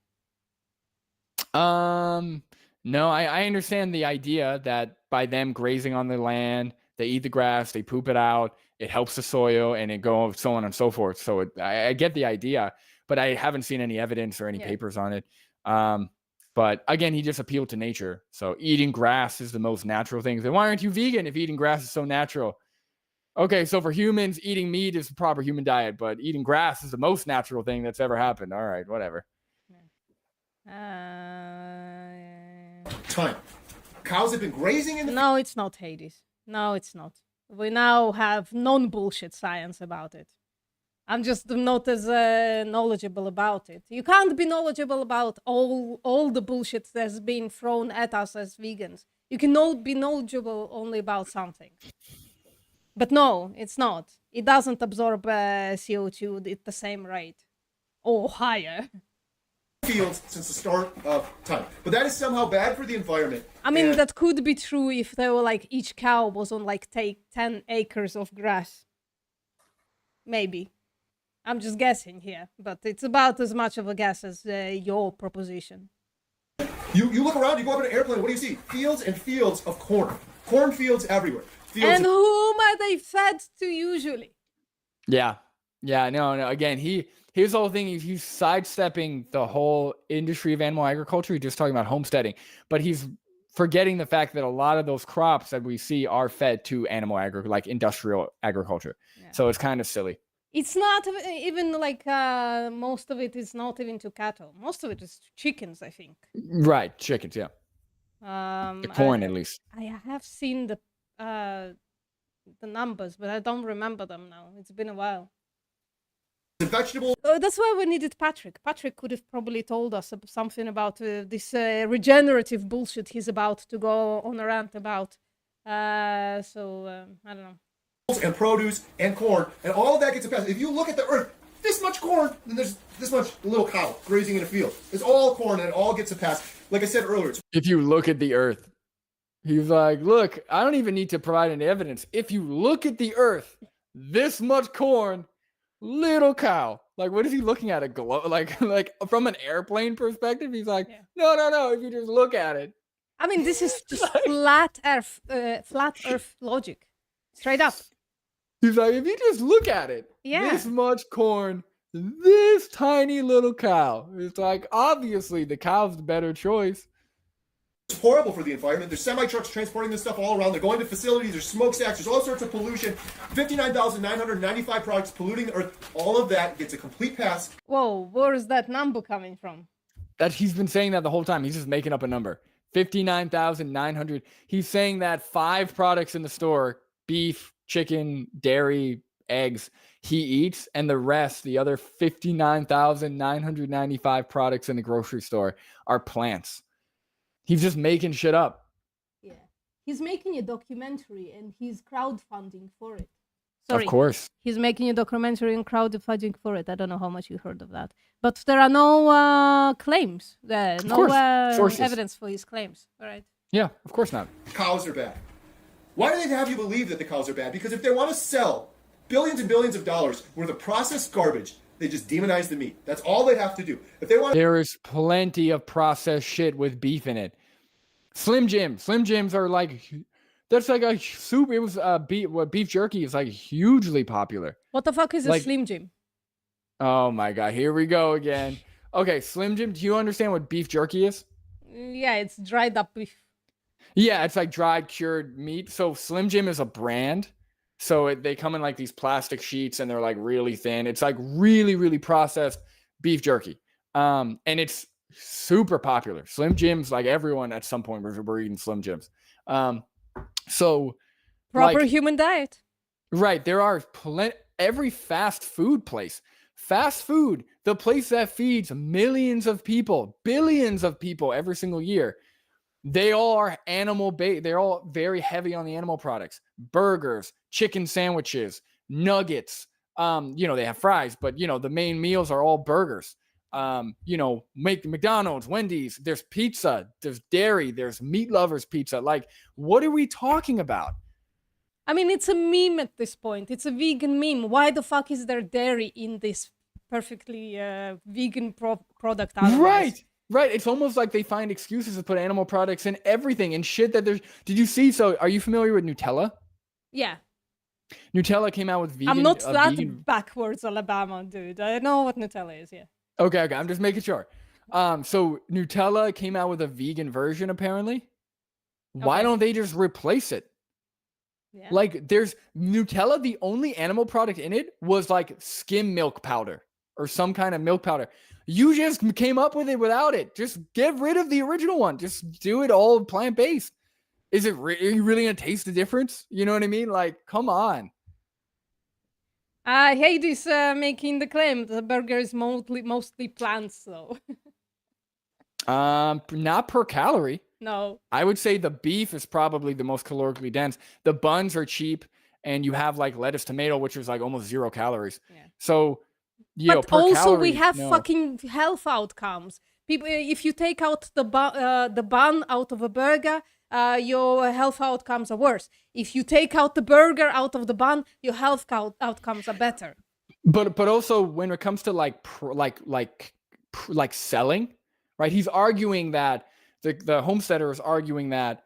No, I understand the idea that by them grazing on the land, they eat the grass, they poop it out, it helps the soil, and it goes so on and so forth. So I get the idea, but I haven't seen any evidence or any papers on it. But again, he just appealed to nature. So eating grass is the most natural thing. Then why aren't you vegan if eating grass is so natural? Okay, so for humans, eating meat is the proper human diet, but eating grass is the most natural thing that's ever happened. All right, whatever. Time. Cows have been grazing in the... No, it's not, Hades. No, it's not. We now have non-bullshit science about it. I'm just not as knowledgeable about it. You can't be knowledgeable about all the bullshit that's been thrown at us as vegans. You can be knowledgeable only about something. But no, it's not. It doesn't absorb CO2 at the same rate. Or higher. fields since the start of time. But that is somehow bad for the environment. I mean, that could be true if they were like each cow was on like take 10 acres of grass. Maybe. I'm just guessing here, but it's about as much of a guess as your proposition. You look around, you go up in an airplane, what do you see? Fields and fields of corn. Cornfields everywhere. Fields And whom are they fed to usually? Yeah. No. Again, here's the whole thing. He's sidestepping the whole industry of animal agriculture. He's just talking about homesteading, but he's forgetting the fact that a lot of those crops that we see are fed to animal agriculture, like industrial agriculture. Yeah. So it's kind of silly. It's not even like most of it is not even to cattle. Most of it is chickens, I think. Right, chickens, yeah. The corn, at least. I have seen the numbers, but I don't remember them now. It's been a while. Vegetables. That's why we needed Patrick. Patrick could have probably told us something about this regenerative bullshit he's about to go on a rant about. I don't know. And produce and corn, and all of that gets passed. If you look at the earth, this much corn, then there's this much little cow grazing in a field. It's all corn, and it all gets a pass. Like I said earlier, if you look at the earth, he's like, look, I don't even need to provide any evidence. If you look at the earth, this much corn, little cow. Like, what is he looking at? A glow? Like from an airplane perspective, he's like, no. If you just look at it, I mean, this is just flat Earth logic, straight up. He's like, if you just look at it, this much corn, this tiny little cow. It's like, obviously, the cow's the better choice. It's horrible for the environment. There's semi-trucks transporting this stuff all around. They're going to facilities, there's smokestacks, there's all sorts of pollution. 59,995 products polluting the earth. All of that gets a complete pass. Whoa, where is that number coming from? That he's been saying that the whole time. He's just making up a number. 59,900. He's saying that 5 products in the store, beef, chicken, dairy, eggs, he eats, and the rest, the other 59,995 products in the grocery store are plants. He's just making shit up. Yeah. He's making a documentary and he's crowdfunding for it. Sorry. Of course. He's making a documentary and crowdfunding for it. I don't know how much you heard of that. But there are no claims. No evidence for his claims. All right. Yeah, of course not. Cows are bad. Why do they have you believe that the cows are bad? Because if they want to sell billions and billions of dollars worth of processed garbage, they just demonize the meat. That's all they have to do. If they want, there is plenty of processed shit with beef in it. Slim Jims are like, that's like a soup. It was beef jerky is like hugely popular. What the fuck is a Slim Jim? Oh my god, here we go again. Okay, Slim Jim. Do you understand what beef jerky is? Yeah, it's dried up beef. Yeah, it's like dried, cured meat. So Slim Jim is a brand. So they come in like these plastic sheets and they're like really thin. It's like really, really processed beef jerky. And it's super popular. Slim Jims, like everyone at some point were eating Slim Jims. So proper human diet. Right. There are every fast food place. Fast food, the place that feeds millions of people, billions of people every single year. They all are animal-based. They're all very heavy on the animal products. Burgers, chicken sandwiches, nuggets. They have fries, but the main meals are all burgers. McDonald's, Wendy's, there's pizza, there's dairy, there's meat lovers pizza. Like, what are we talking about? I mean, it's a meme at this point. It's a vegan meme. Why the fuck is there dairy in this perfectly vegan product? Otherwise? Right. It's almost like they find excuses to put animal products in everything and shit that there's. Did you see? So are you familiar with Nutella? Yeah. Nutella came out with vegan. I'm not that backwards, Alabama, dude. I know what Nutella is, yeah. Okay. I'm just making sure. So Nutella came out with a vegan version, apparently. Why don't they just replace it? Yeah. Like, there's Nutella, the only animal product in it was like skim milk powder or some kind of milk powder. You just came up with it without it. Just get rid of the original one. Just do it all plant-based. Are you really going to taste the difference? You know what I mean? Like, come on. I hate this making the claim the burger is mostly plants, though. Not per calorie. No. I would say the beef is probably the most calorically dense. The buns are cheap, and you have like lettuce, tomato, which is like almost 0 calories. Yeah. So, but per also calorie, we have fucking health outcomes. People, if you take out the bun out of a burger, your health outcomes are worse. If you take out the burger out of the bun, your health outcomes are better. But also when it comes to like selling, right? He's arguing that the homesteader is arguing that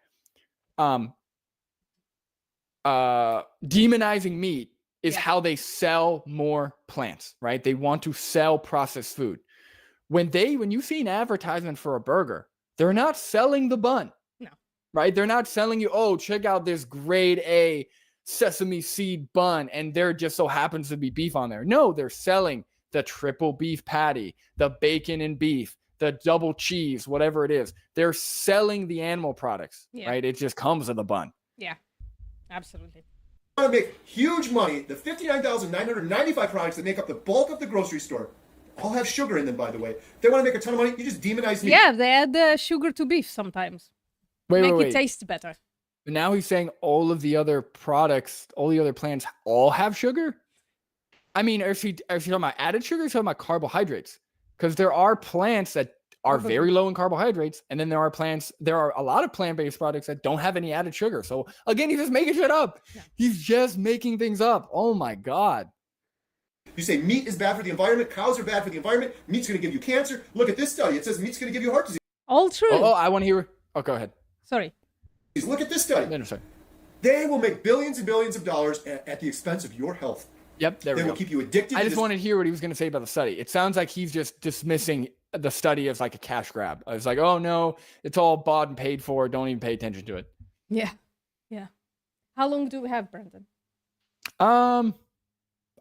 demonizing meat is how they sell more plants, right? They want to sell processed food. When you see an advertisement for a burger, they're not selling the bun. No. Right? They're not selling you, oh, check out this grade A sesame seed bun, and there just so happens to be beef on there. No, they're selling the triple beef patty, the bacon and beef, the double cheese, whatever it is. They're selling the animal products, right? It just comes with a bun. Yeah, absolutely. Want to make huge money. The 59,995 products that make up the bulk of the grocery store all have sugar in them, by the way. If they want to make a ton of money, you just demonize meat. Yeah, they add sugar to beef sometimes. Make it taste better. But now he's saying all of the other products, all the other plants all have sugar? I mean, are you talking about added sugar or are you talking about carbohydrates? Because there are plants that are very low in carbohydrates, and then there are a lot of plant-based products that don't have any added sugar. So again, he's just making shit up. Yeah. He's just making things up. Oh my God. You say meat is bad for the environment, cows are bad for the environment, meat's going to give you cancer. Look at this study. It says meat's going to give you heart disease. All true. Oh, I want to hear. Oh, go ahead. Sorry. Look at this study. No, sorry. They will make billions and billions of dollars at the expense of your health. Yep, there we go. They will keep you addicted. I just wanted to hear what he was going to say about the study. It sounds like he's just dismissing the study as like a cash grab. I was like, oh no, it's all bought and paid for. Don't even pay attention to it. Yeah. How long do we have, Brendan?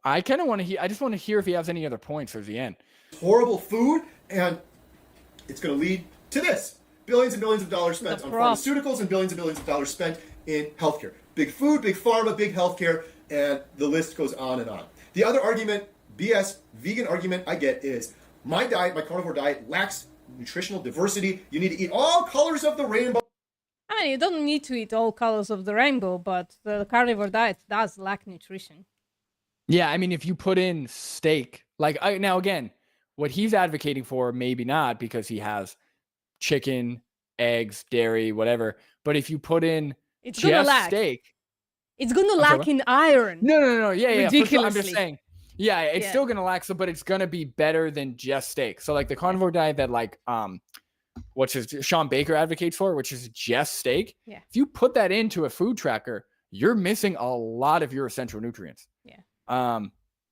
I kind of want to hear. I just want to hear if he has any other points towards the end. Horrible food, and it's going to lead to this: billions and billions of dollars spent on pharmaceuticals and billions of dollars spent in healthcare. Big food, big pharma, big healthcare, and the list goes on and on. The other argument, BS vegan argument I get is my diet, my carnivore diet, lacks nutritional diversity. You need to eat all colors of the rainbow. I mean, you don't need to eat all colors of the rainbow, but the carnivore diet does lack nutrition. Yeah, I mean, if you put in steak, now again, what he's advocating for, maybe not, because he has chicken, eggs, dairy, whatever. But if you put in steak, it's going to lack in iron. No. Yeah. Ridiculously. I'm just saying. Yeah, it's still going to lack some, but it's going to be better than just steak. So like the carnivore diet that Sean Baker advocates for, which is just steak. Yeah. If you put that into a food tracker, you're missing a lot of your essential nutrients. Yeah.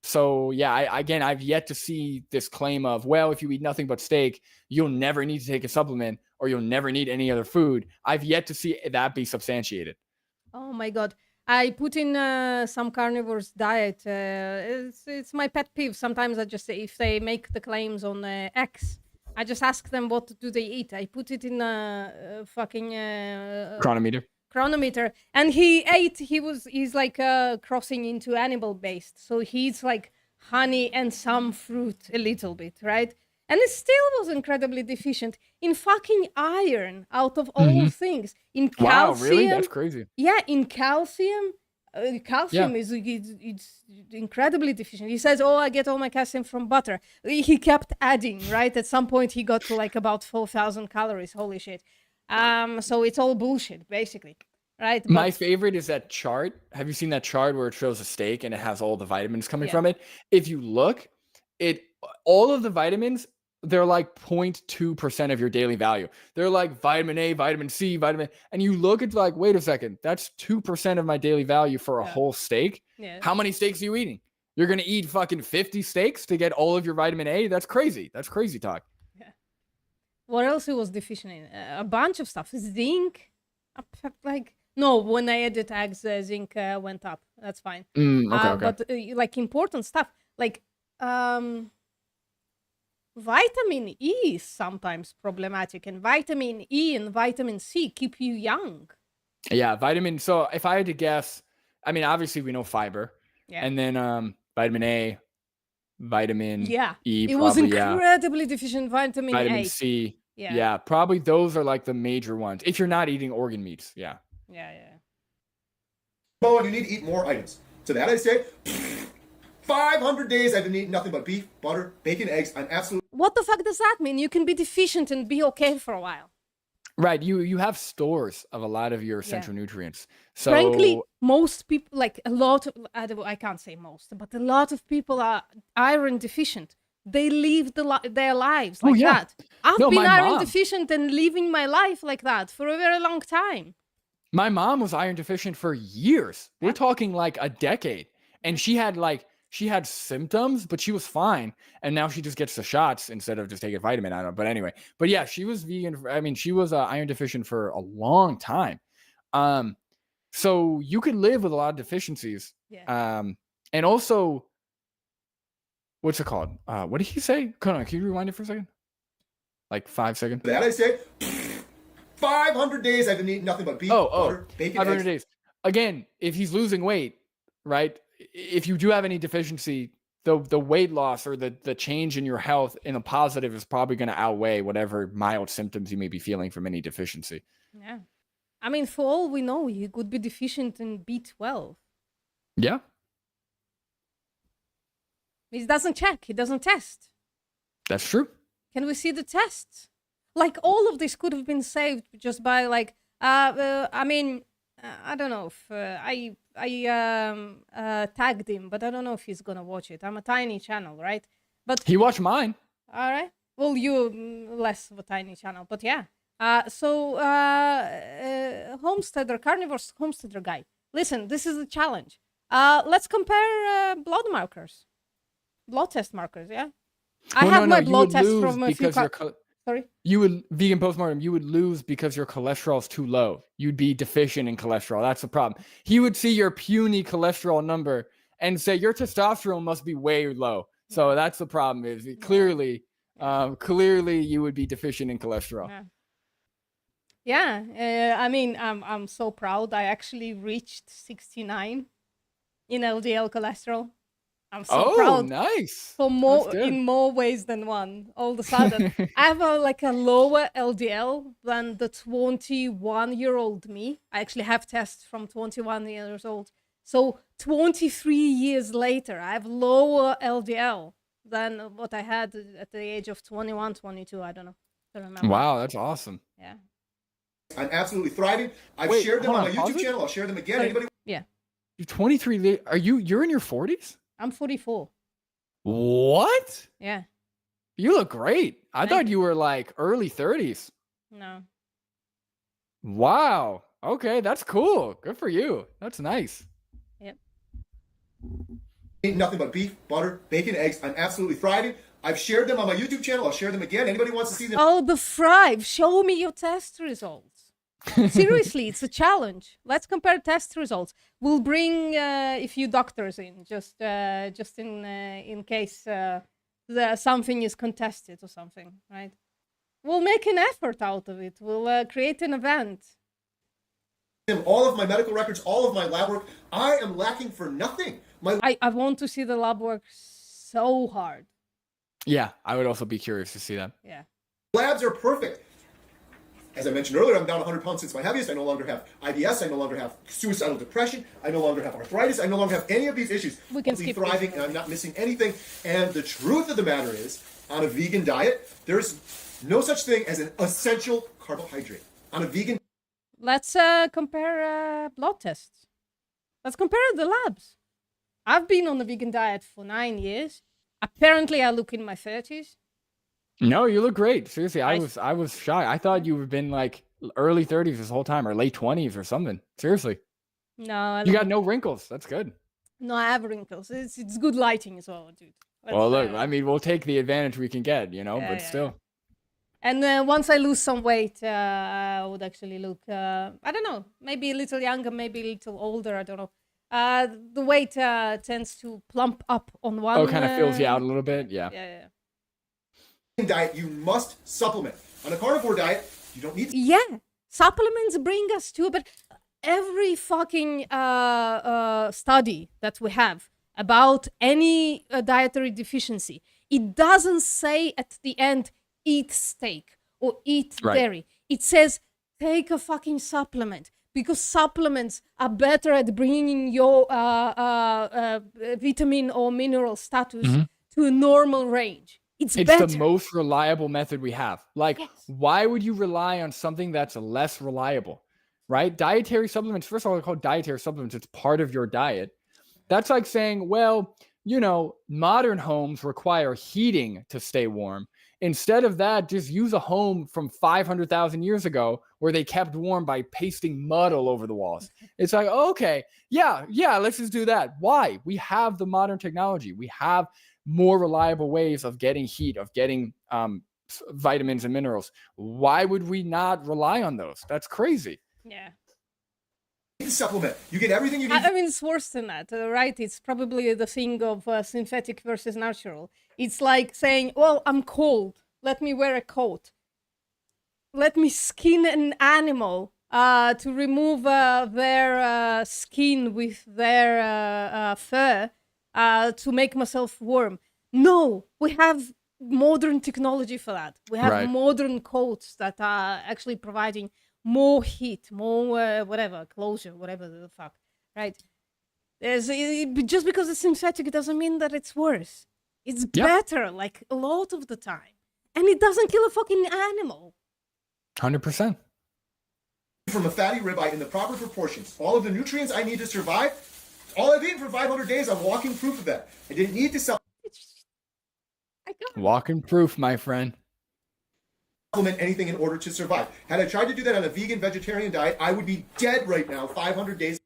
So yeah, I've yet to see this claim of, well, if you eat nothing but steak, you'll never need to take a supplement or you'll never need any other food. I've yet to see that be substantiated. Oh my God. I put in some carnivore's diet. It's my pet peeve. Sometimes I just say, if they make the claims on X, I just ask them what do they eat. I put it in a fucking chronometer, and he's like crossing into animal based, so he's like honey and some fruit a little bit, right? And it still was incredibly deficient in fucking iron, out of all things. In calcium. Wow, really? That's crazy. Yeah, in calcium. Calcium is it's incredibly deficient. He says, oh, I get all my calcium from butter. He kept adding, right? At some point, he got to like about 4,000 calories. Holy shit. So it's all bullshit, basically. Right? My favorite is that chart. Have you seen that chart where it shows a steak and it has all the vitamins coming from it? If you look, all of the vitamins, they're like 0.2% of your daily value. They're like vitamin A, vitamin C, and you look at like, wait a second, that's 2% of my daily value for a whole steak. Yeah. How many steaks are you eating? You're going to eat fucking 50 steaks to get all of your vitamin A? That's crazy. That's crazy talk. Yeah. What else it was deficient in? A bunch of stuff. Zinc. No, when I added eggs, zinc went up. That's fine. Okay. But like important stuff, like vitamin E is sometimes problematic, and vitamin E and vitamin C keep you young. Yeah, vitamin. So if I had to guess, I mean, obviously we know fiber, and then vitamin A, vitamin E. It was incredibly deficient vitamin A. C. Yeah, probably those are like the major ones. If you're not eating organ meats, Yeah. Oh, you need to eat more items. To that I say, 500 days I've been eating nothing but beef, butter, bacon, eggs. I'm absolutely... what the fuck does that mean? You can be deficient and be okay for a while. Right. You have stores of a lot of your essential nutrients. So frankly, most people, like a lot of, I can't say most, but a lot of people are iron deficient. They live their lives like that. I've been iron deficient and living my life like that for a very long time. My mom was iron deficient for years. We're talking like a decade. And she had symptoms, but she was fine. And now she just gets the shots instead of just taking a vitamin. I don't know. But anyway, but yeah, she was vegan. I mean, she was iron deficient for a long time. So you could live with a lot of deficiencies. Yeah. And also, what's it called? What did he say? Hold on, can you rewind it for a second? Like 5 seconds. That I say, 500 days I've been eating nothing but beef, butter, bacon, 500 eggs. days. Again, if he's losing weight, right? If you do have any deficiency, the weight loss or the change in your health in a positive is probably going to outweigh whatever mild symptoms you may be feeling from any deficiency. Yeah. I mean, for all we know, you could be deficient in B12. Yeah. He doesn't check. He doesn't test. That's true. Can we see the tests? Like, all of this could have been saved just by, like, I mean, I don't know if I tagged him, but I don't know if he's gonna watch it. I'm a tiny channel, right? But he watched mine. All right. Well, you less of a tiny channel, but yeah. Homesteader, carnivorous homesteader guy. Listen, this is a challenge. Let's compare blood markers, blood test markers. Yeah, I have my blood test from a few. Sorry. You would vegan postmortem. You would lose because your cholesterol is too low. You'd be deficient in cholesterol. That's the problem. He would see your puny cholesterol number and say your testosterone must be way low. So that's the problem. Is clearly you would be deficient in cholesterol. Yeah. I mean, I'm so proud. I actually reached 69 in LDL cholesterol. I'm so proud. Oh, nice. For more in more ways than one. All of a sudden, I have a lower LDL than the 21-year-old me. I actually have tests from 21 years old. So 23 years later, I have lower LDL than what I had at the age of 21, 22. I don't know. I don't remember. Wow, that's awesome. Yeah. I'm absolutely thriving. I've shared them on my YouTube channel. I'll share them again. Anybody? Yeah. You're 23. You're in your 40s? I'm 44. What? Yeah. You look great. I thought you were like early 30s. No. Wow. Okay, that's cool. Good for you. That's nice. Yep. Eat nothing but beef, butter, bacon, eggs. I'm absolutely thriving. I've shared them on my YouTube channel. I'll share them again. Anybody wants to see them? Oh, the thrive. Show me your test results. Seriously, it's a challenge. Let's compare test results. We'll bring a few doctors in, just in case something is contested or something, right? We'll make an effort out of it. We'll create an event. All of my medical records, all of my lab work. I am lacking for nothing. I want to see the lab work so hard. Yeah, I would also be curious to see that. Yeah. Labs are perfect. As I mentioned earlier, I'm down 100 pounds since my heaviest. I no longer have IBS. I no longer have suicidal depression. I no longer have arthritis. I no longer have any of these issues. We can I'll be skip thriving, this. and I'm not missing anything. And the truth of the matter is, on a vegan diet, there's no such thing as an essential carbohydrate. On a vegan Let's compare blood tests. Let's compare the labs. I've been on a vegan diet for 9 years. Apparently, I look in my 30s. No, you look great. Seriously, I was shy. I thought you had been like early 30s this whole time or late 20s or something. Seriously. No, you got no wrinkles. That's good. No, I have wrinkles. It's good lighting as well, dude. Well, look, I mean, we'll take the advantage we can get, but still. Yeah. And once I lose some weight, I would actually look, I don't know, maybe a little younger, maybe a little older. I don't know. The weight tends to plump up on one. Oh, kind of fills you out a little bit. Yeah. Yeah. diet, you must supplement. On a carnivore diet, you don't need to. Yeah, supplements bring us to, but every fucking study that we have about any dietary deficiency, it doesn't say at the end, eat steak or eat dairy. It says, take a fucking supplement, because supplements are better at bringing your vitamin or mineral status to a normal range. It's the most reliable method we have. Like, Yes. why would you rely on something that's less reliable, right? Dietary supplements, first of all, they're called dietary supplements. It's part of your diet. That's like saying, well, you know, modern homes require heating to stay warm. Instead of that, just use a home from 500,000 years ago where they kept warm by pasting mud all over the walls. It's like, okay, yeah, let's just do that. Why? We have the modern technology. We have more reliable ways of getting heat, of getting vitamins and minerals. Why would we not rely on those? That's crazy. Yeah. Supplement. You get everything you need. I mean, it's worse than that, right? It's probably the thing of synthetic versus natural. It's like saying, well, I'm cold. Let me wear a coat. Let me skin an animal to remove their skin with their fur to make myself warm. No, we have modern technology for that. We have modern coats that are actually providing more heat, more whatever, closure, whatever the fuck, right? Just because it's synthetic doesn't mean that it's worse. It's better, like a lot of the time. And it doesn't kill a fucking animal. 100%. From a fatty ribeye in the proper proportions. All of the nutrients I need to survive, all I've eaten for 500 days, I'm walking proof of that. I didn't need to supplement Walking proof, my friend. Anything in order to survive. Had I tried to do that on a vegan vegetarian diet, I would be dead right now 500 days.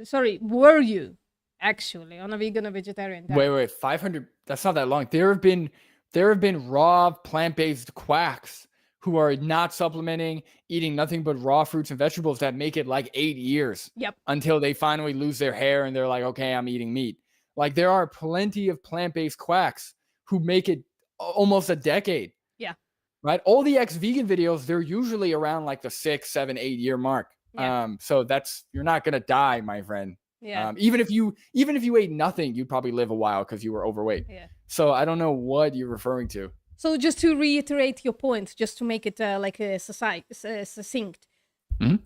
Sorry, were you actually on a vegan or vegetarian diet? Wait, 500, that's not that long. There have been raw plant-based quacks who are not supplementing, eating nothing but raw fruits and vegetables that make it like 8 years. Yep. Until they finally lose their hair and they're like, okay, I'm eating meat. Like, there are plenty of plant-based quacks who make it almost a decade. Yeah. Right? All the ex-vegan videos, they're usually around like the 6, 7, 8 year mark. Yeah. So you're not gonna die, my friend. Yeah. Even if you ate nothing, you'd probably live a while because you were overweight. Yeah. So I don't know what you're referring to. So just to reiterate your point, just to make it like a succinct,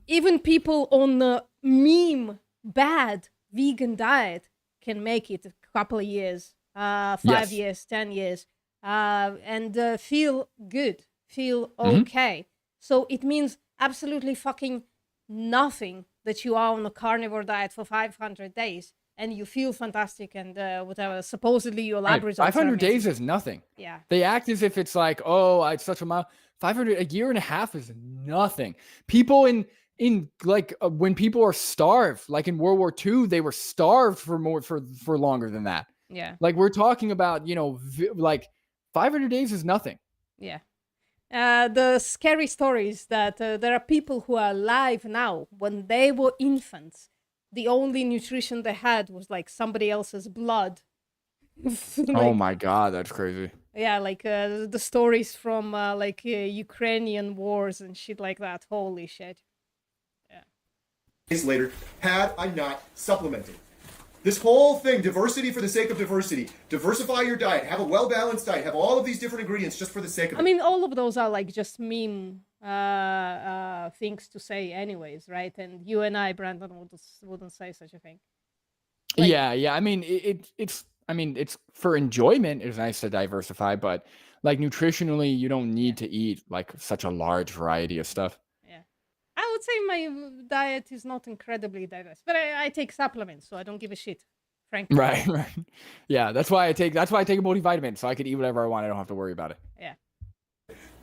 even people on the meme bad vegan diet can make it a couple of years, 5 years, 10 years, and feel good, feel okay. So it means absolutely fucking nothing that you are on a carnivore diet for 500 days and you feel fantastic and whatever. Supposedly your lab results. 500 days is nothing. Yeah. They act as if it's like, oh, it's such a mile. 500, a year and a half is nothing. People in like when people are starved, like in World War II, they were starved for longer than that. Yeah. Like we're talking about, like 500 days is nothing. Yeah. The scary story is that there are people who are alive now. When they were infants, the only nutrition they had was like somebody else's blood. Oh my God, that's crazy. Yeah, like the stories from Ukrainian wars and shit like that. Holy shit. Yeah. Days later, had I not supplemented. This whole thing, diversity for the sake of diversity. Diversify your diet. Have a well-balanced diet. Have all of these different ingredients just for the sake of it. I mean, all of those are like just meme things to say anyways, right? And you and I, Brandon, wouldn't say such a thing. Like, yeah. I mean, it's for enjoyment. It's nice to diversify, but like nutritionally, you don't need to eat like such a large variety of stuff. Yeah. I would say my diet is not incredibly diverse, but I take supplements, so I don't give a shit, frankly. Right. Yeah, that's why I take a multivitamin, so I can eat whatever I want. I don't have to worry about it. Yeah.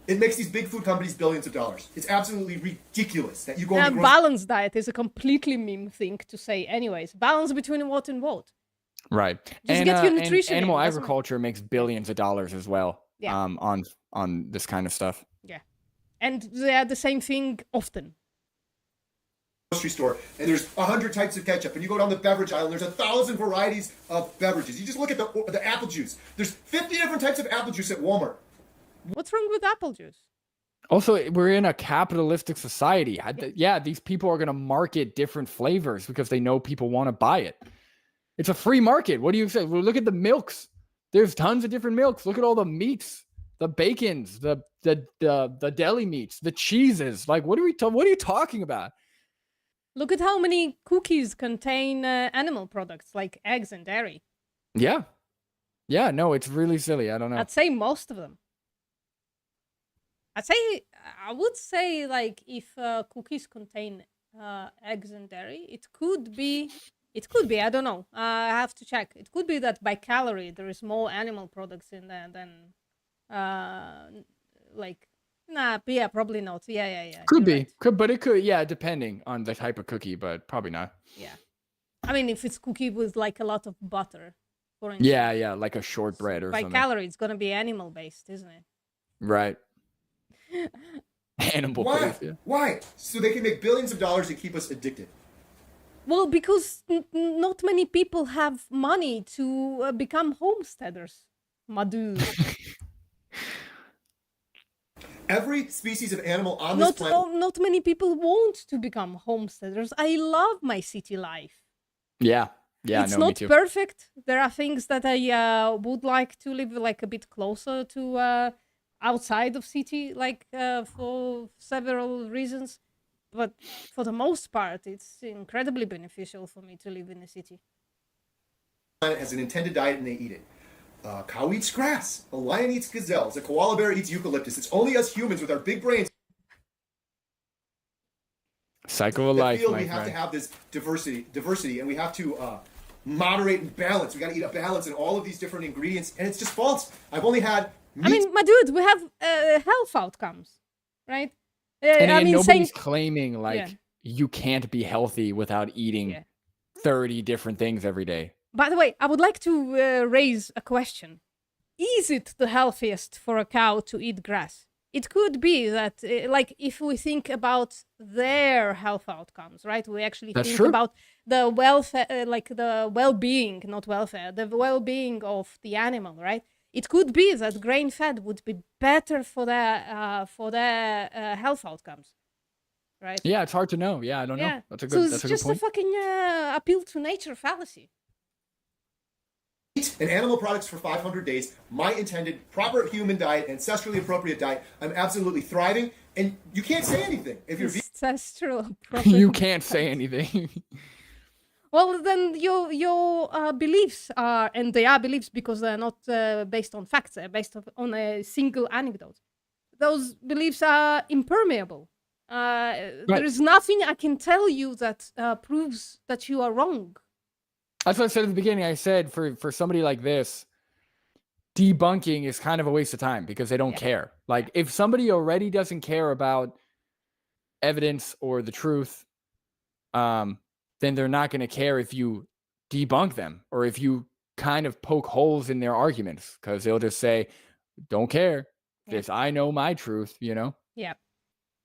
It makes these big food companies billions of dollars. It's absolutely ridiculous that you go And balanced diet is a completely meme thing to say anyways. Balance between what and what. Right. Just get your nutrition and animal in, agriculture makes billions of dollars as well. Yeah. On this kind of stuff. Yeah. And they are the same thing often. Grocery store, and there's 100 types of ketchup, and you go down the beverage aisle, and there's 1,000 varieties of beverages. You just look at the apple juice. There's 50 different types of apple juice at Walmart. What's wrong with apple juice? Also, we're in a capitalistic society. Yeah, these people are going to market different flavors because they know people want to buy it. It's a free market. What do you say? Well, look at the milks. There's tons of different milks. Look at all the meats, the bacons, the deli meats, the cheeses. Like, what are you talking about? Look at how many cookies contain animal products like eggs and dairy. Yeah. Yeah, no, it's really silly. I don't know. I'd say most of them. I would say like if cookies contain eggs and dairy, it could be. I don't know. I have to check. It could be that by calorie there is more animal products in there than like. Nah, yeah, probably not. Yeah. Could You're be, right. but it could, yeah, depending on the type of cookie, but probably not. Yeah, I mean, if it's cookie with like a lot of butter, for instance. Yeah, like a shortbread or by something. calorie, it's gonna be animal based, isn't it? Right. Animal based. Yeah. Why? So they can make billions of dollars and keep us addicted. Well, because not many people have money to become homesteaders, my dude. Every species of animal on this planet. Not many people want to become homesteaders. I love my city life. Yeah, it's no, not me too. perfect. There are things that I would like to live like a bit closer to outside of city, like for several reasons. But for the most part, it's incredibly beneficial for me to live in a city. Planet has an intended diet and they eat it. A cow eats grass. A lion eats gazelles. A koala bear eats eucalyptus. It's only us humans with our big brains. Cycle of life, feel my we have friend. to have this diversity, and we have to moderate and balance. We got to eat a balance in all of these different ingredients, and it's just false. I've only had meat. I mean, my dude, we have health outcomes, right? And nobody's claiming like you can't be healthy without eating 30 different things every day. By the way, I would like to raise a question. Is it the healthiest for a cow to eat grass? It could be that, like, if we think about their health outcomes, right? We actually think about the welfare, like the well-being, not welfare, the well-being of the animal, right? It could be that grain-fed would be better for their health outcomes, right? Yeah, it's hard to know. Yeah, I don't know. That's a good. So that's a it's just good point. a fucking appeal to nature fallacy. And animal products for 500 days, my intended proper human diet, ancestrally appropriate diet. I'm absolutely thriving, and you can't say anything if you're ancestral. You can't say anything. Well, then your beliefs are, and they are beliefs because they're not based on facts, they're based on a single anecdote. Those beliefs are impermeable. There is nothing I can tell you that proves that you are wrong. That's what I said at the beginning. I said for somebody like this, debunking is kind of a waste of time because they don't care. Like if somebody already doesn't care about evidence or the truth, then they're not going to care if you debunk them or if you kind of poke holes in their arguments because they'll just say, don't care. This, I know my truth, you know? Yeah.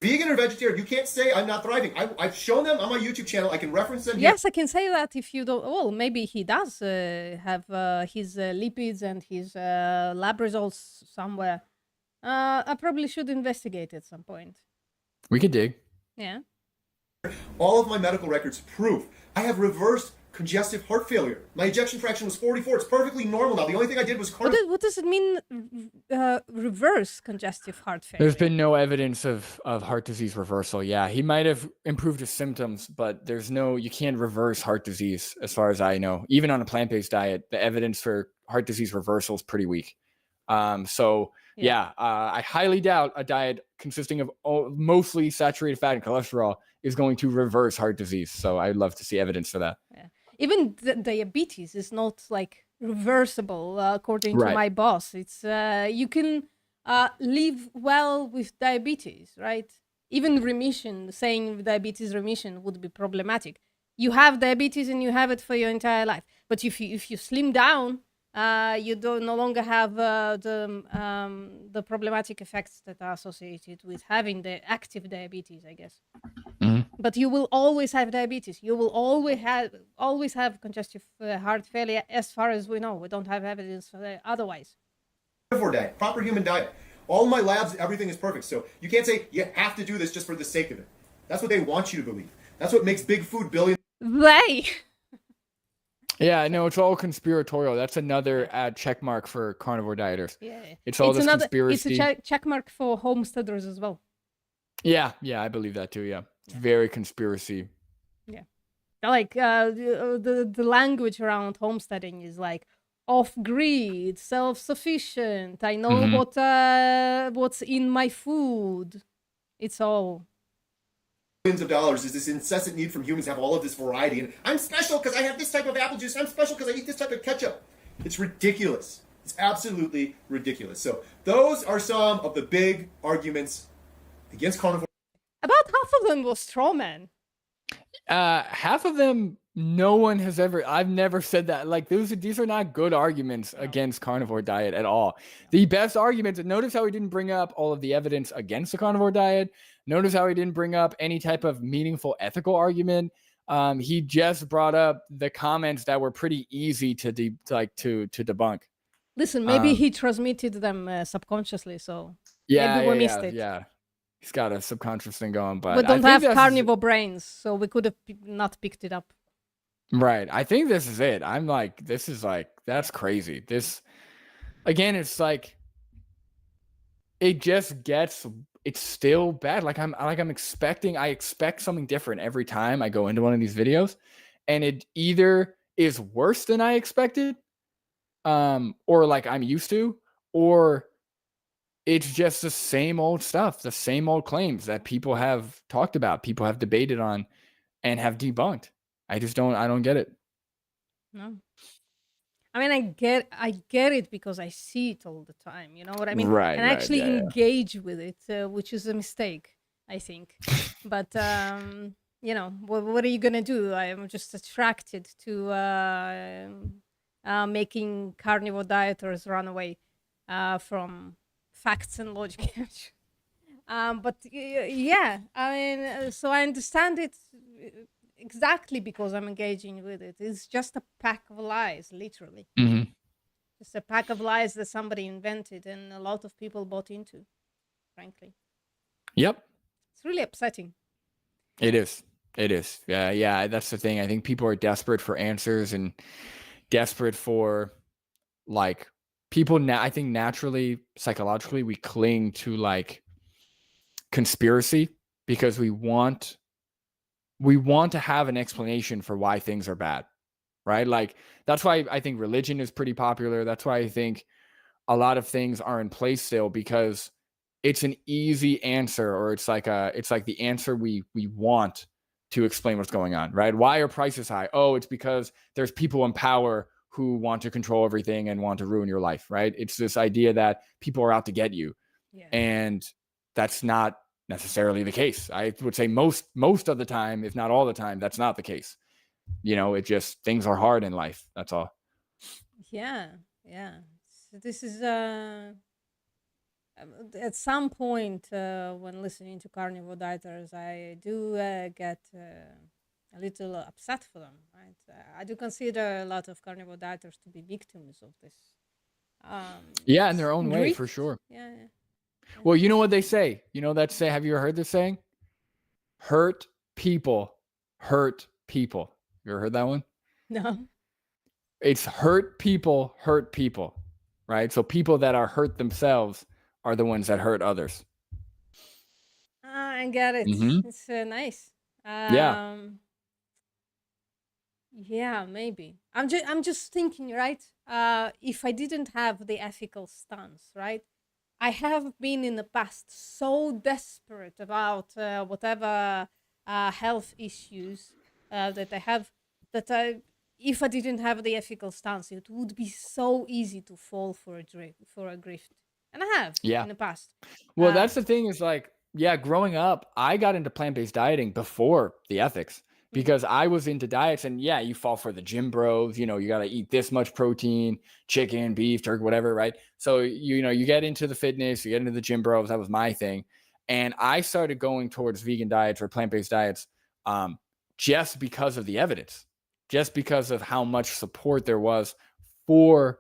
Vegan or vegetarian, you can't say I'm not thriving. I've shown them on my YouTube channel. I can reference them. Yes, I can say that if you don't. Well, maybe he does have his lipids and his lab results somewhere. I probably should investigate at some point. We could dig. Yeah. All of my medical records prove I have reversed congestive heart failure. My ejection fraction was 44. It's perfectly normal now. The only thing I did was What does it mean, reverse congestive heart failure? There's been no evidence of heart disease reversal. Yeah, he might have improved his symptoms, but you can't reverse heart disease as far as I know. Even on a plant-based diet, the evidence for heart disease reversal is pretty weak. I highly doubt a diet consisting of mostly saturated fat and cholesterol is going to reverse heart disease. So I'd love to see evidence for that. Yeah. Even diabetes is not like reversible, according to my boss. It's you can live well with diabetes, right? Even remission, saying diabetes remission would be problematic. You have diabetes and you have it for your entire life. But if you slim down, you no longer have the problematic effects that are associated with having the active diabetes, I guess. Mm-hmm. But you will always have diabetes. You will always have congestive heart failure, as far as we know. We don't have evidence for that otherwise. Diet, proper human diet. All my labs, everything is perfect. So you can't say you have to do this just for the sake of it. That's what they want you to believe. That's what makes big food billions. Yeah, no, it's all conspiratorial. That's another check mark for carnivore dieters. Yeah, it's all this conspiracy. It's a check mark for homesteaders as well. Yeah, I believe that too. Yeah, it's very conspiracy. Yeah, like the language around homesteading is like, off-grid, self-sufficient. I know what's in my food. It's all billions of dollars is this incessant need from humans to have all of this variety. And I'm special because I have this type of apple juice. I'm special because I eat this type of ketchup. It's ridiculous. It's absolutely ridiculous. So those are some of the big arguments against carnivore. about half of them was straw man. Half of them, no one has ever. I've never said that. Like these are not good arguments against carnivore diet at all. The best arguments. Notice how he didn't bring up all of the evidence against the carnivore diet. Notice how he didn't bring up any type of meaningful ethical argument. He just brought up the comments that were pretty easy to debunk. Listen, maybe he transmitted them subconsciously, so maybe we missed it. Yeah. He's got a subconscious thing going, but we don't have carnivore brains, so we could have not picked it up. Right. I think this is it. I'm like, that's crazy. This, again, it's like, it just gets, it's still bad. I expect something different every time I go into one of these videos, and it either is worse than I expected, or like I'm used to, or it's just the same old stuff, the same old claims that people have talked about, people have debated on, and have debunked. I don't get it. No. I mean, I get it because I see it all the time. You know what I mean? Right. And actually engage with it, which is a mistake, I think. But you know, what are you gonna do? I am just attracted to making carnivore dieters run away from facts and logic. But yeah, I mean, so I understand it exactly because I'm engaging with it. It's just a pack of lies, literally. Just a pack of lies that somebody invented and a lot of people bought into, frankly. Yep. It's really upsetting. It is. Yeah, that's the thing. I think people are desperate for answers and desperate for, like, people now. I think naturally, psychologically, we cling to like conspiracy because we want to have an explanation for why things are bad, right? Like that's why I think religion is pretty popular. That's why I think a lot of things are in place still, because it's an easy answer, or it's like the answer we want to explain what's going on, right? Why are prices high? Oh, it's because there's people in power who want to control everything and want to ruin your life, right? It's this idea that people are out to get you. Yeah. And that's not necessarily the case. I would say most of the time, if not all the time, that's not the case. You know, it just, things are hard in life. That's all. Yeah. So this is at some point when listening to carnivore dieters, I do get a little upset for them. Right? I do consider a lot of carnivore dieters to be victims of this. In their own way, for sure. Yeah. Well, you know what they say? You know that say? Have you ever heard this saying? Hurt people hurt people. You ever heard that one? No. It's hurt people, right? So people that are hurt themselves are the ones that hurt others. I get it. It's nice. Yeah, maybe. I'm just thinking, right? If I didn't have the ethical stance, right? I have been in the past so desperate about whatever health issues that I have, that if I didn't have the ethical stance, it would be so easy to fall for a grift. And I have in the past. Well, that's the thing is like, growing up, I got into plant-based dieting before the ethics, because I was into diets, and you fall for the gym bros, you know, you got to eat this much protein, chicken, beef, turkey, whatever, right? So, you know, you get into the fitness, you get into the gym bros. That was my thing. And I started going towards vegan diets or plant-based diets just because of the evidence, just because of how much support there was for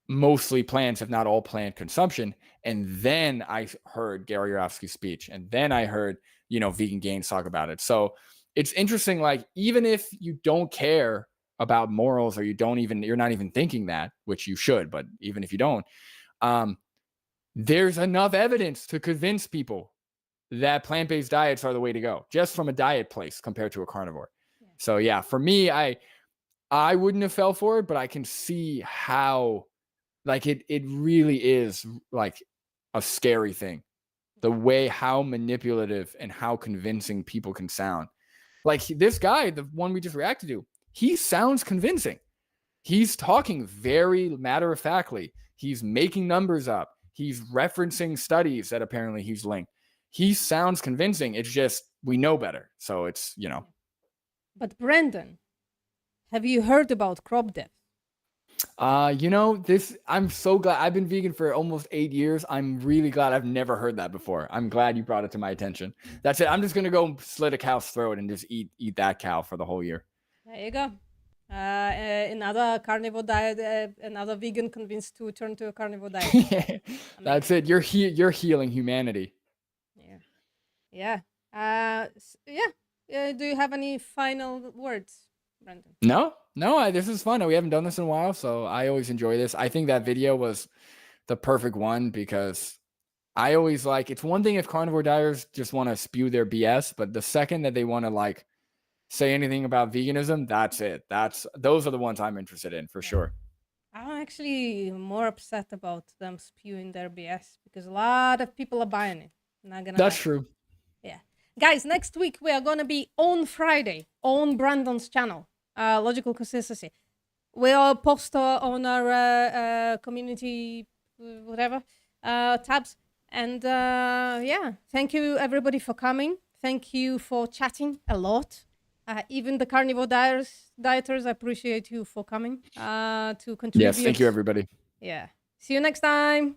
mostly plants, if not all plant consumption. And then I heard Gary Yourofsky's speech, and then I heard, you know, Vegan Gains talk about it. So it's interesting, like, even if you don't care about morals, or you're not even thinking that, which you should, but even if you don't, there's enough evidence to convince people that plant-based diets are the way to go, just from a diet place compared to a carnivore. So for me, I wouldn't have fell for it, but I can see how, like, it really is like a scary thing. The way how manipulative and how convincing people can sound. Like this guy, the one we just reacted to, he sounds convincing. He's talking very matter-of-factly. He's making numbers up. He's referencing studies that apparently he's linked. He sounds convincing. It's just we know better. So it's, you know. But Brandon, have you heard about crop depth? You know, this, I'm so glad. I've been vegan for almost 8 years. I'm really glad I've never heard that before. I'm glad you brought it to my attention. That's it. I'm just gonna go slit a cow's throat and just eat that cow for the whole year. There you go. Another carnivore diet, another vegan convinced to turn to a carnivore diet. That's it. You're healing humanity. Yeah. Do you have any final words, Brandon? No. This is fun. We haven't done this in a while, so I always enjoy this. I think that video was the perfect one because I always like, it's one thing if carnivore dieters just want to spew their BS, but the second that they want to like say anything about veganism, that's it. Those are the ones I'm interested in for sure. I'm actually more upset about them spewing their BS because a lot of people are buying it. Not gonna That's lie. true. Yeah. Guys, next week we are going to be on Friday on Brandon's channel, Logical Consistency. We'll post on our community, whatever, tabs. And yeah, thank you everybody for coming. Thank you for chatting a lot. Even the carnivore dieters, I appreciate you for coming to contribute. Yes, thank you everybody. Yeah. See you next time.